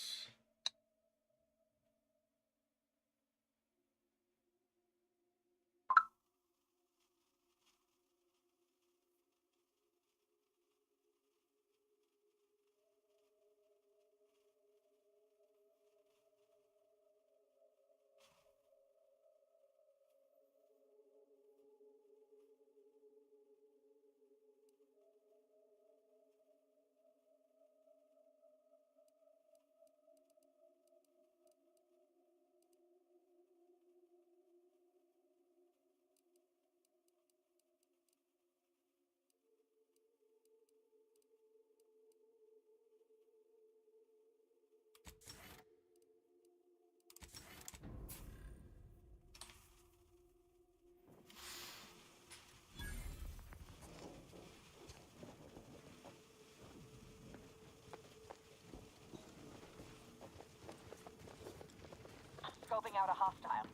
Scoping out a hostile.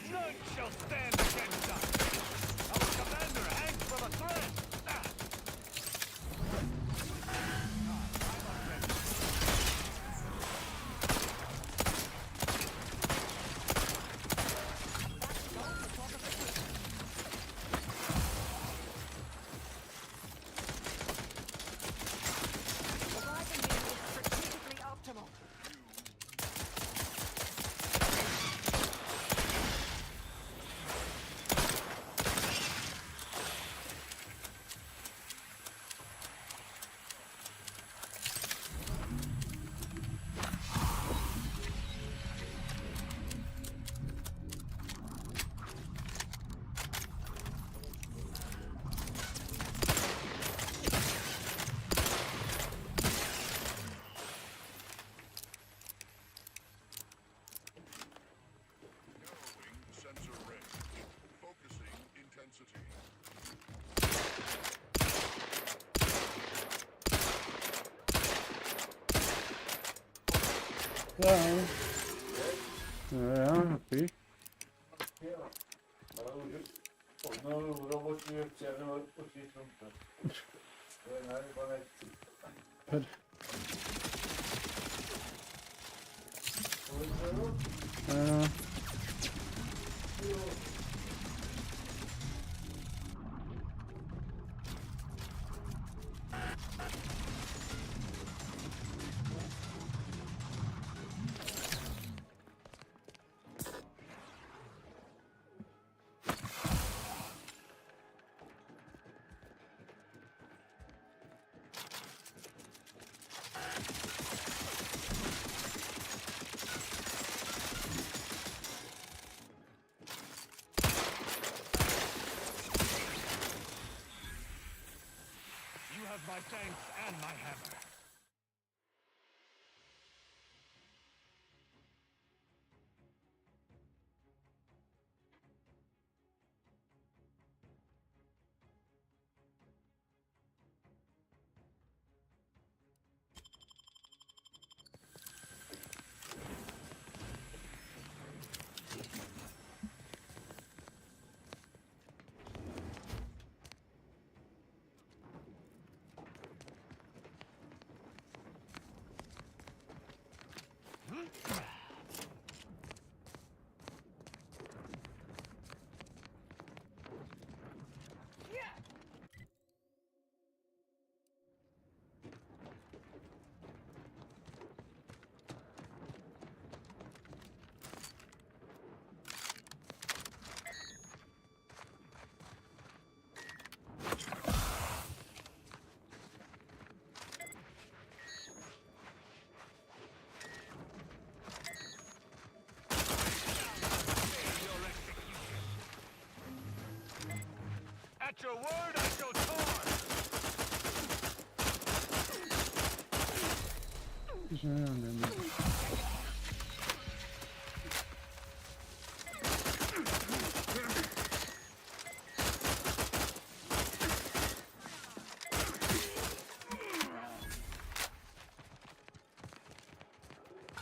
None shall stand against us! Our commander hangs from a thread! Strategically optimal. Sensor range. Focusing intensity. Happy. your word, I shall charge!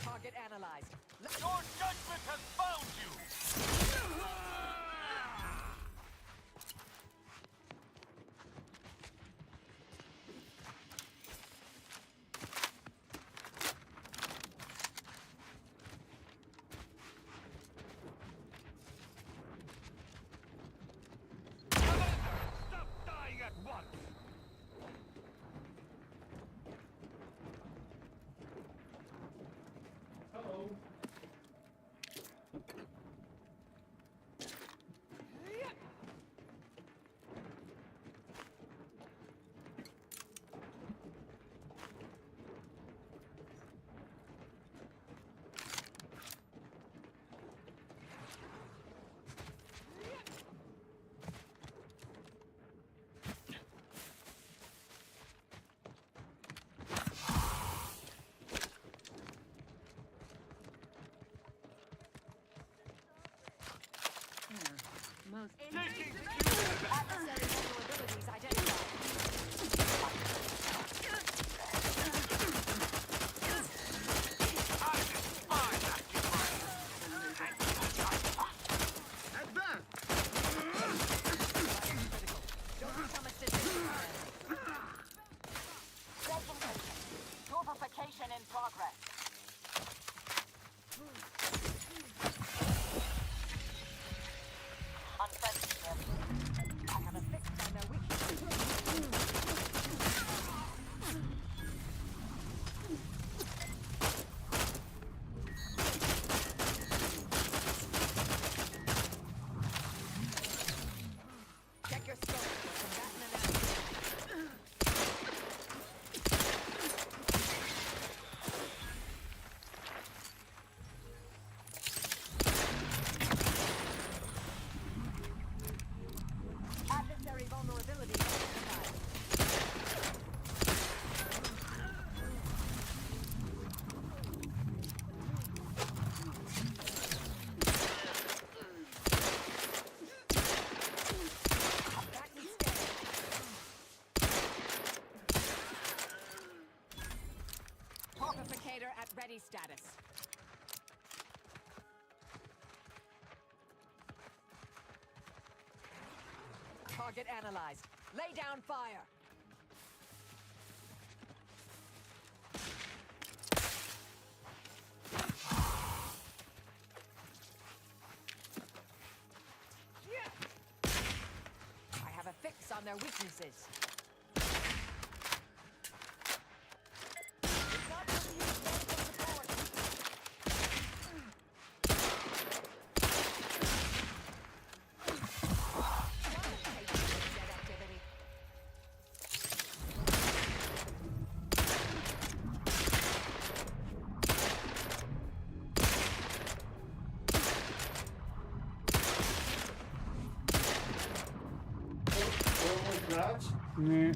Target analyzed. Your judgment has found you! Stop dying at once! Hello. Most Taking adversary vulnerabilities identified. Don't become a citizen. Torpification in progress. Unfriendly ship. I have a fix on their weakness. Check your scope for combatant analysis. Adversary vulnerability identified. Combatant standing. Torpificator at ready status. Target analyzed. Lay down fire. I have a fix on their weaknesses. It's not just to use medical support. Dead activity. Nie.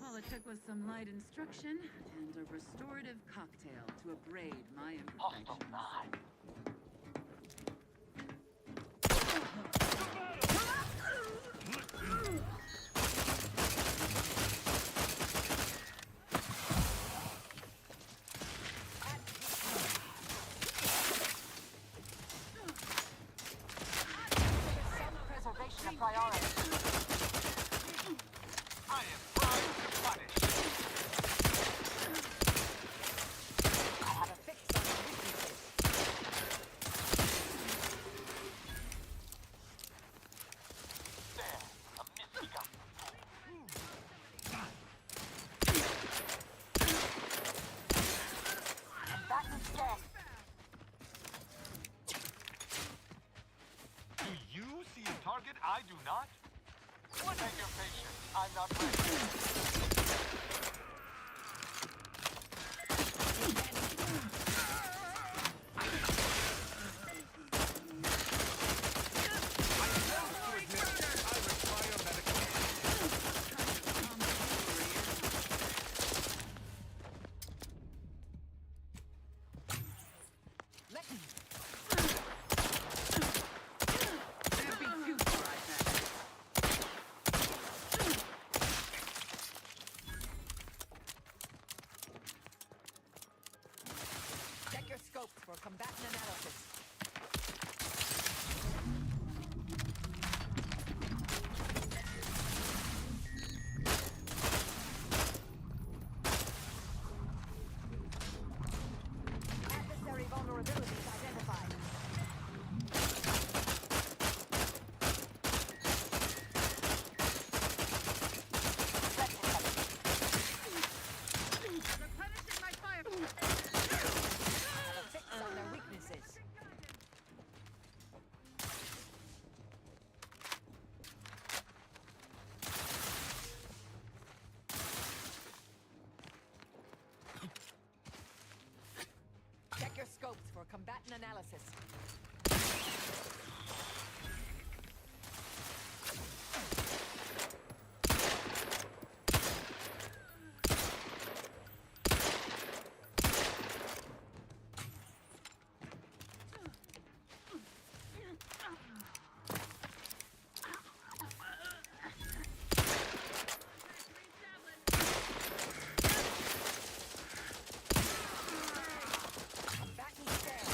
All it took was some light instruction and a restorative cocktail to abrade my imperfections. Self-preservation a priority. I am primed to punish. I have a fix on your weaknesses. There, a miscut. Combatant dead. Do you see a target I do not? What take your patience? I'm not ready. Let me. There'd be two more, I bet. Check your scopes for combatant analysis. Adversary vulnerabilities identified. Replenishing my fire. Have a fix on their weaknesses. Check your scopes for combatant analysis. Combatant dead.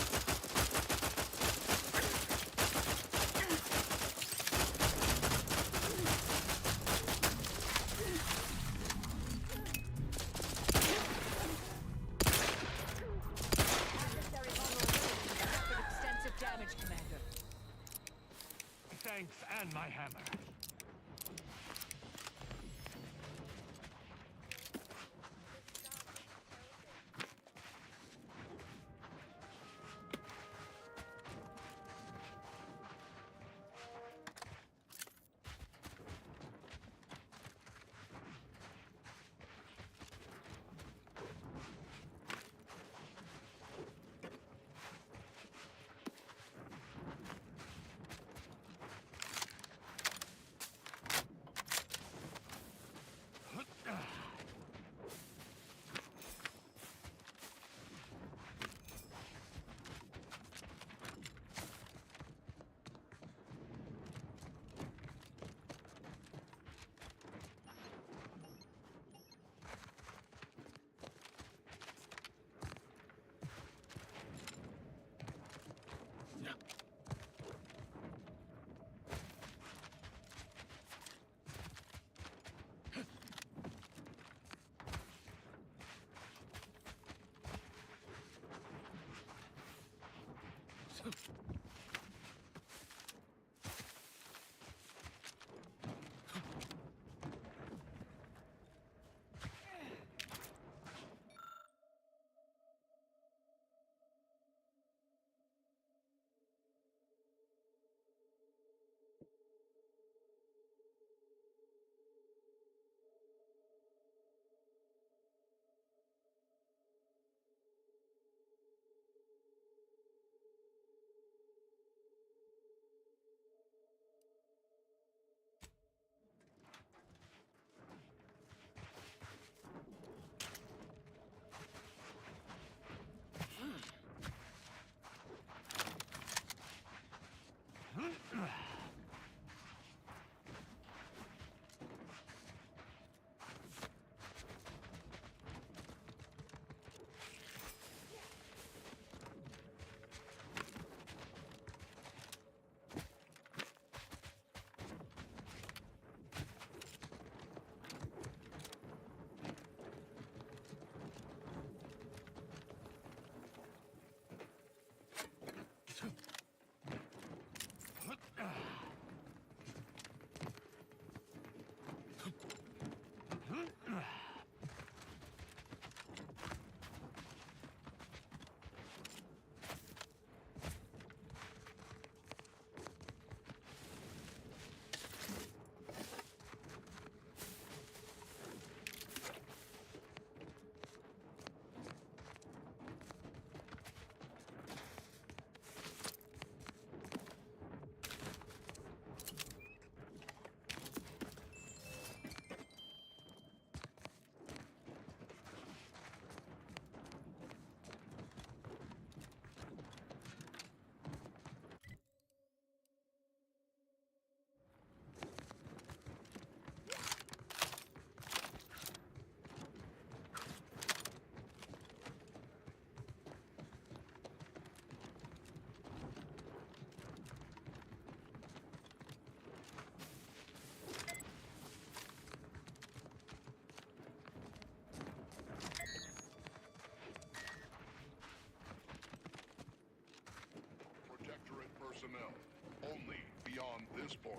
this point,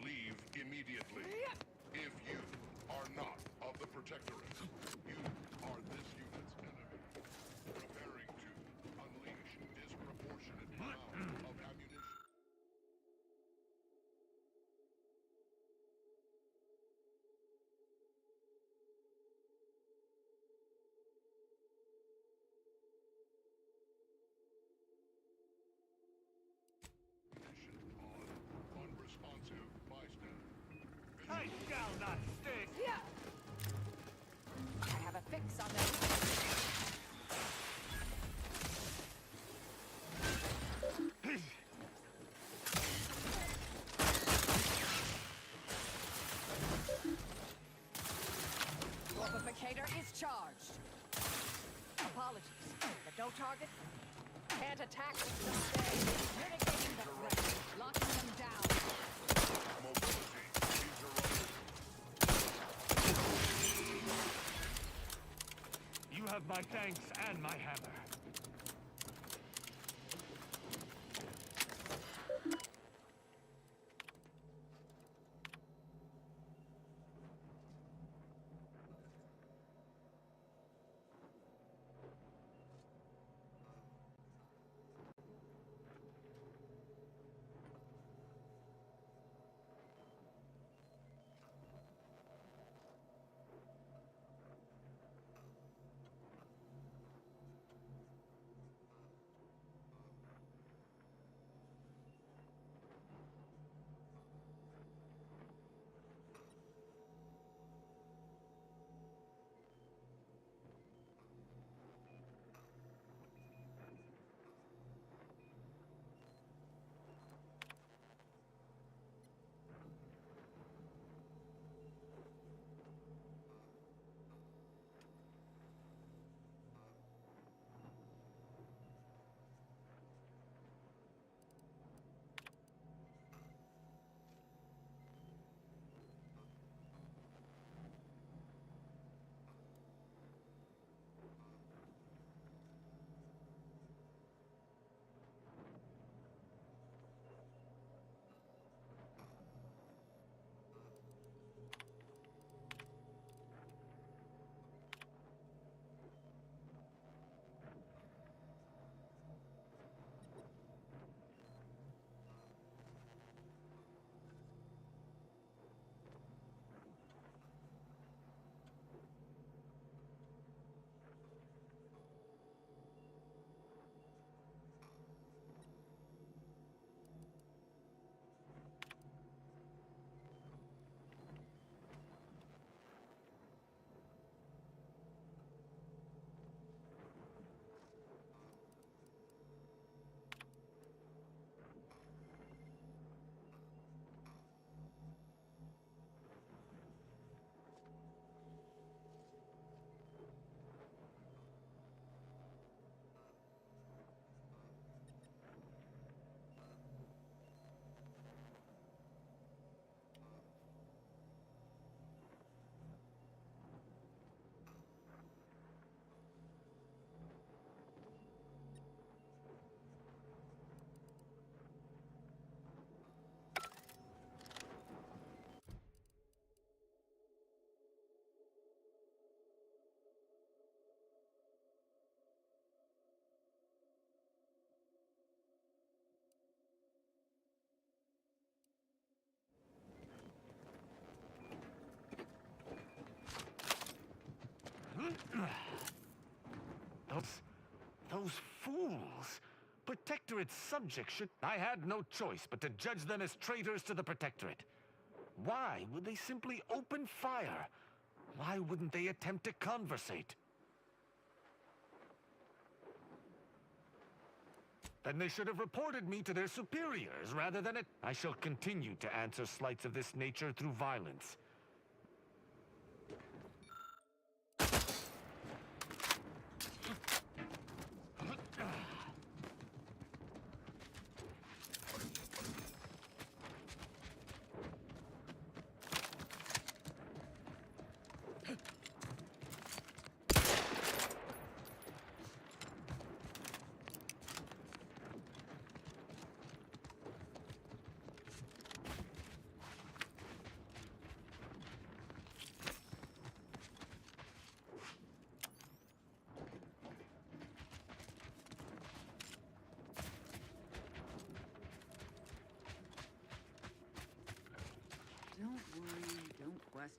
leave immediately. If you are not of the Protectorate, you are this unit's enemy. Preparing to unleash disproportionate amount of ammunition. Unresponsive bystander. I shall not stay. I have a fix on this. Warpificator is charged. Apologies, but no target. Can't attack with them stay. Mitigating the threat. Locking them down. You have my thanks and my hammer. Those fools! Protectorate subjects should... I had no choice but to judge them as traitors to the Protectorate. Why would they simply open fire? Why wouldn't they attempt to conversate? Then they should have reported me to their superiors rather than it. I shall continue to answer slights of this nature through violence. Come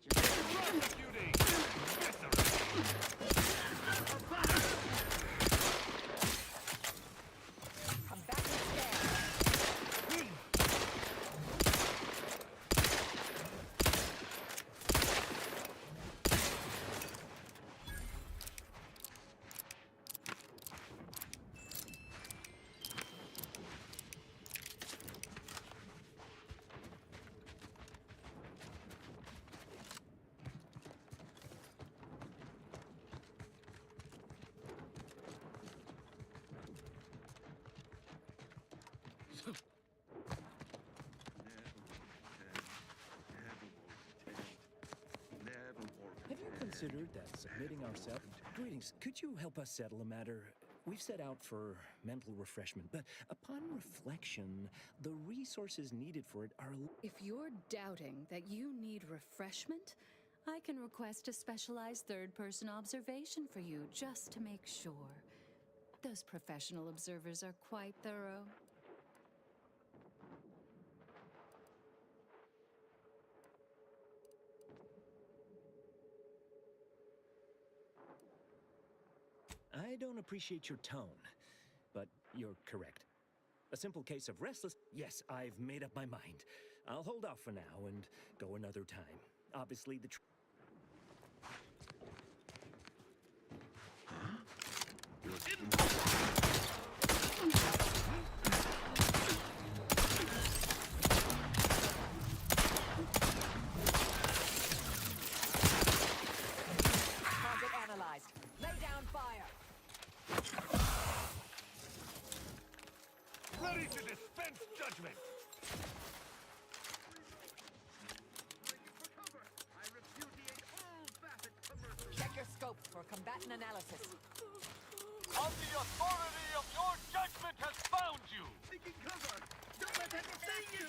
back instead. Have you considered that submitting ourselves? Greetings. Could you help us settle a matter? We've set out for mental refreshment, but upon reflection, the resources needed for it are. If you're doubting that you need refreshment, I can request a specialized third-person observation for you just to make sure. Those professional observers are quite thorough. I don't appreciate your tone, but you're correct. A simple case of restless. Yes, I've made up my mind. I'll hold off for now and go another time. Obviously, the. Target analyzed. Lay down fire. Ready to dispense judgment! Check your scope for combatant analysis. On the authority of your judgment has found you! Taking cover! Don't let that sting you!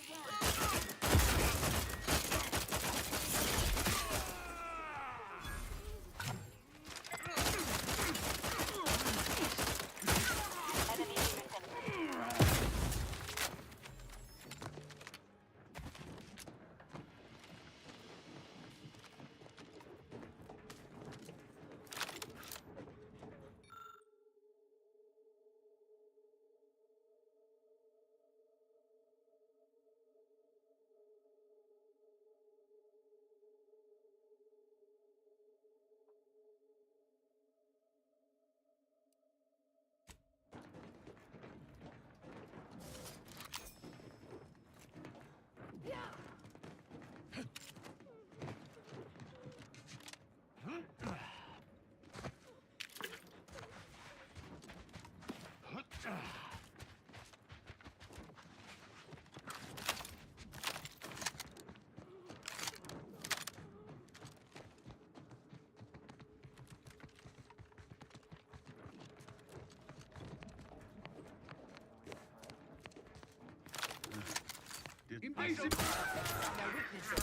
Enemy mission. Invasive! No weaknesses.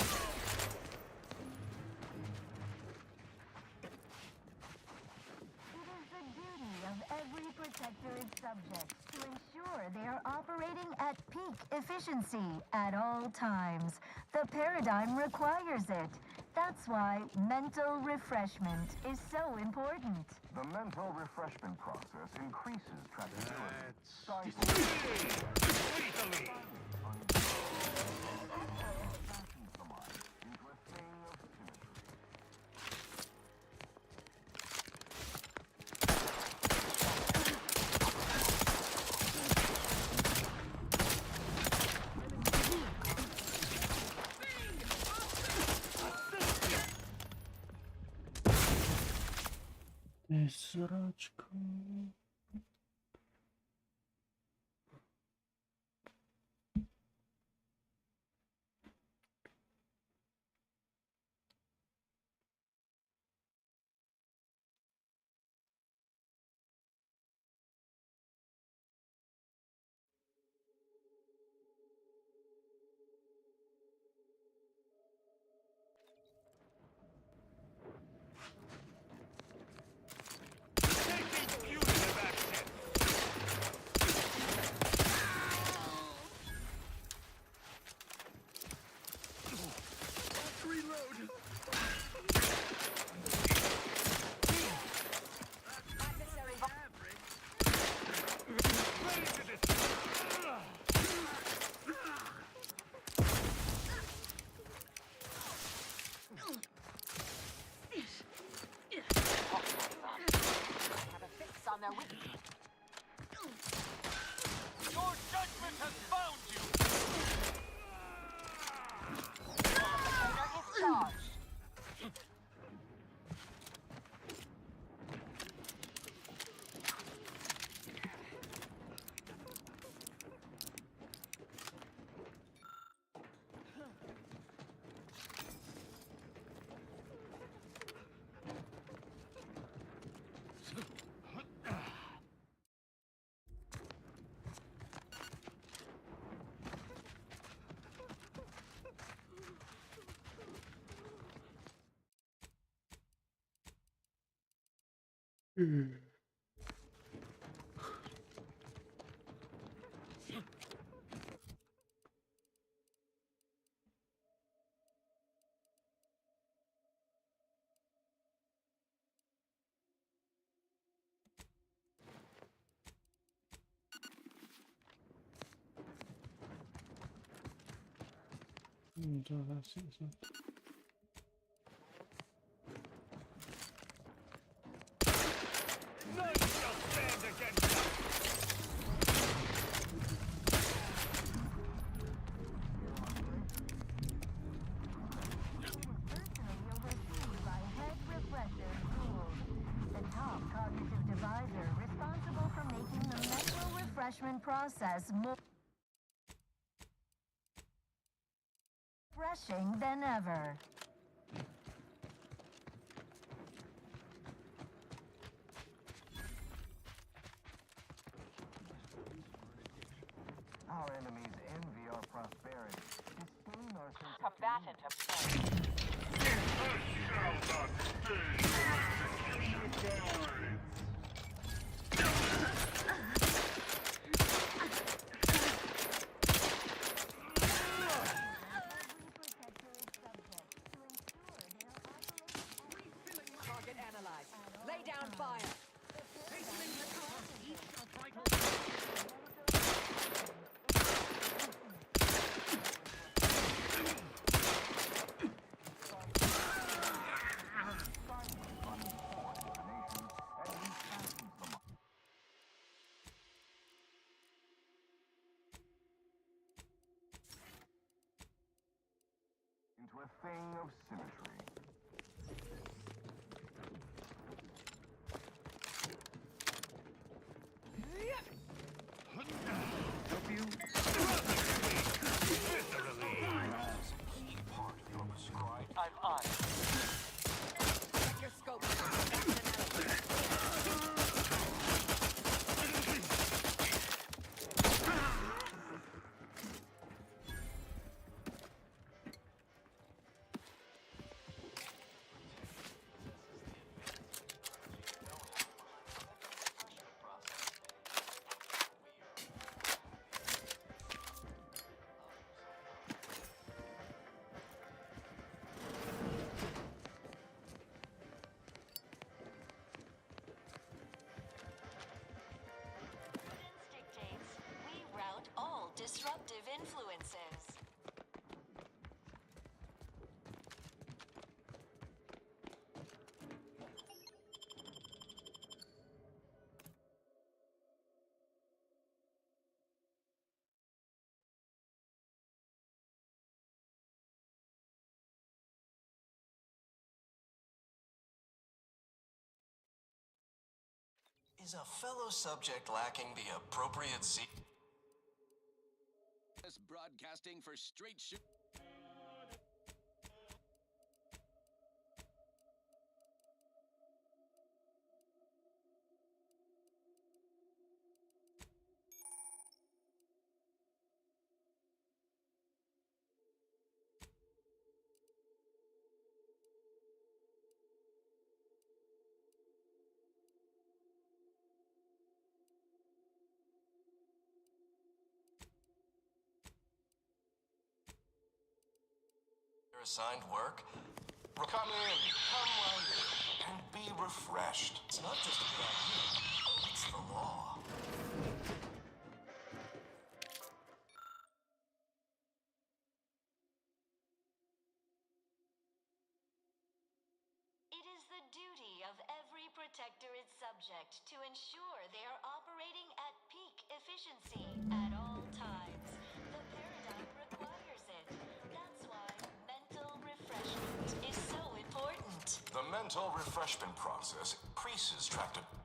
It is the duty of every protectorate subject to ensure they are operating at peak efficiency at all times. The paradigm requires it. That's why mental refreshment is so important. The mental refreshment process increases trackability. Срачка. Taking unit evac! None shall stand against us! The top cognitive divisor responsible for making the mental refreshment process more refreshing than ever. Our enemies envy our prosperity, disdain our sense of Combatant obtained. Target analyzed. Lay down fire. into a thing of symmetry. Help you? I've eyes. Check your scope. Dictates we route all disruptive influences. Is a fellow subject lacking the appropriate seat? Broadcasting for straight shoot. Your assigned work? Come in, come right in, and be refreshed. It's not just a good idea, it's the law. It is the duty of every protectorate subject to ensure they are operating at peak efficiency at all times. The paradigm requires it. That's why mental refreshment is so important. The mental refreshment process increases tractability.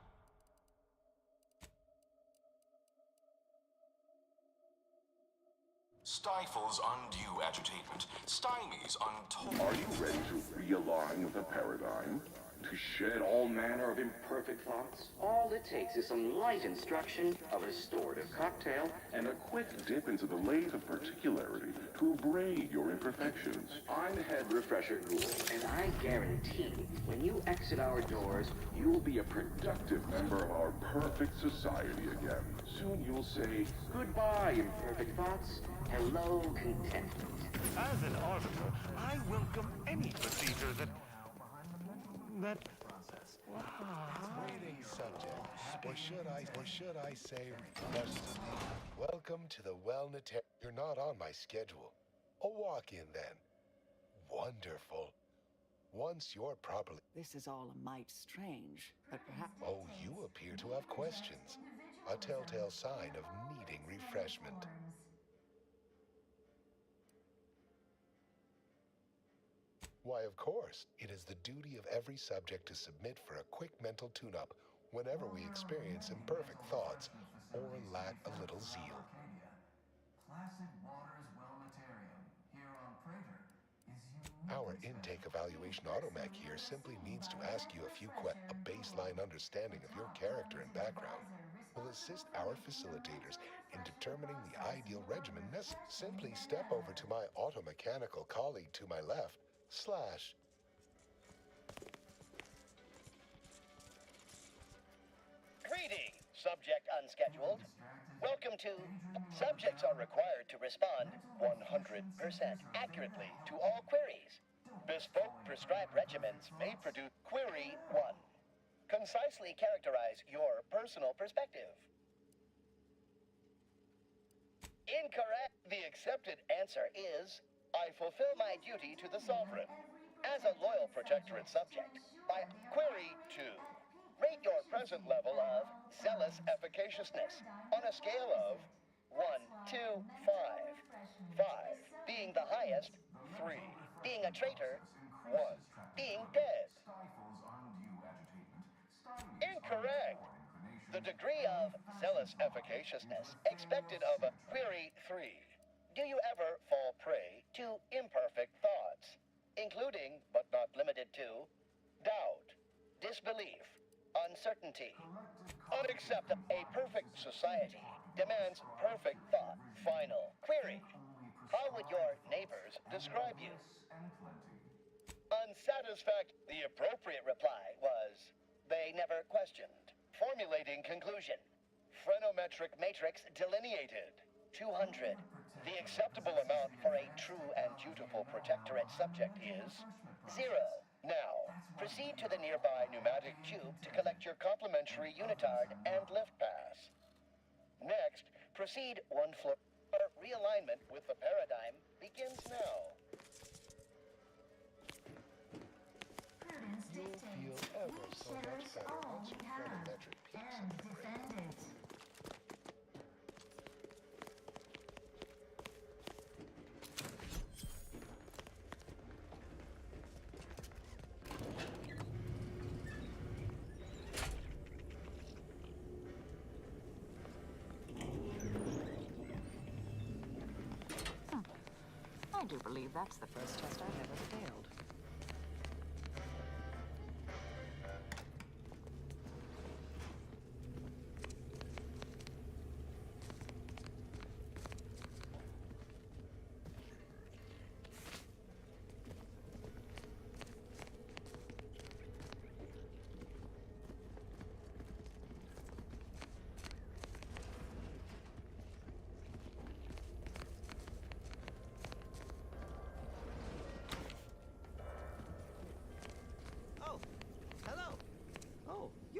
Stifles undue agitation, stymies untold. Are you ready to realign with the paradigm? to shed all manner of imperfect thoughts? All it takes is some light instruction, a restorative cocktail, And a quick dip into the lake of particularity to abrade your imperfections. I'm Head Refresher Ghoul, and I guarantee when you exit our doors, You'll be a productive member of our perfect society again. Soon you'll say, goodbye, imperfect thoughts. Hello, contentment. As an arbiter, I welcome any procedure that... Greetings, subject. Or should I say, destiny. Welcome to the Wellnetary. You're not on my schedule. A walk-in, then. Wonderful. Once you're properly... This is all a mite strange, but perhaps... Oh, you appear to have questions. A telltale sign of needing refreshment. Why, of course. It is the duty of every subject to submit for a quick mental tune-up whenever we experience imperfect thoughts or lack a little zeal. Placid Waters Wellnetarium, here on Prater, is Our intake evaluation automech here simply means to ask you a few questions. A baseline understanding of your character and background will assist our facilitators in determining the ideal regimen necessary. Simply step over to my automechanical colleague to my left, /. Greetings, subject unscheduled. Welcome to... Subjects are required to respond 100% accurately to all queries. Bespoke prescribed regimens may produce Query 1. Concisely characterize your personal perspective. Incorrect. The accepted answer is, I fulfill my duty to the Sovereign. As a loyal protectorate subject, by Query 2. Rate your present level of zealous efficaciousness on a scale of 1 to 5. 5 being the highest, 3 being a traitor, 1 being dead. Incorrect. The degree of zealous efficaciousness expected of a Query 3. Do you ever fall prey to imperfect thoughts, including, but not limited to, doubt, disbelief, uncertainty, unacceptable? A perfect society demands perfect thought. Final query. How would your neighbors describe you? Unsatisfactory. The appropriate reply was, they never questioned. Formulating conclusion. Phrenometric matrix delineated. 200. The acceptable amount for a true and dutiful protectorate subject is 0. Now, proceed to the nearby pneumatic tube to collect your complimentary unitard and lift pass. Next, proceed one floor. Realignment with the paradigm begins now. You'll feel ever so much better once you photometric peaks and defend it. I do believe that's the first test I've ever failed.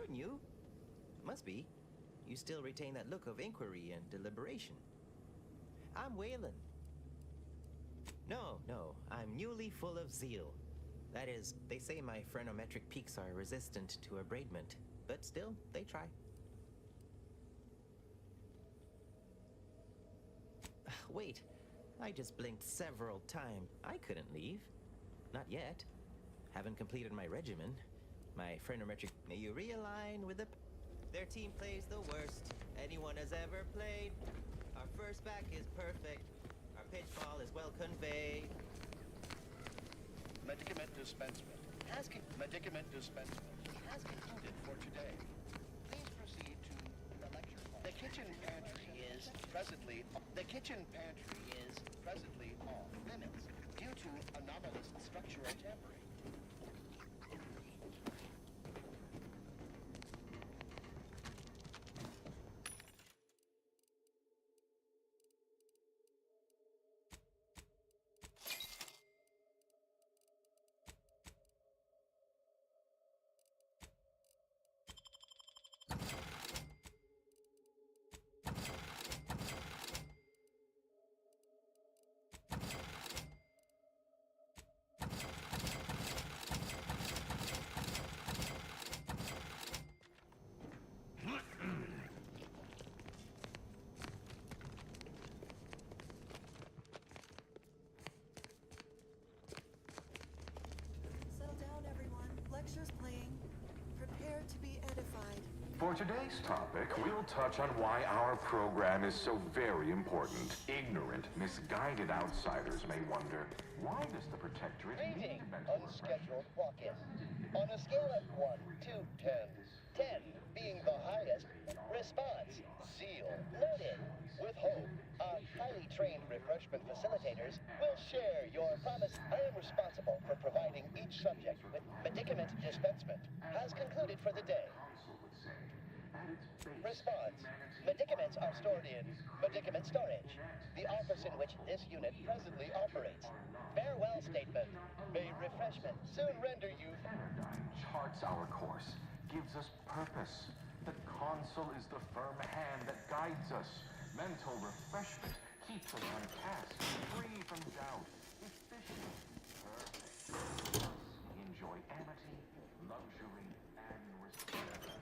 You? Must be. You still retain that look of inquiry and deliberation. I'm Waylon. No, I'm newly full of zeal. That is, they say my phrenometric peaks are resistant to abradement, but still, they try. Wait, I just blinked several times. I couldn't leave. Not yet. Haven't completed my regimen. My phrenometric... May you realign with the... Their team plays the worst anyone has ever played. Our first back is perfect. Our pitch ball is well conveyed. Medicament dispensement. Medicament dispensement has concluded for today. Please proceed to the lecture hall. The kitchen pantry is presently off limits due to anomalous structural tampering. For today's topic, we'll touch on why our program is so very important. Ignorant, misguided outsiders may wonder, why does the Protectorate need mental Unscheduled walk-in. On a scale of 1 to 10, 10 being the highest, response, zeal, noted. With hope, our highly trained refreshment facilitators will share your promise. I am responsible for providing each subject with medicament dispensement. Has concluded for the day. Response. Medicaments are stored in medicament storage, the office in which this unit presently operates. Farewell statement. May refreshment soon render you... Paradigm charts our course, gives us purpose. The console is the firm hand that guides us. Mental refreshment keeps us on task, free from doubt, efficient, perfect. Thus, we enjoy amity, luxury, and respect.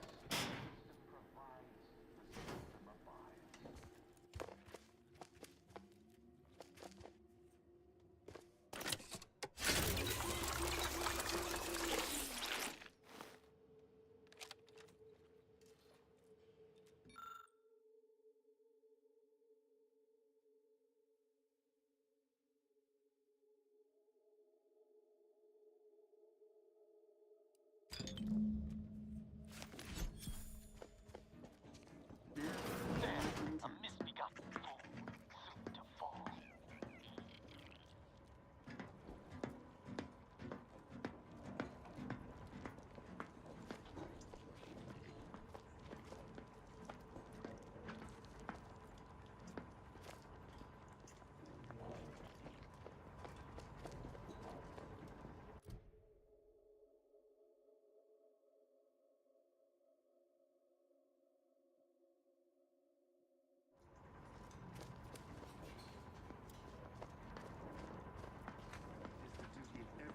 A misbegotten fool, soon to fall.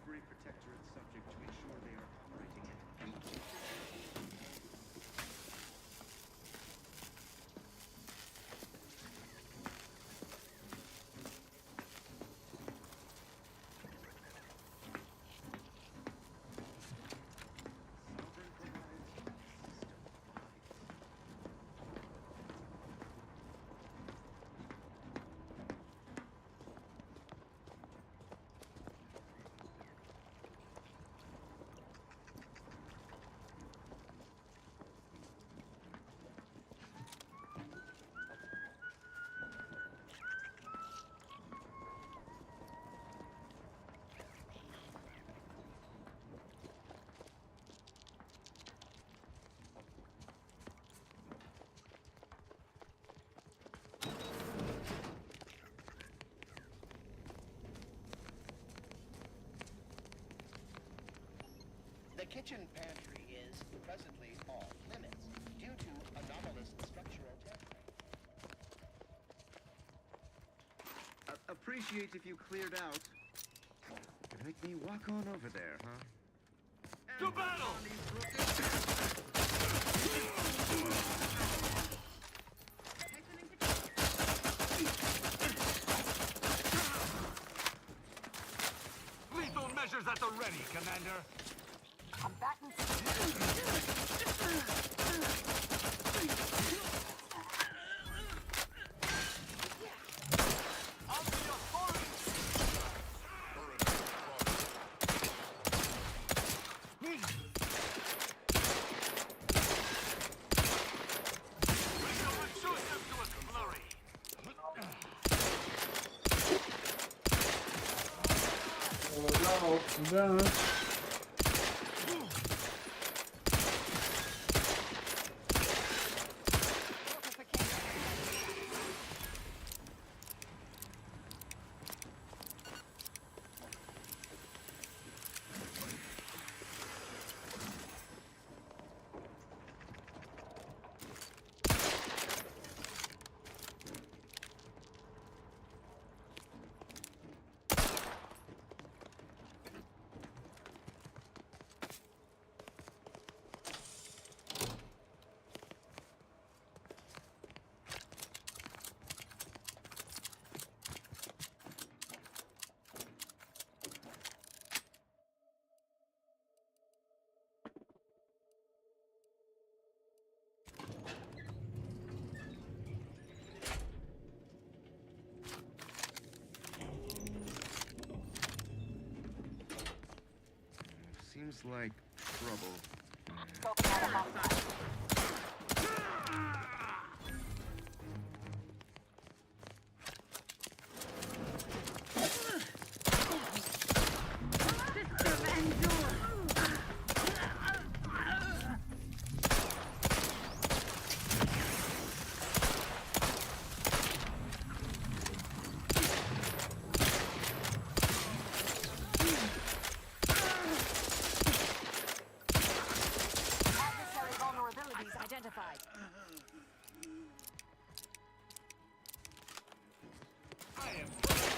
Every Protectorate subject to ensure they are operating at peak. The kitchen pantry is presently off limits due to anomalous structural tampering. Appreciate if you cleared out. Could make me walk on over there, huh? To battle! Lethal measures at the ready, Commander. Udah. Seems like trouble. Adversary vulnerabilities identified. I am punished.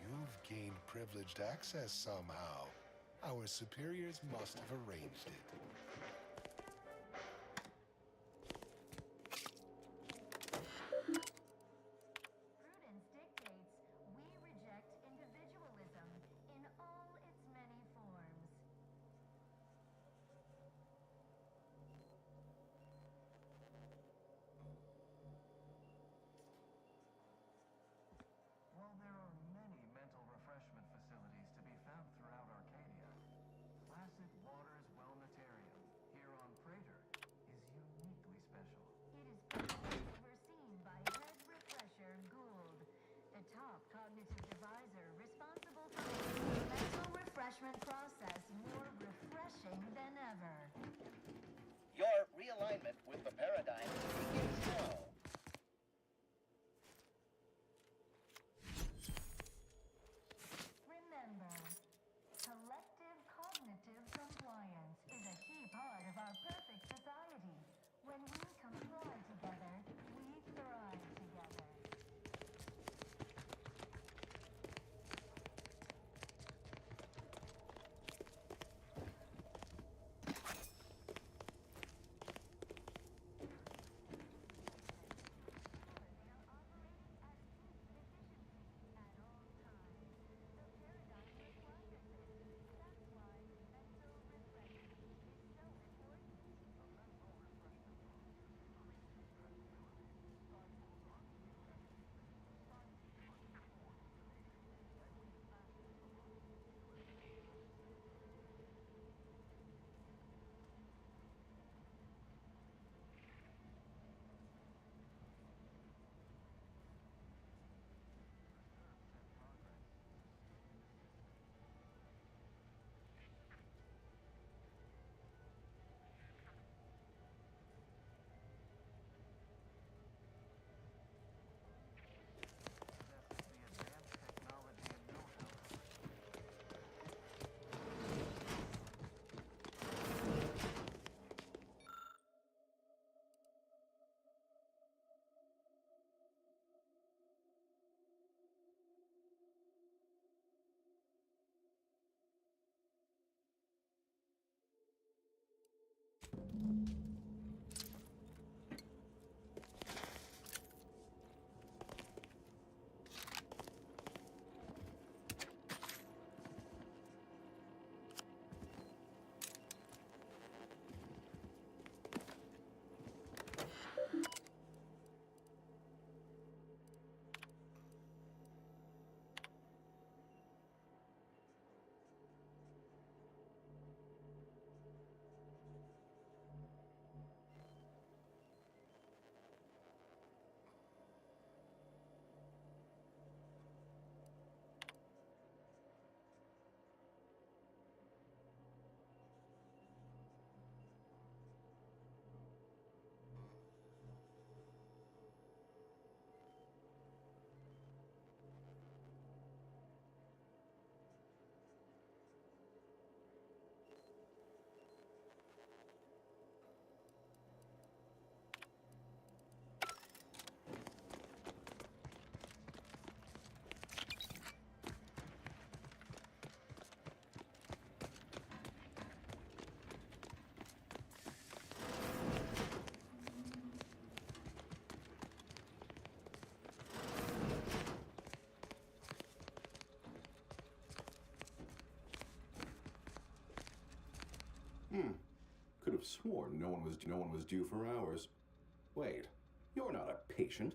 You've gained privileged access somehow. Our superiors must have arranged it. Prudence dictates we reject individualism in all its many forms. While there are many mental refreshment facilities to be found throughout Arcadia, Placid Waters Wellnetarium here on Praetor is uniquely special. It is personally overseen by Head Refresher Gould, the top cognitive devisor responsible for making the mental refreshment process more refreshing than ever. Your realignment with the paradigm begins now. Remember, collective cognitive compliance is a key part of our perfect society. When we comply together, we thrive together. Could have sworn no one was due for hours. Wait, you're not a patient.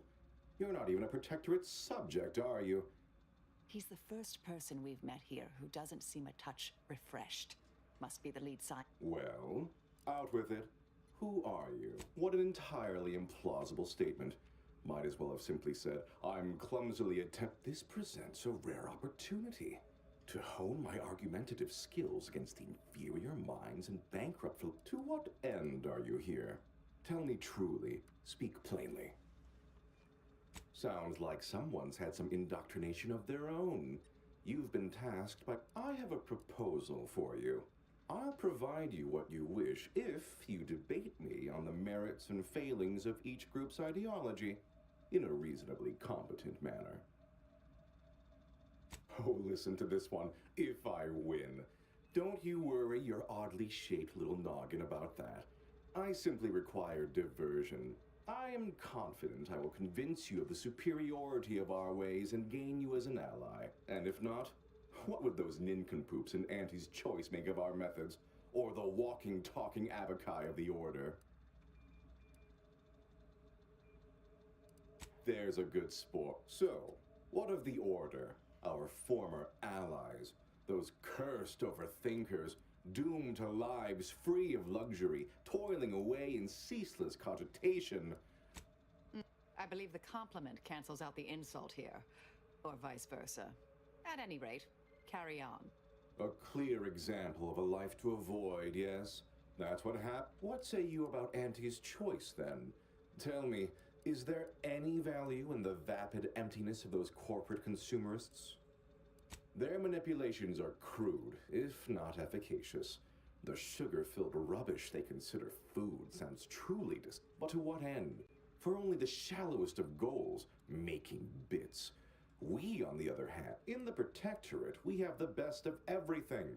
You're not even a protectorate subject, are you? He's the first person we've met here who doesn't seem a touch refreshed. Must be the lead sign. Well, out with it. Who are you? What an entirely implausible statement. Might as well have simply said, I'm clumsily This presents a rare opportunity to hone my argumentative skills against the inferior minds and bankrupt. To what end are you here? Tell me truly. Speak plainly. Sounds like someone's had some indoctrination of their own. You've been tasked by... I have a proposal for you. I'll provide you what you wish if you debate me on the merits and failings of each group's ideology in a reasonably competent manner. Oh, listen to this one. If I win. Don't you worry your oddly shaped little noggin about that. I simply require diversion. I am confident I will convince you of the superiority of our ways and gain you as an ally. And if not, what would those nincompoops in Auntie's Choice make of our methods? Or the walking, talking abakai of the Order? There's a good sport. So, what of the Order? Our former allies, those cursed overthinkers, doomed to lives free of luxury, toiling away in ceaseless cogitation. I believe the compliment cancels out the insult here, or vice versa. At any rate, carry on. A clear example of a life to avoid, yes? That's what happened. What say you about Auntie's Choice, then? Tell me, is there any value in the vapid emptiness of those corporate consumerists? Their manipulations are crude, if not efficacious. The sugar-filled rubbish they consider food sounds truly But to what end? For only the shallowest of goals, making bits. We, on the other hand, in the Protectorate, we have the best of everything.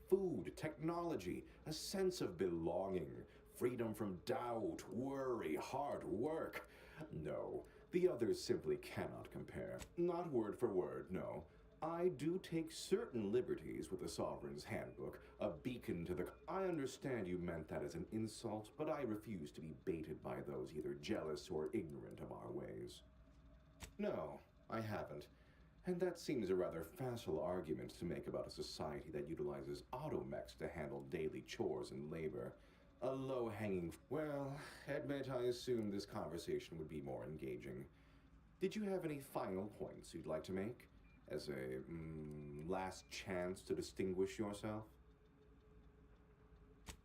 Food, technology, a sense of belonging, freedom from doubt, worry, hard work. No, the others simply cannot compare. Not word for word, no. I do take certain liberties with the Sovereign's Handbook, a beacon to the... I understand you meant that as an insult, but I refuse to be baited by those either jealous or ignorant of our ways. No, I haven't. And that seems a rather facile argument to make about a society that utilizes automechs to handle daily chores and labor. A low-hanging... Well, admit I assumed this conversation would be more engaging. Did you have any final points you'd like to make? As a, last chance to distinguish yourself?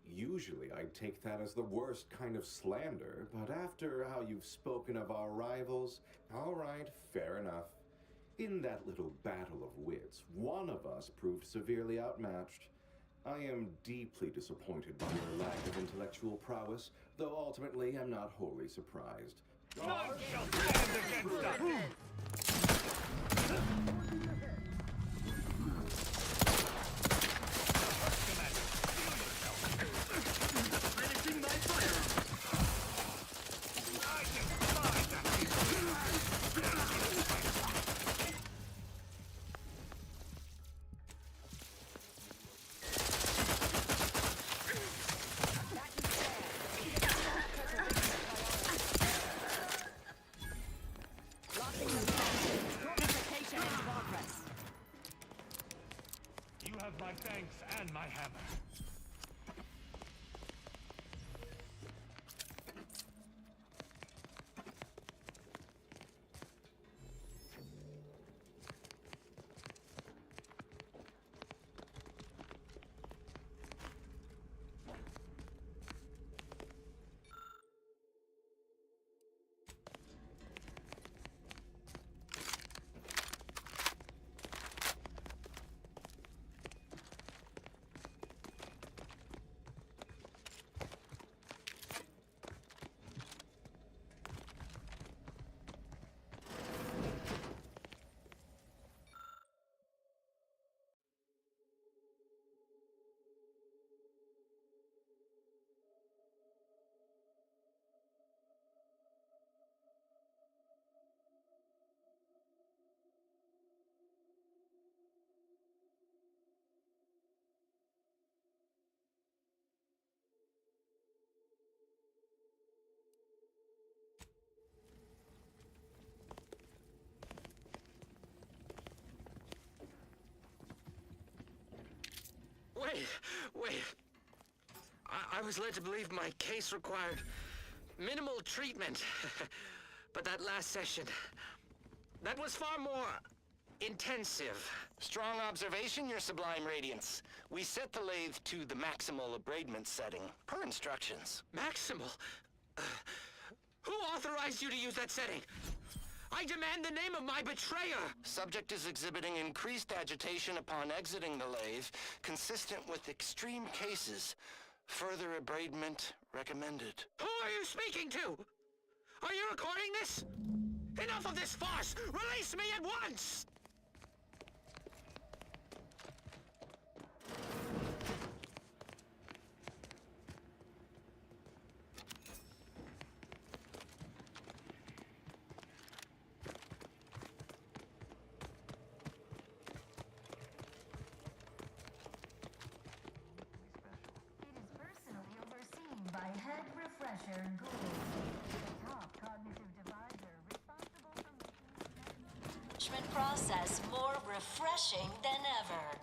Usually I'd take that as the worst kind of slander, but after how you've spoken of our rivals, all right, fair enough. In that little battle of wits, one of us proved severely outmatched. I am deeply disappointed by your lack of intellectual prowess, though ultimately I'm not wholly surprised. None shall stand against us! Finishing my fight! my thanks and my hammer. Wait. I was led to believe my case required minimal treatment. But that last session, that was far more intensive. Strong observation, Your Sublime Radiance. We set the lathe to the maximal abradement setting, per instructions. Maximal? Who authorized you to use that setting? I demand the name of my betrayer! Subject is exhibiting increased agitation upon exiting the lathe, consistent with extreme cases. Further abradement recommended. Who are you speaking to? Are you recording this? Enough of this farce! Release me at once! By Head Refresher Gould, the top cognitive divisor responsible for making The process more refreshing than ever.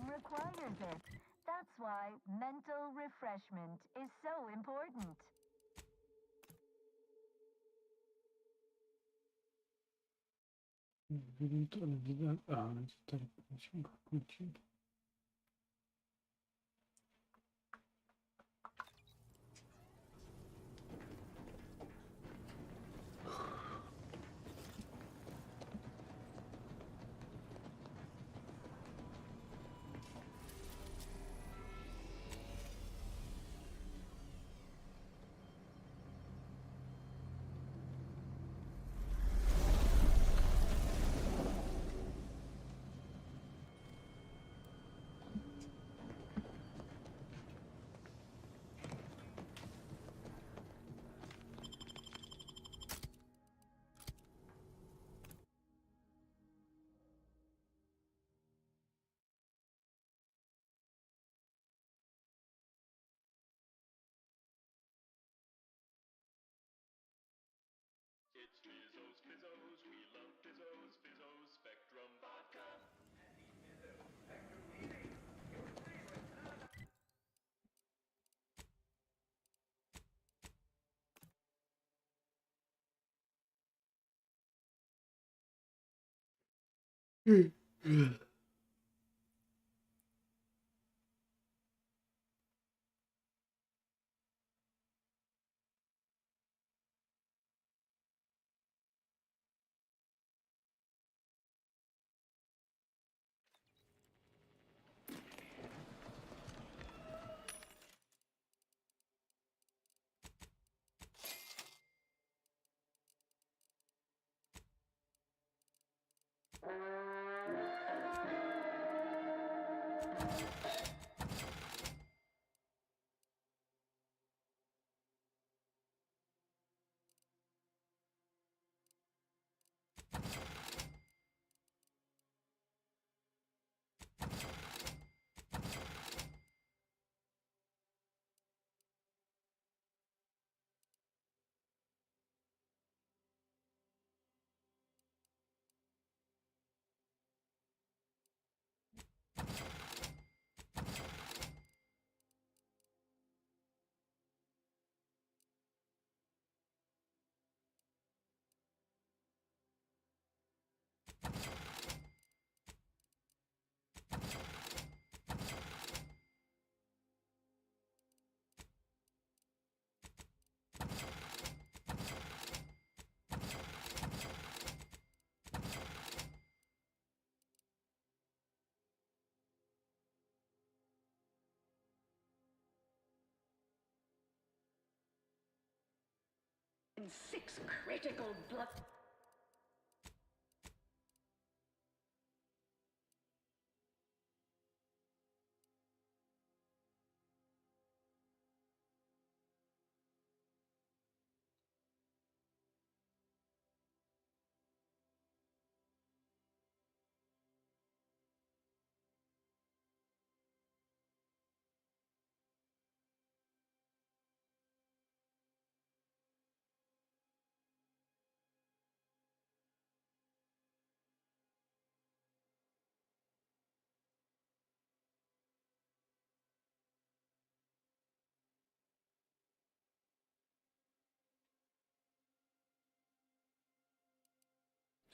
Requires it. That's why mental refreshment is so important. It's Fizzos, Fizzos, we love Fizzos, Fizzos, Spectrum Vodka. And 6 critical blood...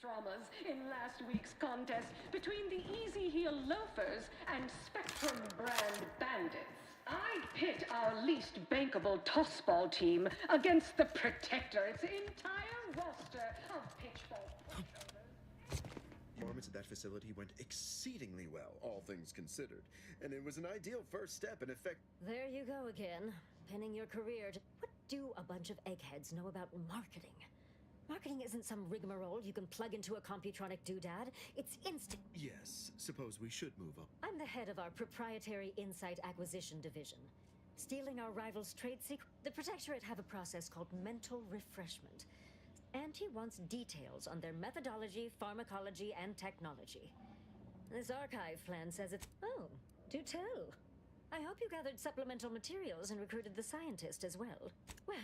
Dramas in last week's contest between the Easy Heel Loafers and Spectrum Brand Bandits. I pit our least bankable tossball team against the Protectorate's entire roster of pitchball pushovers. Performance at that facility went exceedingly well, all things considered, and it was an ideal first step in effect. There you go again, pinning your career to... What do a bunch of eggheads know about marketing? Marketing isn't some rigmarole you can plug into a computronic doodad. It's instant. Yes, suppose we should move up. I'm the head of our proprietary insight acquisition division. Stealing our rivals' trade secret. The Protectorate have a process called mental refreshment. Auntie wants details on their methodology, pharmacology, and technology. This archive plan says it's... Oh, do tell. I hope you gathered supplemental materials and recruited the scientist as well. Well,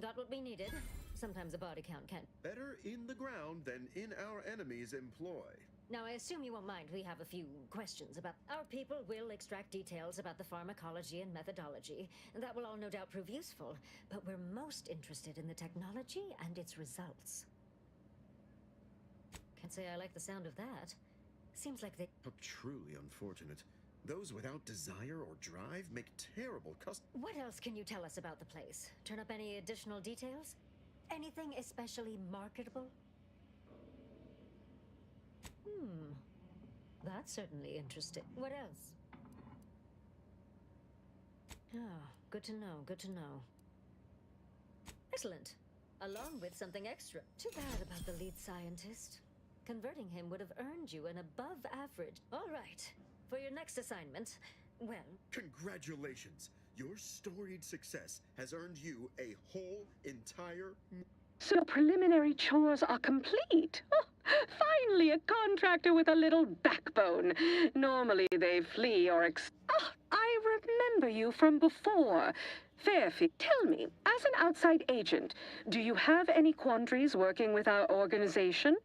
got what we needed. Sometimes a body count can... Better in the ground than in our enemy's employ. Now, I assume you won't mind we have a few questions about... Our people will extract details about the pharmacology and methodology, and that will all no doubt prove useful. But we're most interested in the technology and its results. Can't say I like the sound of that. Seems like they... How truly unfortunate. Those without desire or drive make terrible What else can you tell us about the place? Turn up any additional details? Anything especially marketable? That's certainly interesting. What else? Ah, good to know, good to know. Excellent. Along with something extra. Too bad about the lead scientist. Converting him would have earned you an above average. All right. For your next assignment, well... Congratulations! Your storied success has earned you a whole entire... So preliminary chores are complete. Oh, finally a contractor with a little backbone. Normally they flee or I remember you from before. Fairfield, tell me, as an outside agent, do you have any quandaries working with our organization?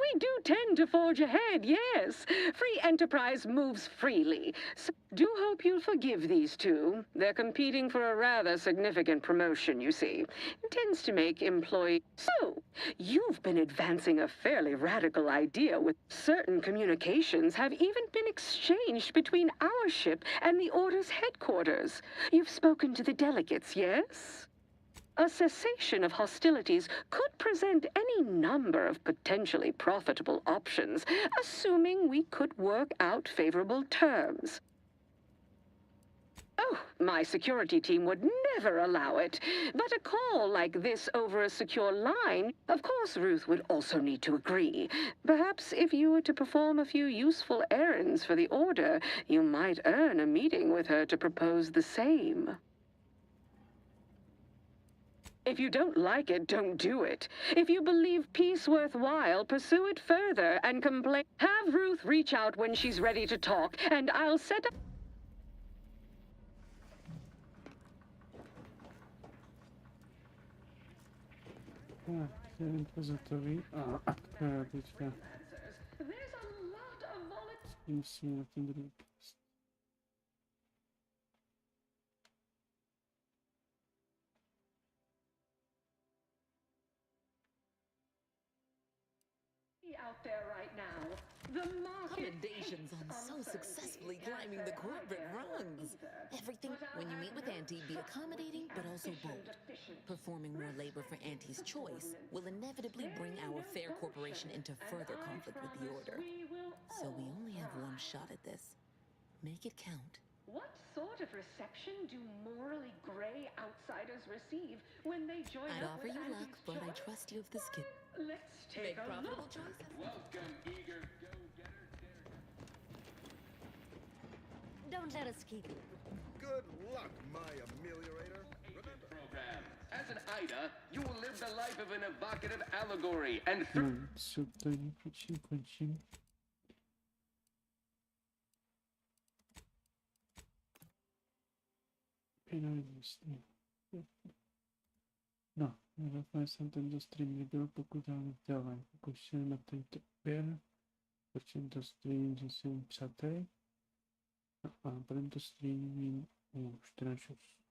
We do tend to forge ahead, yes. Free enterprise moves freely. So do hope you'll forgive these two. They're competing for a rather significant promotion, you see. It tends to make employees... So, you've been advancing a fairly radical idea with certain communications have even been exchanged between our ship and the Order's headquarters. You've spoken to the delegates, yes? A cessation of hostilities could present any number of potentially profitable options, assuming we could work out favorable terms. Oh, my security team would never allow it. But a call like this over a secure line, of course Ruth would also need to agree. Perhaps if you were to perform a few useful errands for the Order, you might earn a meeting with her to propose the same. If you don't like it, don't do it. If you believe peace worthwhile, pursue it further and complain. Have Ruth reach out when she's ready to talk, and I'll set up... Repository. Deci că schimb singur timp de out there right now. The market Commendations on so successfully climbing the corporate rungs. Everything, when you meet with Auntie, be accommodating but also bold. Performing more labor for Auntie's choice will inevitably bring our fair corporation into further conflict with the Order. So we only have one shot at this. Make it count. What sort of reception do morally gray outsiders receive when they join I'd up offer with you luck, Auntie's but I choice? trust you with the skin. Let's take Make a profitable look. choices. Welcome, eager go-getter. Don't let us keep you. Good luck, my ameliorator. Remember, Program. As an Ida, you will live the life of an evocative allegory and Săptămâni 55. Penalizări. No, era fai something just streaming the group could down the line. Question attempt better. Question to stream the same chat. Aprendo streaming os tranchos.